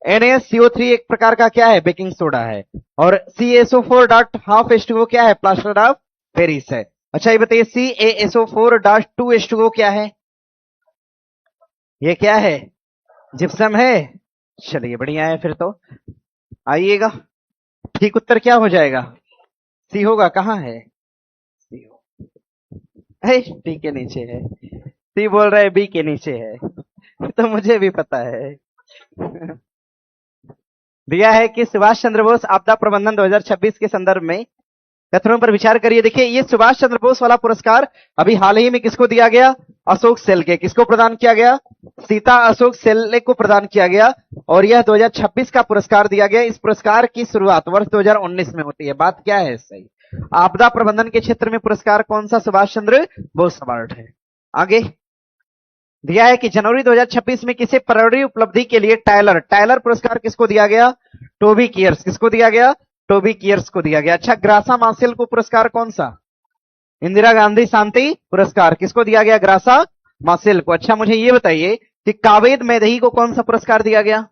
NaCO3 एक प्रकार का क्या है? बेकिंग सोडा है। और CaSO4.12H2O क्या है? प्लास्टर ऑफ पेरिस है। अच्छा ये बताइए CaSO4.2H2O क्या है? ये क्या है? जिप्सम है। चलिए बढ़िया है फिर तो। आइएगा, ठीक उत्तर क्या हो जाएगा? सी होगा। कहां है सी? डी के नीचे है। सी बोल रहा है बी के नीचे है, तो मुझे भी पता है। दिया है कि सुभाष चंद्र बोस आपदा प्रबंधन 2026 के संदर्भ में कथनों पर विचार करिए। देखिए ये सुभाष चंद्र बोस वाला पुरस्कार अभी हाल ही में किसको दिया गया? अशोक सेल्के। किसको प्रदान किया गया? सीता अशोक सेल्के को प्रदान किया गया। और यह 2026 का पुरस्कार दिया गया। इस पुरस्कार की शुरुआत वर्ष 2019 में होती है। बात क्या है? सही। आपदा प्रबंधन के क्षेत्र में पुरस्कार कौन सा? सुभाष चंद्र बोस अवार्ड है। आगे दिया है कि जनवरी 2026 में किसी पर्यावरणीय उपलब्धि के लिए टायलर पुरस्कार किसको दिया गया? टोबी कियर्स। किसको दिया गया? टोबी कियर्स को दिया गया। अच्छा, ग्रासा मासेल को पुरस्कार कौन सा? इंदिरा गांधी शांति पुरस्कार। किसको दिया गया? ग्रासा मासेल को। अच्छा मुझे ये बताइए कि कावेद मैदेही को कौन सा पुरस्कार दिया गया?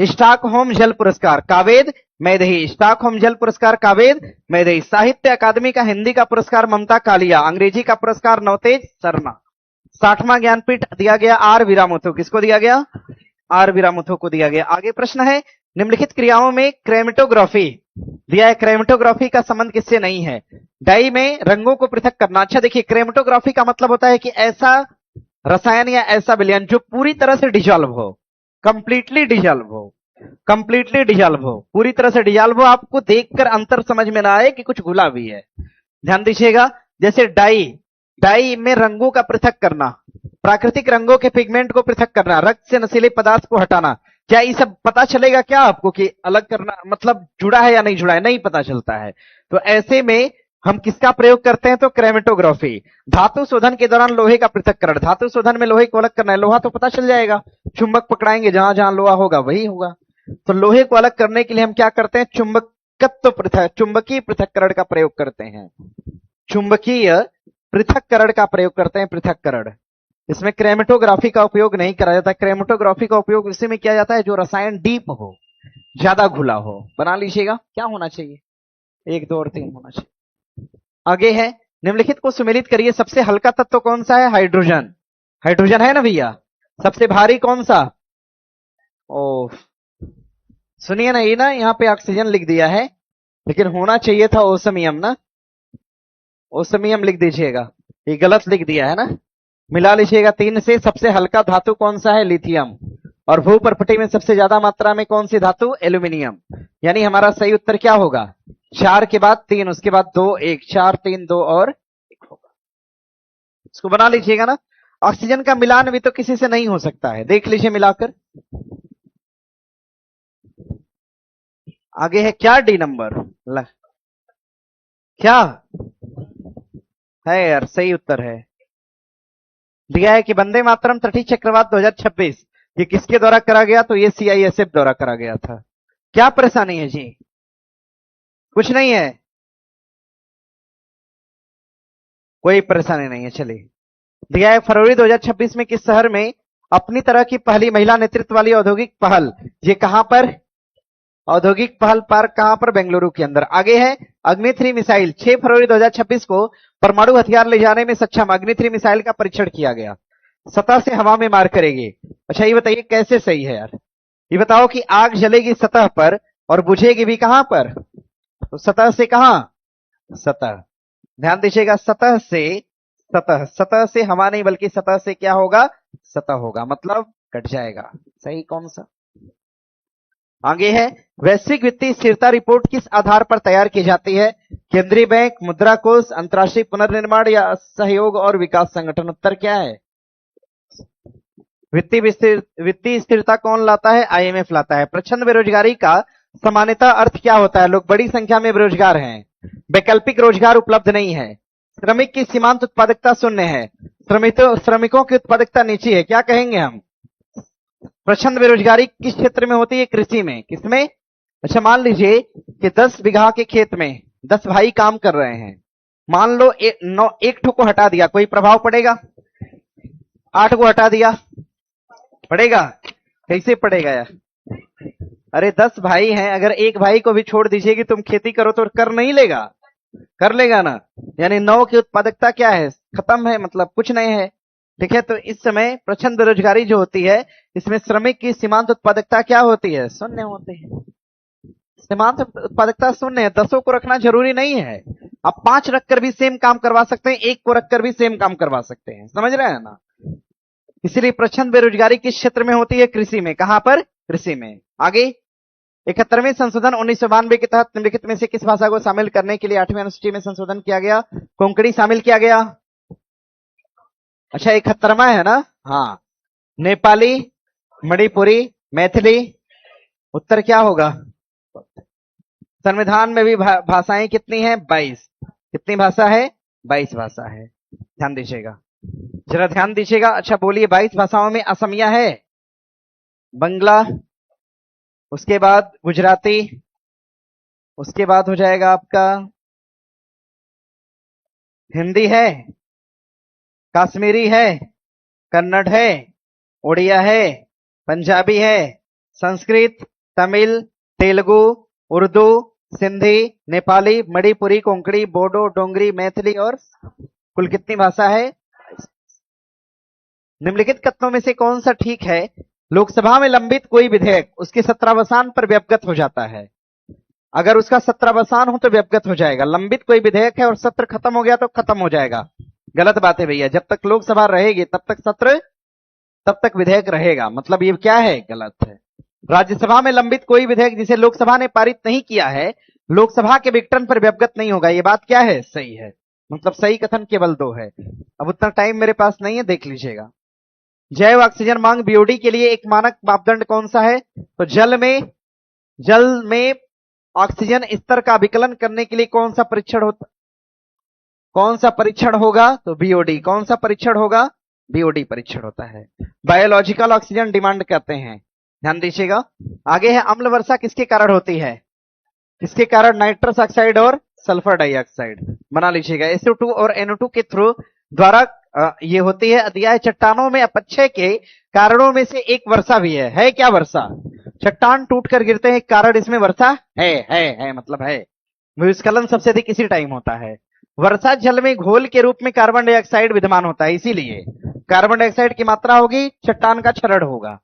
स्टॉकहोम जल पुरस्कार। कावेद मैदेही, स्टॉकहोम जल पुरस्कार कावेद मैदेही। साहित्य अकादमी का हिंदी का पुरस्कार ममता कालिया। अंग्रेजी का पुरस्कार नवतेज शर्मा। 60वां ज्ञानपीठ दिया गया आर वीरामुथु। किसको दिया गया? आर वीरामुथु को दिया गया। आगे प्रश्न है, निम्नलिखित क्रियाओं में क्रोमेटोग्राफी दिया है, क्रोमेटोग्राफी का संबंध किससे नहीं है? डाई में रंगों को पृथक करना। अच्छा देखिए, क्रोमेटोग्राफी का मतलब होता है कि ऐसा रसायन या ऐसा विलयन जो पूरी तरह से डिजॉल्व हो, कंप्लीटली डिजॉल्व हो, पूरी तरह से डिजॉल्व हो, आपको देखकर अंतर समझ में ना आए कि कुछ घुला भी है। ध्यान दीजिएगा, जैसे डाई में रंगों का पृथक करना, प्राकृतिक रंगों के पिगमेंट को पृथक करना, रक्त से नशीले पदार्थ को हटाना। क्या ये सब पता चलेगा क्या आपको कि अलग करना मतलब जुड़ा है या नहीं जुड़ा है? नहीं पता चलता है। तो ऐसे में हम किसका प्रयोग करते हैं? तो क्रोमेटोग्राफी। धातु शोधन के दौरान लोहे का पृथक्करण। धातु शोधन में लोहे को अलग करना है। लोहा तो पता चल जाएगा, चुंबक पकड़ाएंगे, जहां जहां लोहा होगा वही होगा। तो लोहे को अलग करने के लिए हम क्या करते हैं? चुंबकीय पृथक्करण का प्रयोग करते हैं। चुंबकीय पृथक्करण का प्रयोग करते हैं, पृथक्करण। इसमें क्रोमेटोग्राफी का उपयोग नहीं करा जाता। क्रोमेटोग्राफी का उपयोग इसी में किया जाता है जो रसायन डीप हो, ज्यादा घुला हो। बना लीजिएगा, क्या होना चाहिए? 1, 2 और 3 होना चाहिए। आगे है, निम्नलिखित को सुमेलित करिए। सबसे हल्का तत्व कौन सा है? हाइड्रोजन। हाइड्रोजन है ना भैया। सबसे भारी कौन सा? ओ सुनिए ना, ये ना यहाँ पे ऑक्सीजन लिख दिया है, लेकिन होना चाहिए था ओसमियम ना। ओसमियम लिख दीजिएगा, ये गलत लिख दिया है ना। मिला लीजिएगा 3 से। सबसे हल्का धातु कौन सा है? लिथियम। और भूपर्पटी में सबसे ज्यादा मात्रा में कौन सी धातु? एल्यूमिनियम। यानी हमारा सही उत्तर क्या होगा? 4 के बाद 3, उसके बाद 2, 1, 4, 3, 2 और 1 होगा। इसको बना लीजिएगा ना। ऑक्सीजन का मिलान भी तो किसी से नहीं हो सकता है, देख लीजिए मिलाकर। आगे है क्या? डी नंबर क्या है यार? सही उत्तर है। दिया है कि वंदे मातरम तटीय चक्रवात 2026 ये किसके द्वारा करा गया? तो ये सीआईएसएफ द्वारा करा गया था। क्या परेशानी है जी? कुछ नहीं है, कोई परेशानी नहीं है। चलिए, दिया है फरवरी 2026 में किस शहर में अपनी तरह की पहली महिला नेतृत्व वाली औद्योगिक पहल, ये कहां पर औद्योगिक पहल पार्क कहां पर? बेंगलुरु के अंदर। आगे है अग्नि 3 मिसाइल 6 फरवरी 2026 को परमाणु हथियार ले जाने में सक्षम अग्नि 3 मिसाइल का परीक्षण किया गया, सतह से हवा में मार करेगी। अच्छा ये बताइए कैसे सही है यार? ये बताओ कि आग जलेगी सतह पर और बुझेगी भी कहां पर? तो सतह से कहां? सतह, ध्यान दीजिएगा, सतह से, सतह, सतह से हवा नहीं बल्कि सतह से क्या होगा? सतह होगा, मतलब कट जाएगा। सही कौन सा? आगे है वैश्विक वित्तीय स्थिरता रिपोर्ट किस आधार पर तैयार की जाती है? केंद्रीय बैंक, मुद्रा कोष, अंतर्राष्ट्रीय पुनर्निर्माण या सहयोग और विकास संगठन? उत्तर क्या है? वित्तीय स्थिरता कौन लाता है? आईएमएफ लाता है। प्रचंड बेरोजगारी का सामान्यतः अर्थ क्या होता है? लोग बड़ी संख्या में बेरोजगार हैं, वैकल्पिक रोजगार उपलब्ध नहीं है, श्रमिक की सीमांत उत्पादकता शून्य है, श्रमिकों की उत्पादकता नीची है। क्या कहेंगे हम? प्रचंड बेरोजगारी किस क्षेत्र में होती है? कृषि में। किसमें? अच्छा मान लीजिए कि 10 बीघा के खेत में 10 भाई काम कर रहे हैं, मान लो एक ठो को हटा दिया, कोई प्रभाव पड़ेगा? 8 को हटा दिया, पड़ेगा? कैसे पड़ेगा यार? अरे 10 भाई हैं, अगर एक भाई को भी छोड़ दीजिए कि तुम खेती करो तो कर नहीं लेगा? कर लेगा ना। यानी 9 की उत्पादकता क्या है? खत्म है, मतलब कुछ नहीं है। ठीक है, तो इस समय प्रचंड बेरोजगारी जो होती है, इसमें श्रमिक की सीमांत उत्पादकता क्या होती है? शून्य होती है। सीमांत उत्पादकता शून्य है। 10 को रखना जरूरी नहीं है, आप 5 रखकर भी सेम काम करवा सकते हैं, 1 को रखकर भी सेम काम करवा सकते हैं। समझ रहे हैं ना? इसलिए प्रचंड बेरोजगारी किस क्षेत्र में होती है? कृषि में। कहां पर? कृषि में। आगे 71वें संशोधन 1992 के तहत निम्नलिखित में से किस भाषा को शामिल करने के लिए 8वीं अनुसूची में संशोधन किया गया? कोंकणी शामिल किया गया। अच्छा 71वां है ना? हाँ, नेपाली, मणिपुरी, मैथिली। उत्तर क्या होगा? संविधान में भी भाषाएं कितनी हैं? 22। कितनी भाषा है? 22 भाषा है। ध्यान दीजिएगा, जरा ध्यान दीजिएगा। अच्छा बोलिए, 22 भाषाओं में असमिया है, बंगला, उसके बाद गुजराती, उसके बाद हो जाएगा आपका हिंदी है, कश्मीरी है, कन्नड़ है, उड़िया है, पंजाबी है, संस्कृत, तमिल, तेलुगु, उर्दू, सिंधी, नेपाली, मणिपुरी, कोंकणी, बोडो, डोंगरी, मैथिली और कुल कितनी भाषा है? निम्नलिखित कथनों में से कौन सा ठीक है? लोकसभा में लंबित कोई विधेयक उसके सत्रावसान पर व्यवगत हो जाता है। अगर उसका सत्रावसान हो तो व्यवगत हो जाएगा। लंबित कोई विधेयक है और सत्र खत्म हो गया तो खत्म हो जाएगा। गलत बात है भैया, जब तक लोकसभा रहेगी तब तक सत्र, तब तक विधेयक रहेगा। मतलब ये क्या है? गलत है। राज्यसभा में लंबित कोई विधेयक जिसे लोकसभा ने पारित नहीं किया है, लोकसभा के विघटन पर व्यवगत नहीं होगा। ये बात क्या है? सही है। मतलब सही कथन केवल 2 है। अब उतना टाइम मेरे पास नहीं है, देख लीजिएगा। जैव ऑक्सीजन मांग बीओडी के लिए एक मानक मापदंड कौन सा है? तो जल में ऑक्सीजन स्तर का विकलन करने के लिए कौन सा परीक्षण होता, कौन सा परीक्षण होगा? तो बीओडी। कौन सा परीक्षण होगा? बीओडी परीक्षण होता है। बायोलॉजिकल ऑक्सीजन डिमांड कहते हैं। ध्यान दीजिएगा। आगे है अम्ल वर्षा किसके कारण होती है? किसके कारण? नाइट्रस ऑक्साइड और सल्फर डाइऑक्साइड। बना लीजिएगा, SO2 और NO2 के थ्रू द्वारा ये होती है। दिया है चट्टानों में अपक्षय के कारणों में से एक वर्षा भी है क्या वर्षा? चट्टान टूटकर गिरते हैं, कारण इसमें वर्षा है, मतलब है। भूस्खलन सबसे अधिक इसी टाइम होता है। वर्षा जल में घोल के रूप में कार्बन डाइऑक्साइड विद्यमान होता है, इसीलिए कार्बन डाइऑक्साइड की मात्रा होगी, चट्टान का क्षरण होगा।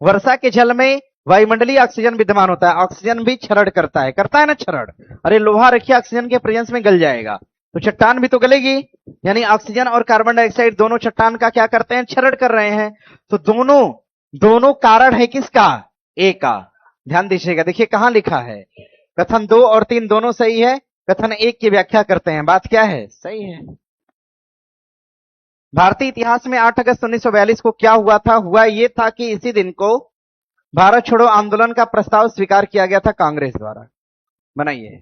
वर्षा के जल में वायुमंडलीय ऑक्सीजन विद्यमान होता है, ऑक्सीजन भी क्षरण करता है ना क्षरण। अरे लोहा रखिए, ऑक्सीजन के प्रेजेंस में गल जाएगा, तो चट्टान भी तो गलेगी। यानी ऑक्सीजन और कार्बन डाइऑक्साइड दोनों चट्टान का क्या करते हैं? क्षरण कर रहे हैं। तो दोनों कारण है किसका? ए का। ध्यान दीजिएगा, देखिए कहां लिखा है। कथन 2 और 3 दोनों सही है, कथन 1 की व्याख्या करते हैं। बात क्या है? सही है। भारतीय इतिहास में 8 अगस्त 1942 को क्या हुआ था? हुआ ये था कि इसी दिन को भारत छोड़ो आंदोलन का प्रस्ताव स्वीकार किया गया था कांग्रेस द्वारा। बनाइए।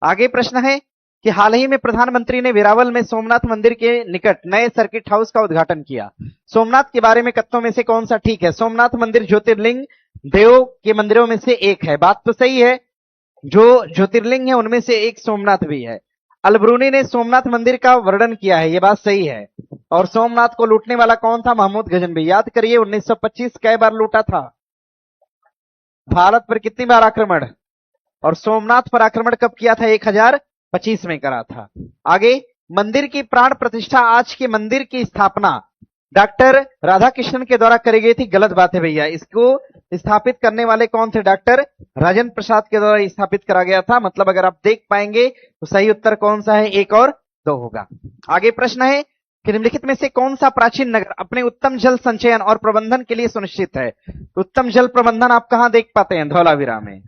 आगे प्रश्न है कि हाल ही में प्रधानमंत्री ने वेरावल में सोमनाथ मंदिर के निकट नए सर्किट हाउस का उद्घाटन किया। सोमनाथ के बारे में कथनों में से कौन सा ठीक है? सोमनाथ मंदिर ज्योतिर्लिंग देव के मंदिरों में से एक है, बात तो सही है। जो ज्योतिर्लिंग है उनमें से एक सोमनाथ भी है। अलब्रूनी ने सोमनाथ मंदिर का वर्णन किया है, यह बात सही है। और सोमनाथ को लूटने वाला कौन था? महमूद गजनवी। याद करिए 1925 कई बार लूटा था भारत पर, कितनी बार आक्रमण? और सोमनाथ पर आक्रमण कब किया था? 1025 में करा था। आगे, मंदिर की प्राण प्रतिष्ठा, आज के मंदिर की स्थापना डॉक्टर राधाकृष्णन के द्वारा करी गई थी। गलत बात है भैया, इसको स्थापित करने वाले कौन थे? डॉक्टर राजेंद्र प्रसाद के द्वारा स्थापित करा गया था। मतलब अगर आप देख पाएंगे तो सही उत्तर कौन सा है? 1 और 2 होगा। आगे प्रश्न है कि निम्नलिखित में से कौन सा प्राचीन नगर अपने उत्तम जल संचयन और प्रबंधन के लिए सुनिश्चित है? उत्तम जल प्रबंधन आप कहां देख पाते हैं? धौलावीरा में।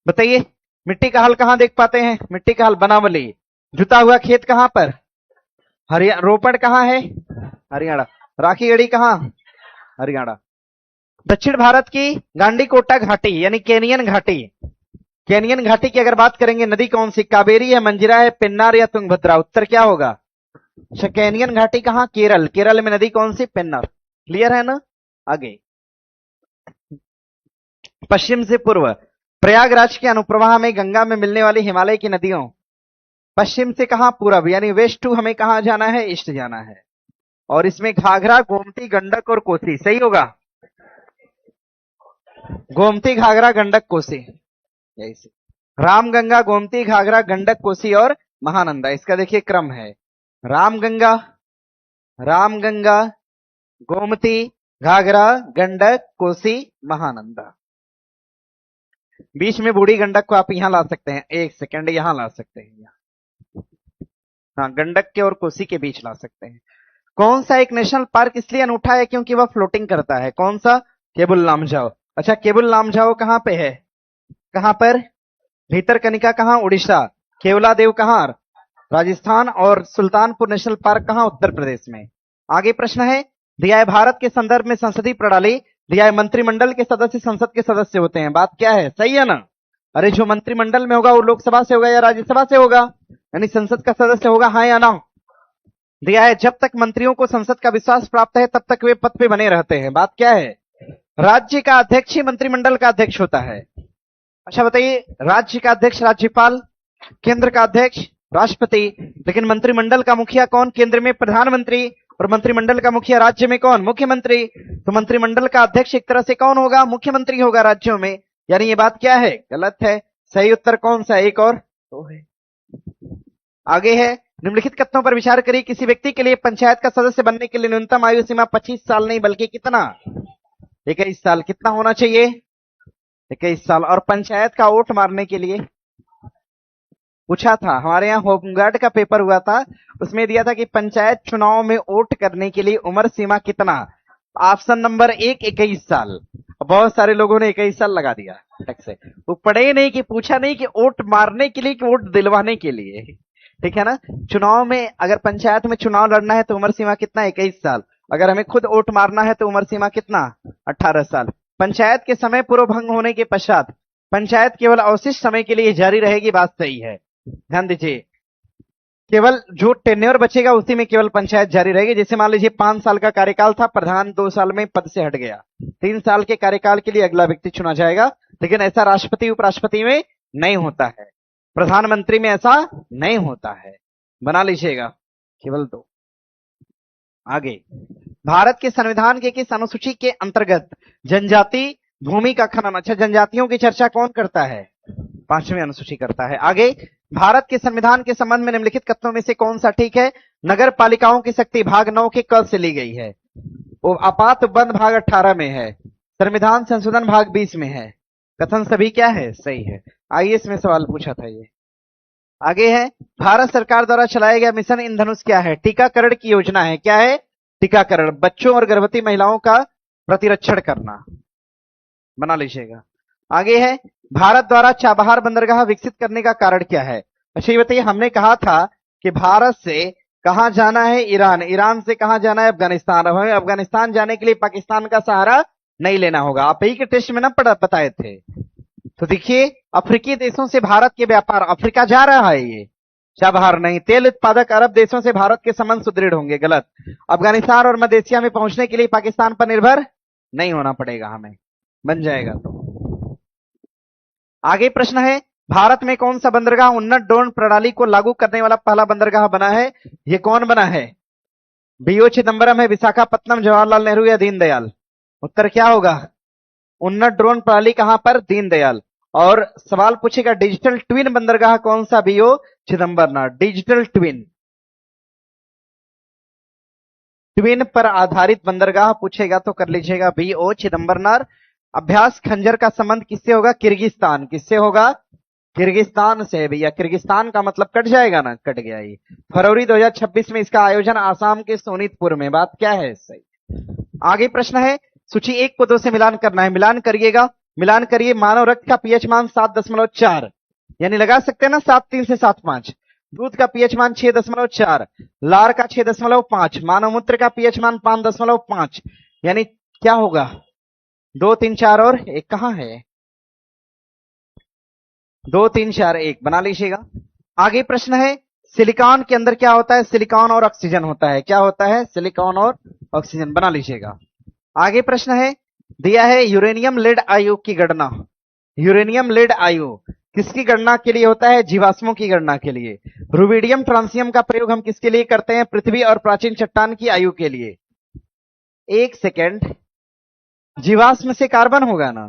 बताइए, मिट्टी का हल कहां देख पाते हैं? मिट्टी का हल बनावली। जुता हुआ खेत कहां पर? हरियाणा। रोपड़ कहां है? हरियाणा। राखीगढ़ी कहां? हरियाणा। दक्षिण भारत की गांडीकोटा घाटी यानी केनियन घाटी, केनियन घाटी की अगर बात करेंगे, नदी कौन सी? कावेरी है, मंजिरा है, पेन्नार या तुंगभद्रा? उत्तर क्या होगा? केनियन घाटी कहां? केरल। केरल में नदी कौन सी? पेन्नार। क्लियर है ना? आगे, पश्चिम से पूर्व, प्रयागराज के अनुप्रवाह में गंगा में मिलने वाली हिमालय की नदियों, पश्चिम से कहां? पूरब, यानी वेस्ट टू हमें कहां जाना है? ईस्ट जाना है। और इसमें घाघरा, गोमती, गंडक और कोसी, सही होगा। गोमती, घाघरा, गंडक, कोसी, यही से रामगंगा, गोमती, घाघरा, गंडक, कोसी और महानंदा। इसका देखिए क्रम है, रामगंगा, रामगंगा, गोमती, घाघरा, गंडक, कोसी, महानंदा। बीच में बूढ़ी गंडक को आप यहां ला सकते हैं, 1 सेकंड, यहां ला सकते हैं, यहां। हाँ, गंडक के और कोसी के बीच ला सकते हैं। कौन सा एक नेशनल पार्क इसलिए अनूठा है क्योंकि वह फ्लोटिंग करता है? कौन सा? केबुल लामजाओ। अच्छा, केबुल लामजाओ कहां पे है? कहां पर? भीतरकनिका कहां? उड़ीसा। केवलादेव कहां? राजस्थान। और सुल्तानपुर नेशनल पार्क कहां? उत्तर प्रदेश में। आगे प्रश्न है, दिया है भारत के संदर्भ में संसदीय प्रणाली, दिया है मंत्रिमंडल के सदस्य संसद के सदस्य होते हैं। बात क्या है? सही है ना? अरे जो मंत्रिमंडल में होगा वो लोकसभा से होगा या राज्यसभा से होगा? यानी संसद का सदस्य होगा, हाँ या ना? दिया है जब तक मंत्रियों को संसद का विश्वास प्राप्त है तब तक वे पद पे बने रहते हैं। बात क्या है? राज्य का अध्यक्ष ही मंत्रिमंडल का अध्यक्ष होता है। अच्छा बताइए, राज्य का अध्यक्ष राज्यपाल, केंद्र का अध्यक्ष राष्ट्रपति, लेकिन मंत्रिमंडल का मुखिया कौन? केंद्र में प्रधानमंत्री, और मंत्रिमंडल का मुखिया राज्य में कौन? मुख्यमंत्री। तो मंत्रिमंडल का अध्यक्ष एक तरह से कौन होगा? मुख्यमंत्री होगा राज्यों में। यानी ये बात क्या है? गलत है। सही उत्तर कौन सा? 1 और 2 है। आगे है, निम्नलिखित कथनों पर विचार करिए। किसी व्यक्ति के लिए पंचायत का सदस्य बनने के लिए न्यूनतम आयु सीमा 25 साल नहीं बल्कि कितना? 21 साल। कितना होना चाहिए? 21 साल। और पंचायत का वोट मारने के लिए पूछा था, हमारे यहाँ होमगार्ड का पेपर हुआ था, उसमें दिया था कि पंचायत चुनाव में वोट करने के लिए उम्र सीमा कितना? ऑप्शन नंबर 1 21 साल। बहुत सारे लोगों ने 21 साल लगा दिया टक से। वो पढ़े नहीं कि पूछा नहीं कि वोट मारने के लिए कि वोट दिलवाने के लिए, ठीक है ना? चुनाव में अगर पंचायत में चुनाव लड़ना है तो उम्र सीमा कितना? 21 साल। अगर हमें खुद वोट मारना है तो उम्र सीमा कितना? 18 साल। पंचायत के समय पूर्व भंग होने के पश्चात पंचायत केवल अवशिष्ट समय के लिए जारी रहेगी। बात सही है, ध्यान दीजिए। केवल जो टेन्योर बचेगा उसी में केवल पंचायत जारी रहेगी। जैसे मान लीजिए 5 साल का कार्यकाल था, प्रधान 2 साल में पद से हट गया, 3 साल के कार्यकाल के लिए अगला व्यक्ति चुना जाएगा। लेकिन ऐसा राष्ट्रपति उपराष्ट्रपति में नहीं होता है, प्रधानमंत्री में ऐसा नहीं होता है, बना लीजिएगा, केवल 2। आगे, भारत के संविधान के किस अनुसूची के अंतर्गत जनजाति भूमि का खनन? अच्छा, जनजातियों की चर्चा कौन करता है? 5वीं अनुसूची करता है। आगे, भारत के संविधान के संबंध में निम्नलिखित कथनों में से कौन सा ठीक है? नगर पालिकाओं की शक्ति भाग 9 के कल से ली गई है? वो आपात बंद भाग 18 में है, संविधान संशोधन भाग 20 में है। कथन सभी क्या है? सही है। आईएएस में सवाल पूछा था ये। आगे है, भारत सरकार द्वारा चलाया गया मिशन इंद्रधनुष क्या है? टीकाकरण की योजना है। क्या है? टीकाकरण, बच्चों और गर्भवती महिलाओं का प्रतिरक्षण करना, बना लीजिएगा। आगे है, भारत द्वारा चाबहार बंदरगाह विकसित करने का कारण क्या है? अच्छा ये बताइए, हमने कहा था कि भारत से कहां जाना है? ईरान। ईरान से कहां जाना है? अफगानिस्तान। अब हमें अफगानिस्तान जाने के लिए पाकिस्तान का सहारा नहीं लेना होगा। आप ही के टेस्ट में ना बताए थे। तो देखिए, अफ्रीकी देशों से भारत के व्यापार, अफ्रीका जा रहा है ये, चाबहार नहीं। तेल उत्पादक अरब देशों से भारत के संबंध सुदृढ़ होंगे, गलत। अफगानिस्तान और मध्य एशिया में पहुंचने के लिए पाकिस्तान पर निर्भर नहीं होना पड़ेगा हमें, बन जाएगा। तो आगे प्रश्न है, भारत में कौन सा बंदरगाह उन्नत ड्रोन प्रणाली को लागू करने वाला पहला बंदरगाह बना है? ये कौन बना है? बीओ चिदंबरम है, विशाखापत्तनम, जवाहरलाल नेहरू या दीनदयाल? उत्तर क्या होगा? उन्नत ड्रोन प्रणाली कहां पर? दीनदयाल। और सवाल पूछेगा डिजिटल ट्विन बंदरगाह कौन सा? बीओ चिदंबरनाथ। डिजिटल ट्विन, ट्विन पर आधारित बंदरगाह पूछेगा तो कर लीजिएगा बीओ चिदंबरनाथ। अभ्यास खंजर का संबंध किससे होगा? किर्गिस्तान। किससे होगा? किर्गिस्तान से। भैया किर्गिस्तान का मतलब कट जाएगा ना, कट गया। ये फरवरी 2026 में इसका आयोजन आसाम के सोनीतपुर में। बात क्या है? सही। आगे प्रश्न है, सूची 1 को 2 से मिलान करना है, मिलान करिएगा। मिलान करिए। मानव रक्त का पीएच मान 7.4, यानी लगा सकते हैं ना 7.3 से 7.5। दूध का पीएच मान 6.4, लार का 6.5, मानव मूत्र का पीएच मान 5.5, यानी क्या होगा? 2, 3, 4 और 1 कहां है? 2, 3, 4, 1 बना लीजिएगा। आगे प्रश्न है, सिलिकॉन के अंदर क्या होता है? सिलिकॉन और ऑक्सीजन होता है। क्या होता है? सिलिकॉन और ऑक्सीजन, बना लीजिएगा। आगे प्रश्न है, दिया है यूरेनियम लेड आयु की गणना। यूरेनियम लेड आयु किसकी गणना के लिए होता है? जीवाश्मों की गणना के लिए। रुबिडियम ट्रांसियम का प्रयोग हम किसके लिए करते हैं? पृथ्वी और प्राचीन चट्टान की आयु के लिए। 1 सेकेंड, जीवाश्म से कार्बन होगा ना,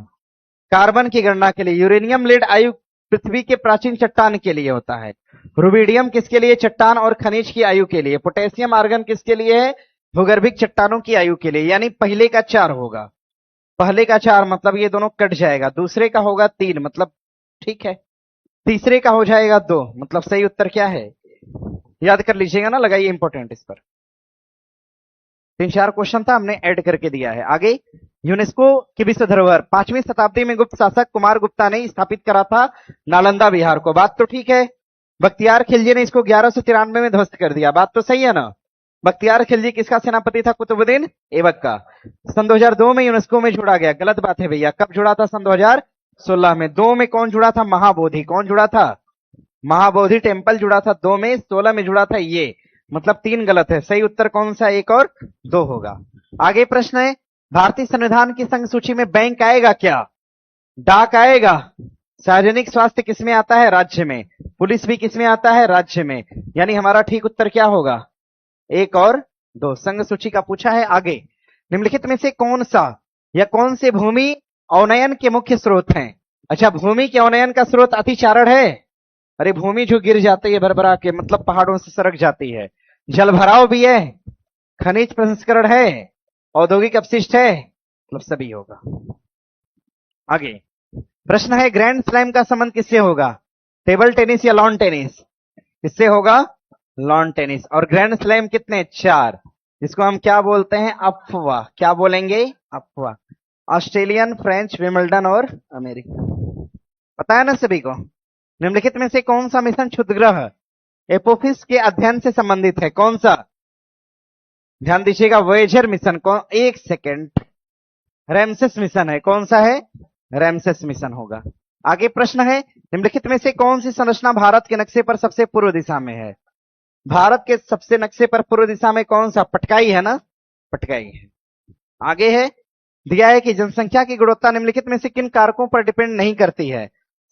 कार्बन की गणना के लिए। यूरेनियम लेड आयु पृथ्वी के प्राचीन चट्टान के लिए होता है। रुबिडियम किसके लिए? चट्टान और खनिज की आयु के लिए। पोटेशियम आर्गन किसके लिए है? भूगर्भिक चट्टानों की आयु के लिए। यानी पहले का 4 होगा, पहले का 4 मतलब ये दोनों कट जाएगा। दूसरे का होगा 3 मतलब ठीक है। तीसरे का हो जाएगा 2 मतलब सही उत्तर क्या है? याद कर लीजिएगा ना, लगाइए इंपॉर्टेंट इस पर। 3-4 क्वेश्चन था, हमने ऐड करके दिया है। आगे, यूनेस्को की विश्व धरोहर 5वीं शताब्दी में गुप्त शासक कुमार गुप्ता ने स्थापित करा था नालंदा बिहार को। बात तो ठीक है। बख्तियार खिलजी ने इसको 1193 में ध्वस्त कर दिया। बात तो सही है ना। बख्तियार खिलजी किसका सेनापति था? कुतुबुद्दीन ऐबक का। सन 2002 में यूनेस्को में जोड़ा गया। गलत बात है भैया। कब जुड़ा था? सन 2016 में। 2 में कौन जुड़ा था? महाबोधि। कौन जुड़ा था? महाबोधि टेम्पल जुड़ा था 2 में। 16 में जुड़ा था ये, मतलब 3 गलत है। सही उत्तर कौन सा? 1 और 2 होगा। आगे प्रश्न है, भारतीय संविधान की संघ सूची में बैंक आएगा क्या? डाक आएगा। सार्वजनिक स्वास्थ्य किसमें आता है? राज्य में। पुलिस भी किसमें आता है? राज्य में। यानी हमारा ठीक उत्तर क्या होगा? 1 और 2। संघ सूची का पूछा है। आगे, निम्नलिखित में से कौन सा या कौन से भूमि अवनयन के मुख्य स्रोत हैं? अच्छा, भूमि के अवनयन का स्रोत अतिचारण है। अरे भूमि जो गिर जाती है भरभरा के, मतलब पहाड़ों से सरक जाती है। जल भराव भी है, खनिज प्रसंस्करण है, औद्योगिक अपशिष्ट है, मतलब सभी होगा। आगे प्रश्न है, ग्रैंड स्लैम का संबंध किससे होगा? टेबल टेनिस या लॉन टेनिस? किससे होगा? Lawn tennis. और ग्रैंड स्लैम कितने? 4, जिसको हम क्या बोलते हैं? अफवाह। क्या बोलेंगे? अफवाह। ऑस्ट्रेलियन, फ्रेंच, विंबलडन और अमेरिका। पता है ना सभी को। निम्नलिखित में से कौन सा मिशन क्षुद्रग्रह एपोफिस के अध्ययन से संबंधित है? कौन सा? ध्यान दीजिएगा, वोयेजर मिशन। कौन? 1 सेकेंड, रैमसेस मिशन है। कौन सा है? रैमसेस मिशन होगा। आगे प्रश्न है, निम्नलिखित में से कौन सी संरचना भारत के नक्शे पर सबसे पूर्व दिशा में है? भारत के सबसे नक्शे पर पूर्व दिशा में कौन सा? पटकाई है ना, पटकाई है। आगे है, दिया है कि जनसंख्या की गुणवत्ता निम्नलिखित में से किन कारकों पर डिपेंड नहीं करती है?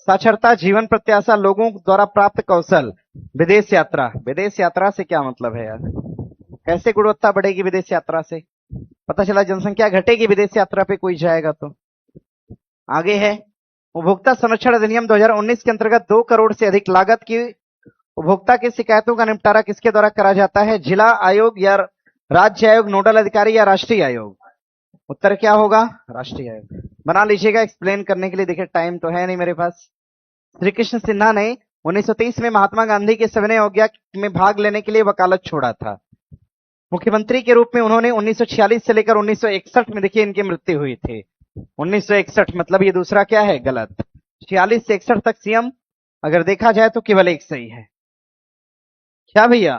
साक्षरता, जीवन प्रत्याशा, लोगों द्वारा प्राप्त कौशल, विदेश यात्रा। विदेश यात्रा से क्या मतलब है यार? कैसे गुणवत्ता बढ़ेगी विदेश यात्रा से? पता चला जनसंख्या घटेगी विदेश यात्रा पे कोई जाएगा तो। आगे है, उपभोक्ता संरक्षण अधिनियम 2019 के अंतर्गत 2 करोड़ से अधिक लागत की उपभोक्ता की शिकायतों का निपटारा किसके द्वारा करा जाता है? जिला आयोग या राज्य आयोग, नोडल अधिकारी या राष्ट्रीय आयोग? उत्तर क्या होगा? राष्ट्रीय आयोग। बना लीजिएगा एक्सप्लेन करने के लिए। देखिए टाइम तो है नहीं मेरे पास। श्री कृष्ण सिन्हा ने 1930 में महात्मा गांधी के सविनय अवज्ञा में भाग लेने के लिए वकालत छोड़ा था। मुख्यमंत्री के रूप में उन्होंने 1946 से लेकर 1961 में, देखिए इनकी मृत्यु हुई थी 1961, मतलब ये दूसरा क्या है? गलत। 46 से 61 तक सीएम अगर देखा जाए तो केवल एक सही है। क्या भैया?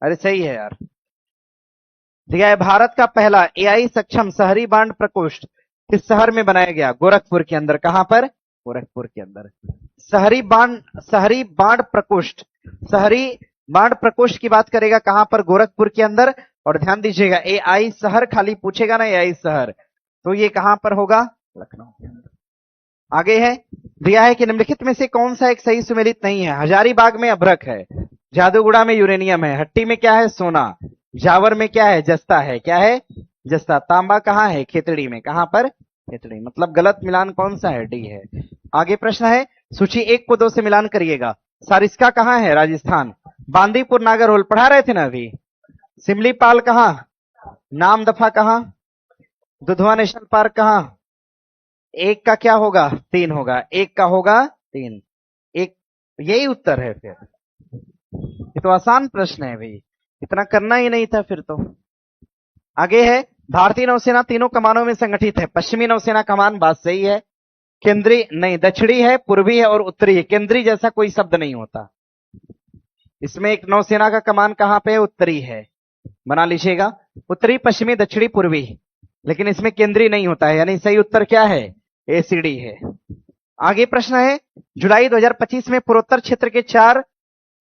अरे सही है यार। दिया है, भारत का पहला एआई सक्षम शहरी बांड प्रकोष्ठ किस शहर में बनाया गया? गोरखपुर के अंदर। कहां पर? गोरखपुर के अंदर। शहरी बाढ़ प्रकोष्ठ की बात करेगा कहां पर? गोरखपुर के अंदर। और ध्यान दीजिएगा एआई शहर खाली पूछेगा ना, एआई शहर, तो ये कहां पर होगा? लखनऊ के अंदर। आगे है, दिया है कि निम्नलिखित में से कौन सा एक सही सुमेलित नहीं है? हजारीबाग में अभ्रक है, जादूगुड़ा में यूरेनियम है, हट्टी में क्या है? सोना, जावर में क्या है? जस्ता है। क्या है? जस्ता। तांबा कहां है? खेतड़ी में। कहां पर? खेतड़ी। मतलब गलत मिलान कौन सा है? डी है। आगे प्रश्न है, सूची 1 को 2 से मिलान करिएगा। सारिस्का कहां है? राजस्थान। बांदीपुर नागरहोल पढ़ा रहे थे ना अभी। सिमलीपाल कहां? नामदफा कहां? दुधवा नेशनल पार्क कहां? 1 का क्या होगा? 3 होगा। 1 का होगा 3। एक यही उत्तर है फिर। ये तो आसान प्रश्न है भाई, इतना करना ही नहीं था फिर तो। आगे है, भारतीय नौसेना तीनों कमानों में संगठित है। पश्चिमी नौसेना कमान, बात सही है। केंद्रीय नहीं, दक्षिणी है, पूर्वी है और उत्तरी है। केंद्रीय जैसा कोई शब्द नहीं होता इसमें। एक नौसेना का कमान कहां पे? उत्तरी है, बना लीजिएगा। उत्तरी, पश्चिमी, दक्षिणी, पूर्वी, लेकिन इसमें केंद्रीय नहीं होता है, यानी सही उत्तर क्या है? एसीडी है। आगे प्रश्न है, जुलाई 2025 में पूर्वोत्तर क्षेत्र के 4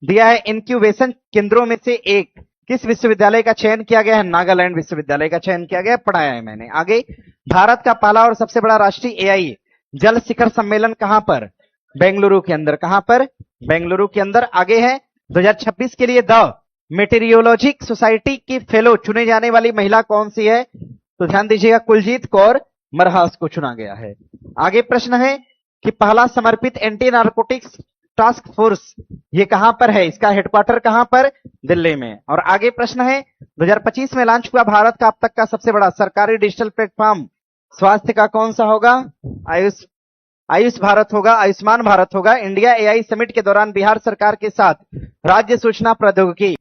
दिया है इंक्यूबेशन केंद्रों में से एक किस विश्वविद्यालय का चयन किया गया है? नागालैंड विश्वविद्यालय का चयन किया गया, पढ़ाया है मैंने। आगे, भारत का पहला और सबसे बड़ा राष्ट्रीय एआई जल शिखर सम्मेलन कहां पर? बेंगलुरु के अंदर। कहां पर? बेंगलुरु के अंदर। आगे है, 2026 के लिए द मेटेरियोलॉजिक सोसाइटी की फेलो चुने जाने वाली महिला कौन सी है? तो ध्यान दीजिएगा, कुलजीत कौर मरहास को चुना गया है। आगे प्रश्न है कि पहला समर्पित एंटी नारकोटिक्स टास्क फोर्स ये कहां पर है? इसका हेडक्वार्टर कहां पर? दिल्ली में। और आगे प्रश्न है, 2025 में लॉन्च हुआ भारत का अब तक का सबसे बड़ा सरकारी डिजिटल प्लेटफॉर्म स्वास्थ्य का कौन सा होगा? आयुष भारत होगा, आयुष्मान भारत होगा। इंडिया एआई समिट के दौरान बिहार सरकार के साथ राज्य सूचना प्रौद्योगिकी